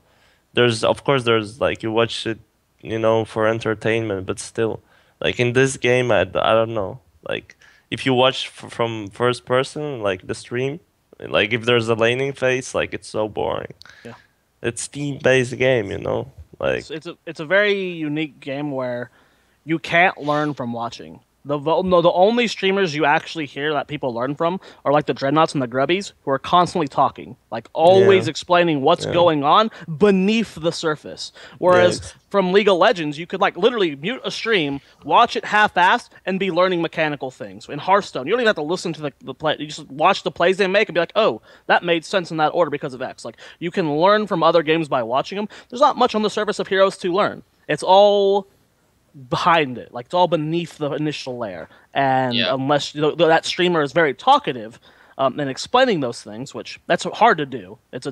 [SPEAKER 4] of course there's like you watch it, you know, for entertainment, but still, like in this game, I don't know. Like if you watch from first person, like the stream, like if there's a laning phase, like it's so boring.
[SPEAKER 2] Yeah.
[SPEAKER 4] It's team-based game, you know. Like
[SPEAKER 2] It's a very unique game where you can't learn from watching. The only streamers you actually hear that people learn from are like the Dreadnoughts and the Grubbies, who are constantly talking, like always explaining what's going on beneath the surface. Whereas from League of Legends, you could like literally mute a stream, watch it half-assed, and be learning mechanical things. In Hearthstone, you don't even have to listen to the play. You just watch the plays they make and be like, oh, that made sense in that order because of X. Like you can learn from other games by watching them. There's not much on the surface of Heroes to learn. It's all behind it, like it's all beneath the initial layer, and unless that streamer is very talkative and explaining those things, which that's hard to do. It's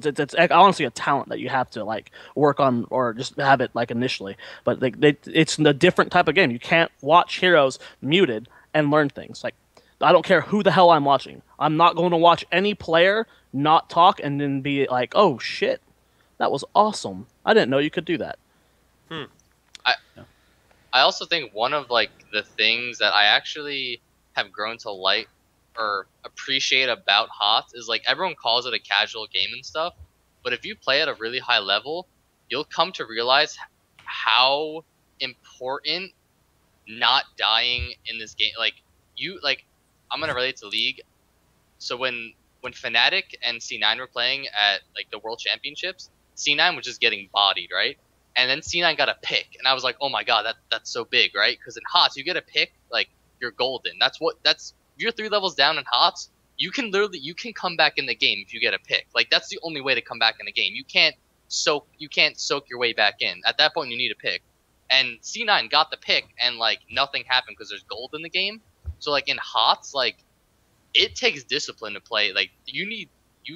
[SPEAKER 2] honestly a talent that you have to like work on or just have it like initially. But it's a different type of game. You can't watch Heroes muted and learn things. Like I don't care who the hell I'm watching. I'm not going to watch any player not talk and then be like, oh shit, that was awesome. I didn't know you could do that.
[SPEAKER 5] I also think one of like the things that I actually have grown to like or appreciate about HOTS is like everyone calls it a casual game and stuff, but if you play at a really high level, you'll come to realize how important not dying in this game. Like I'm gonna relate to League. So when Fnatic and C9 were playing at like the World Championships, C9 was just getting bodied, right? And then C9 got a pick, and I was like, "Oh my god, that's so big, right?" Because in HOTS, you get a pick, like you're golden. That's if you're 3 levels down in HOTS, you can come back in the game if you get a pick. Like that's the only way to come back in the game. You can't soak your way back in. At that point, you need a pick. And C9 got the pick, and like nothing happened because there's gold in the game. So like in HOTS, like it takes discipline to play. Like you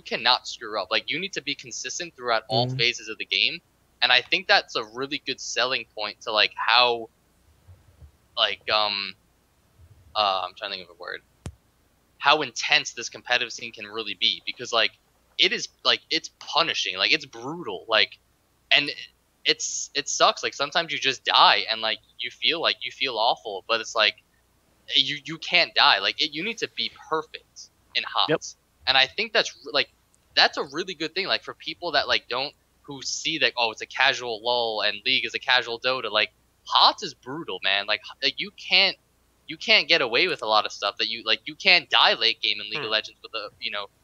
[SPEAKER 5] cannot screw up. Like you need to be consistent throughout all phases of the game. And I think that's a really good selling point to like how, like I'm trying to think of a word, how intense this competitive scene can really be, because like it is like it's punishing, like it's brutal, like, and it sucks. Like sometimes you just die and like you feel awful, but it's like you can't die. Like you need to be perfect in HOTS, and I think that's a really good thing. Like for people that like who see that, oh, it's a casual LoL and League is a casual Dota, like HOTS is brutal, man. Like you can't get away with a lot of stuff that you can't die late game in League of Legends with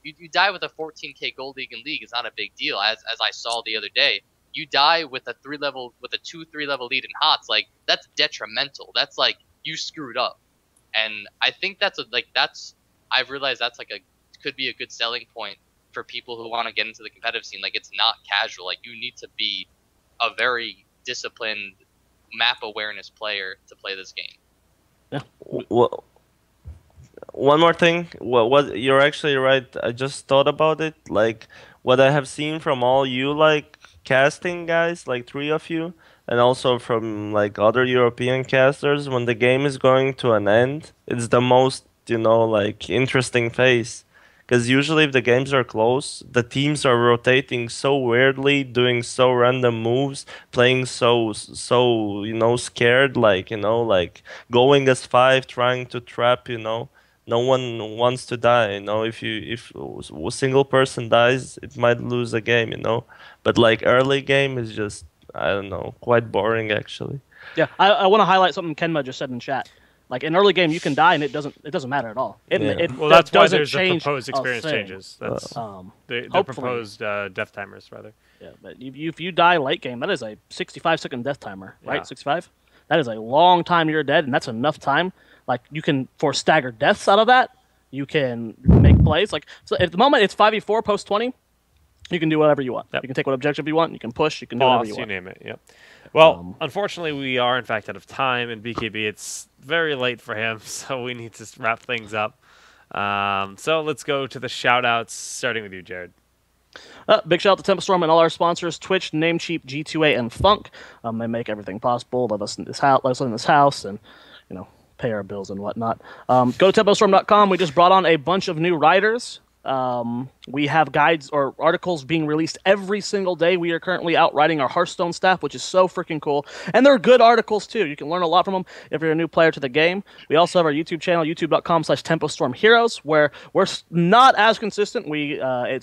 [SPEAKER 5] you die with a 14k gold league in League. It's not a big deal. As I saw the other day, you die with a 2-3 level lead in HOTS, like that's detrimental. That's like you screwed up. And I think I've realized that's like could be a good selling point for people who want to get into the competitive scene. Like, it's not casual. Like, you need to be a very disciplined map awareness player to play this game.
[SPEAKER 2] Yeah.
[SPEAKER 4] Well, one more thing. What you're actually right. I just thought about it. Like what I have seen from all you like casting guys, like three of you, and also from like other European casters, when the game is going to an end, it's the most, like interesting phase. Because usually if the games are close, the teams are rotating so weirdly, doing so random moves, playing so scared, like going as five, trying to trap, no one wants to die, if a single person dies, it might lose a game, but like early game is just, I don't know, quite boring actually.
[SPEAKER 2] Yeah, I want to highlight something Kenma just said in chat. Like in early game, you can die and it doesn't matter at all.
[SPEAKER 1] Well, that's why there's the proposed experience changes. That's the proposed death timers rather.
[SPEAKER 2] Yeah, but if you die late game, that is a 65-second death timer, right?
[SPEAKER 1] Yeah.
[SPEAKER 2] 65. That is a long time you're dead, and that's enough time. Like you can force staggered deaths out of that. You can make plays. Like so at the moment, it's 5v4 post 20. You can do whatever you want.
[SPEAKER 1] Yep.
[SPEAKER 2] You can take what objective you want. You can push. You can do whatever you want.
[SPEAKER 1] You name it. Yep. Well, unfortunately, we are in fact out of time, and BKB, it's very late for him, so we need to wrap things up. So let's go to the shout-outs, starting with you, Jared.
[SPEAKER 2] Big shout out to Temple Storm and all our sponsors: Twitch, Namecheap, G2A, and Funk. They make everything possible. Let us in this house, and pay our bills and whatnot. Go to TempoStorm.com. We just brought on a bunch of new writers. We have guides or articles being released every single day. We are currently out writing our Hearthstone staff, which is so freaking cool. And they're good articles, too. You can learn a lot from them if you're a new player to the game. We also have our YouTube channel, youtube.com/TempoStormHeroes, where we're not as consistent.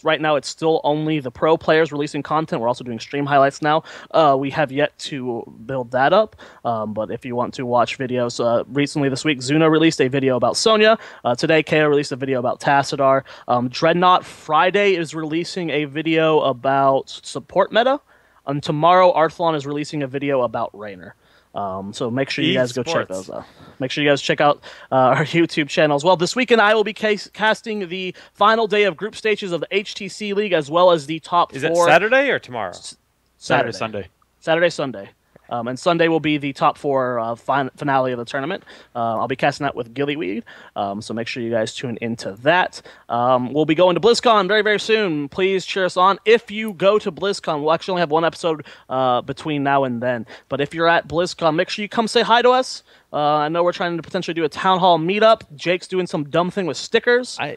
[SPEAKER 2] Right now, it's still only the pro players releasing content. We're also doing stream highlights now. We have yet to build that up. But if you want to watch videos, recently this week, Zuna released a video about Sonya. Today, KO released a video about Tassadar. Dreadnought Friday is releasing a video about support meta, and tomorrow Arthlon is releasing a video about Raynor. So make sure you guys go check those out. Make sure you guys check out our YouTube channel as well. This weekend I will be casting the final day of group stages of the HTC League, as well as the top 4.
[SPEAKER 1] Is it Saturday or tomorrow?
[SPEAKER 2] Saturday, Sunday. And Sunday will be the top 4 finale of the tournament. I'll be casting that with Gillyweed, so make sure you guys tune into that. We'll be going to BlizzCon very, very soon. Please cheer us on. If you go to BlizzCon, we'll actually only have one episode between now and then. But if you're at BlizzCon, make sure you come say hi to us. I know we're trying to potentially do a town hall meetup. Jake's doing some dumb thing with stickers.
[SPEAKER 1] You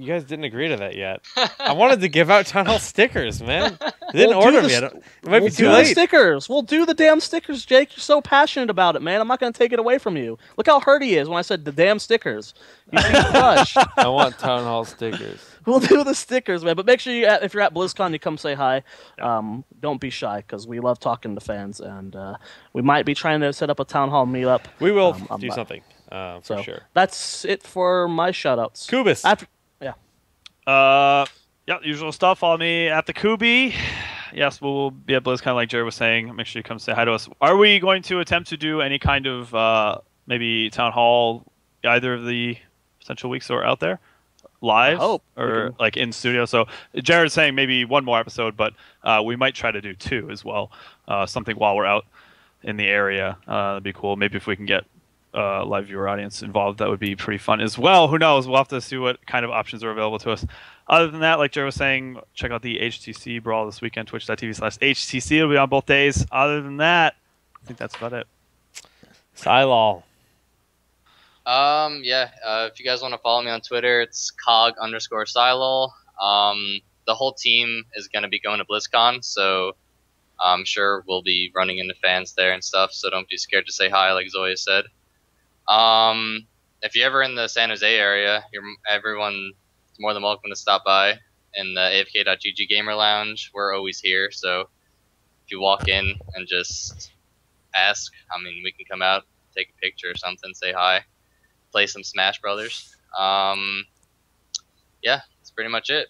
[SPEAKER 1] guys didn't agree to that yet. I wanted to give out town hall stickers, man. They didn't order me. It might be too late.
[SPEAKER 2] The stickers. We'll do the damn stickers, Jake. You're so passionate about it, man. I'm not going to take it away from you. Look how hurt he is when I said the damn stickers. You seem crushed.
[SPEAKER 6] I want town hall stickers.
[SPEAKER 2] We'll do the stickers, man. But make sure if you're at BlizzCon, you come say hi. Don't be shy, because we love talking to fans, and we might be trying to set up a town hall meetup.
[SPEAKER 1] We will do something for sure.
[SPEAKER 2] That's it for my shoutouts.
[SPEAKER 1] Kubis.
[SPEAKER 3] Usual stuff. Follow me at the Kubi. Yes, we'll be at BlizzCon, like Jared was saying. Make sure you come say hi to us. Are we going to attempt to do any kind of maybe town hall either of the potential weeks or out there? Live or like in studio? So Jared's saying maybe one more episode, but we might try to do 2 as well. Something while we're out in the area. That'd be cool. Maybe if we can get live viewer audience involved, that would be pretty fun as well. Who knows? We'll have to see what kind of options are available to us. Other than that, like Jared was saying, check out the HTC Brawl this weekend, twitch.tv/HTC. It'll be on both days. Other than that, I think that's about it.
[SPEAKER 1] Scylol.
[SPEAKER 5] If you guys want to follow me on Twitter, it's cog_Scylol. The whole team is going to be going to BlizzCon, so I'm sure we'll be running into fans there and stuff, so don't be scared to say hi, like Zoya said. If you're ever in the San Jose area, everyone's more than welcome to stop by in the AFK.GG Gamer Lounge. We're always here, so if you walk in and just ask, we can come out, take a picture or something, say hi, play some Smash Brothers. That's pretty much it.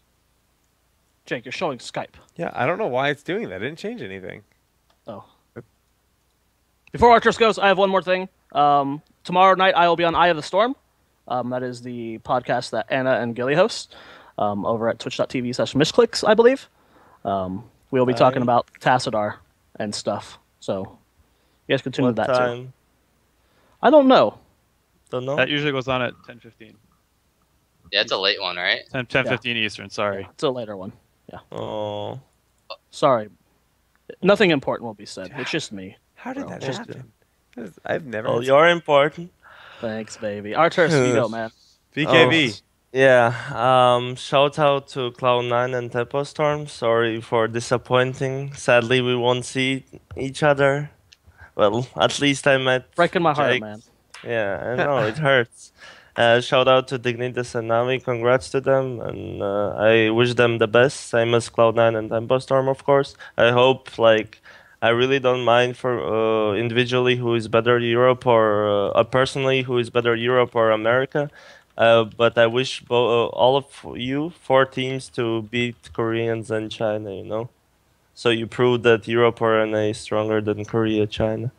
[SPEAKER 2] Jake, you're showing Skype.
[SPEAKER 1] Yeah, I don't know why it's doing that. It didn't change anything.
[SPEAKER 2] Oh. Before Arcturus goes, I have one more thing. Tomorrow night I will be on Eye of the Storm. That is the podcast that Anna and Gilly host. over at twitch.tv/mishclicks, I believe. We'll be talking about Tassadar and stuff. So you guys can tune into that too. I don't know.
[SPEAKER 4] Don't know.
[SPEAKER 3] That usually goes on at 10:15.
[SPEAKER 5] Yeah, it's a late one, right?
[SPEAKER 3] 10:15 Eastern. Sorry.
[SPEAKER 2] Yeah, it's a later one. Yeah.
[SPEAKER 4] Oh.
[SPEAKER 2] Sorry. Nothing important will be said. It's just me.
[SPEAKER 1] How did that
[SPEAKER 2] Just
[SPEAKER 1] happen? I've never.
[SPEAKER 4] Well, you're important.
[SPEAKER 2] Thanks, baby. Artur, Speedo, man.
[SPEAKER 1] BKB.
[SPEAKER 4] Yeah. Shout out to Cloud9 and Tepo Storm. Sorry for disappointing. Sadly, we won't see each other. Well, at least I met.
[SPEAKER 2] Breaking my heart,
[SPEAKER 4] Jake.
[SPEAKER 2] man.
[SPEAKER 4] Yeah, I know it hurts. Shout out to Dignitas and Navi. Congrats to them, and I wish them the best. Same as Cloud9 and Tempo Storm, of course. I hope I really don't mind for individually who is better, Europe or personally who is better, Europe or America. But I wish all of you 4 teams to beat Koreans and China. So you prove that Europe or NA is stronger than Korea, China.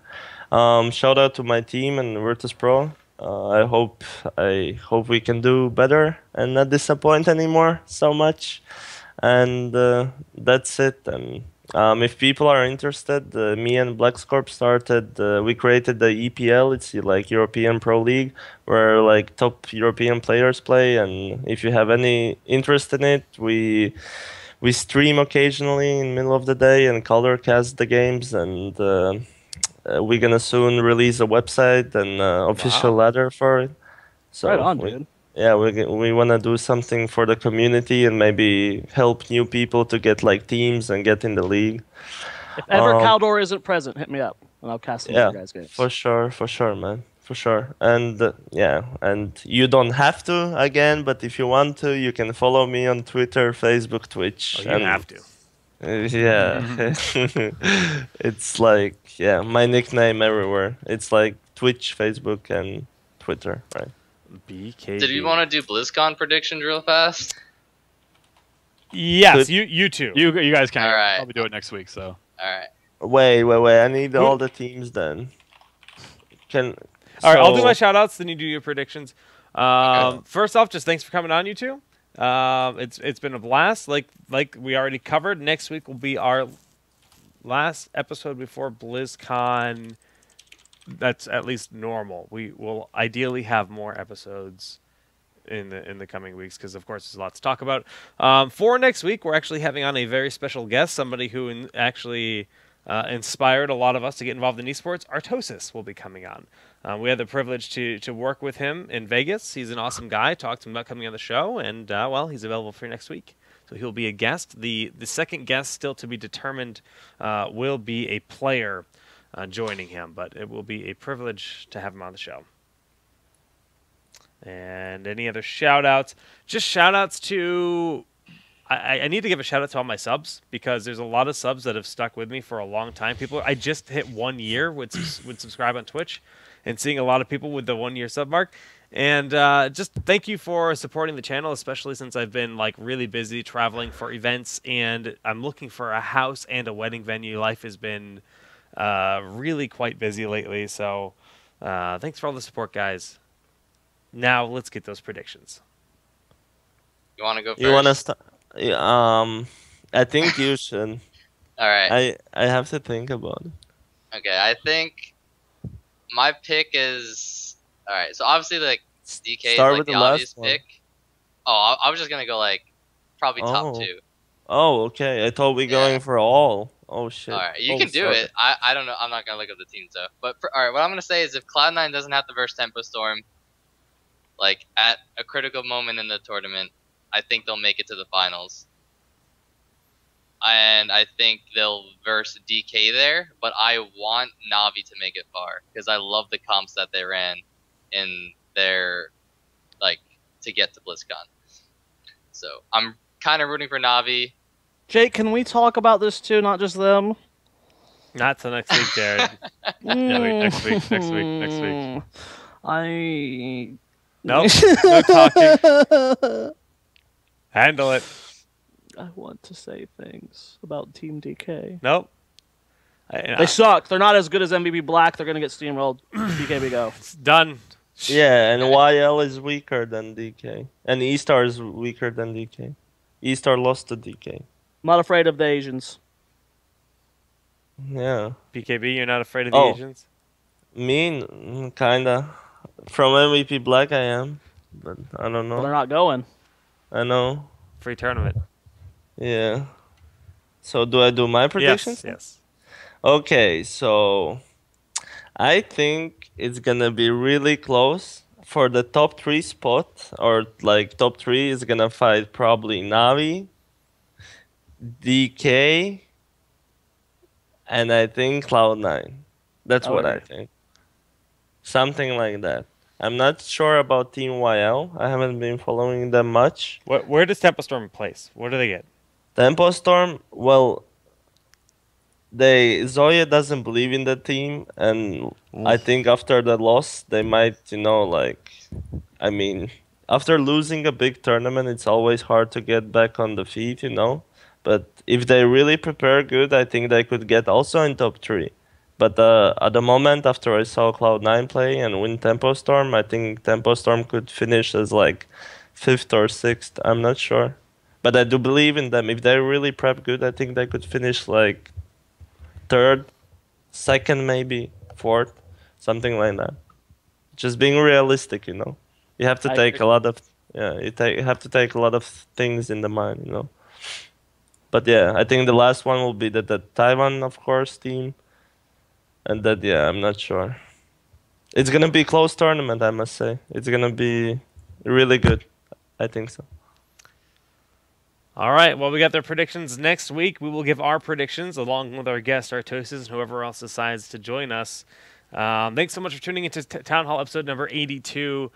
[SPEAKER 4] Shout out to my team and Virtus Pro. I hope we can do better and not disappoint anymore so much. And that's it. And if people are interested, me and BlackScorp started. We created the EPL. It's like European Pro League, where top European players play. And if you have any interest in it, we stream occasionally in the middle of the day and color cast the games. And we're gonna soon release a website and official ladder for it. So
[SPEAKER 2] right on, dude.
[SPEAKER 4] Yeah, we want to do something for the community and maybe help new people to get teams and get in the league.
[SPEAKER 2] If ever Caldor isn't present, hit me up and I'll cast some of your guys' games.
[SPEAKER 4] For sure, man. For sure. And and you don't have to again, but if you want to, you can follow me on Twitter, Facebook, Twitch.
[SPEAKER 1] You have to.
[SPEAKER 4] Yeah. It's my nickname everywhere. It's Twitch, Facebook, and Twitter, right?
[SPEAKER 1] BKB.
[SPEAKER 5] Did you want to do BlizzCon predictions real fast?
[SPEAKER 1] Yes, you too.
[SPEAKER 3] You guys can.
[SPEAKER 5] All right.
[SPEAKER 3] Probably do it next week. So.
[SPEAKER 5] All right.
[SPEAKER 4] Wait. I need all the teams then.
[SPEAKER 1] All right, I'll do my shout-outs, then you do your predictions. First off, just thanks for coming on, you two. It's been a blast. Like we already covered, next week will be our last episode before BlizzCon. That's at least normal. We will ideally have more episodes in the coming weeks because, of course, there's a lot to talk about. For next week, we're actually having on a very special guest, somebody who actually inspired a lot of us to get involved in esports. Artosis will be coming on. We had the privilege to work with him in Vegas. He's an awesome guy. Talked to him about coming on the show, and he's available for next week. So he'll be a guest. The second guest, still to be determined, will be a player joining him, but it will be a privilege to have him on the show. And any other shout-outs? Just shout-outs to... I need to give a shout-out to all my subs, because there's a lot of subs that have stuck with me for a long time. I just hit 1 year would subscribe on Twitch, and seeing a lot of people with the 1 year sub mark. And just thank you for supporting the channel, especially since I've been really busy traveling for events, and I'm looking for a house and a wedding venue. Life has been really quite busy lately, so thanks for all the support, guys. Now let's get those predictions.
[SPEAKER 5] You want to go first?
[SPEAKER 4] You want to start? I think you should.
[SPEAKER 5] All right.
[SPEAKER 4] I have to think about it.
[SPEAKER 5] Okay, I think my pick is... All right, so obviously DK
[SPEAKER 4] Start
[SPEAKER 5] is
[SPEAKER 4] with
[SPEAKER 5] the
[SPEAKER 4] the
[SPEAKER 5] obvious
[SPEAKER 4] last one.
[SPEAKER 5] pick. Oh, I was just going to go probably top 2.
[SPEAKER 4] Oh, okay. I thought we going for all. Oh, shit.
[SPEAKER 5] All right, you can do it. I don't know. I'm not going to look up the teams, though. But, all right, what I'm going to say is if Cloud9 doesn't have to verse Tempo Storm, at a critical moment in the tournament, I think they'll make it to the finals. And I think they'll verse DK there, but I want Navi to make it far, because I love the comps that they ran in their, to get to BlizzCon. So, I'm kind of rooting for Navi.
[SPEAKER 2] Jake, can we talk about this too, not just them?
[SPEAKER 1] Not till next week, Jared. Next week. Nope, no talking. Handle it.
[SPEAKER 2] I want to say things about Team DK.
[SPEAKER 1] Nope.
[SPEAKER 2] They suck. They're not as good as MVP Black. They're going to get steamrolled. BKB go.
[SPEAKER 1] It's done.
[SPEAKER 4] Yeah, and YL is weaker than DK. And E-Star is weaker than DK. E-Star lost to DK.
[SPEAKER 2] I'm not afraid of the Asians.
[SPEAKER 4] Yeah.
[SPEAKER 1] BKB, you're not afraid of the
[SPEAKER 4] Oh.
[SPEAKER 1] Asians?
[SPEAKER 4] Kinda. From MVP Black I am. But I don't
[SPEAKER 2] But they're
[SPEAKER 4] know.
[SPEAKER 2] not going.
[SPEAKER 4] I know.
[SPEAKER 1] Free tournament.
[SPEAKER 4] Yeah. So do I do my predictions?
[SPEAKER 1] Yes.
[SPEAKER 4] Okay, so I think it's gonna be really close for the top 3 spot, or like top 3 is gonna fight probably Navi, DK, and I think Cloud9. That's what I think. Something like that. I'm not sure about Team YL. I haven't been following them much.
[SPEAKER 1] Where does Tempo Storm place? What do they get?
[SPEAKER 4] Tempo Storm, well, Zoya doesn't believe in the team, and I think after the loss, they might, I mean, after losing a big tournament, it's always hard to get back on the feet, But if they really prepare good, I think they could get also in top 3. But at the moment, after I saw Cloud9 play and win Tempo Storm, I think Tempo Storm could finish as like 5th or 6th. I'm not sure. But I do believe in them. If they really prep good, I think they could finish like 3rd, 2nd maybe, 4th, something like that. Just being realistic, You have to take a lot of you have to take a lot of things in the mind, But yeah, I think the last one will be the Taiwan, of course, team. And that, I'm not sure. It's gonna be a close tournament, I must say. It's gonna be really good. I think so.
[SPEAKER 1] All right. Well, we got their predictions next week. We will give our predictions along with our guest, Artosis, and whoever else decides to join us. Thanks so much for tuning into Town Hall episode number 82.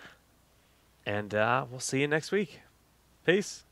[SPEAKER 1] And we'll see you next week. Peace.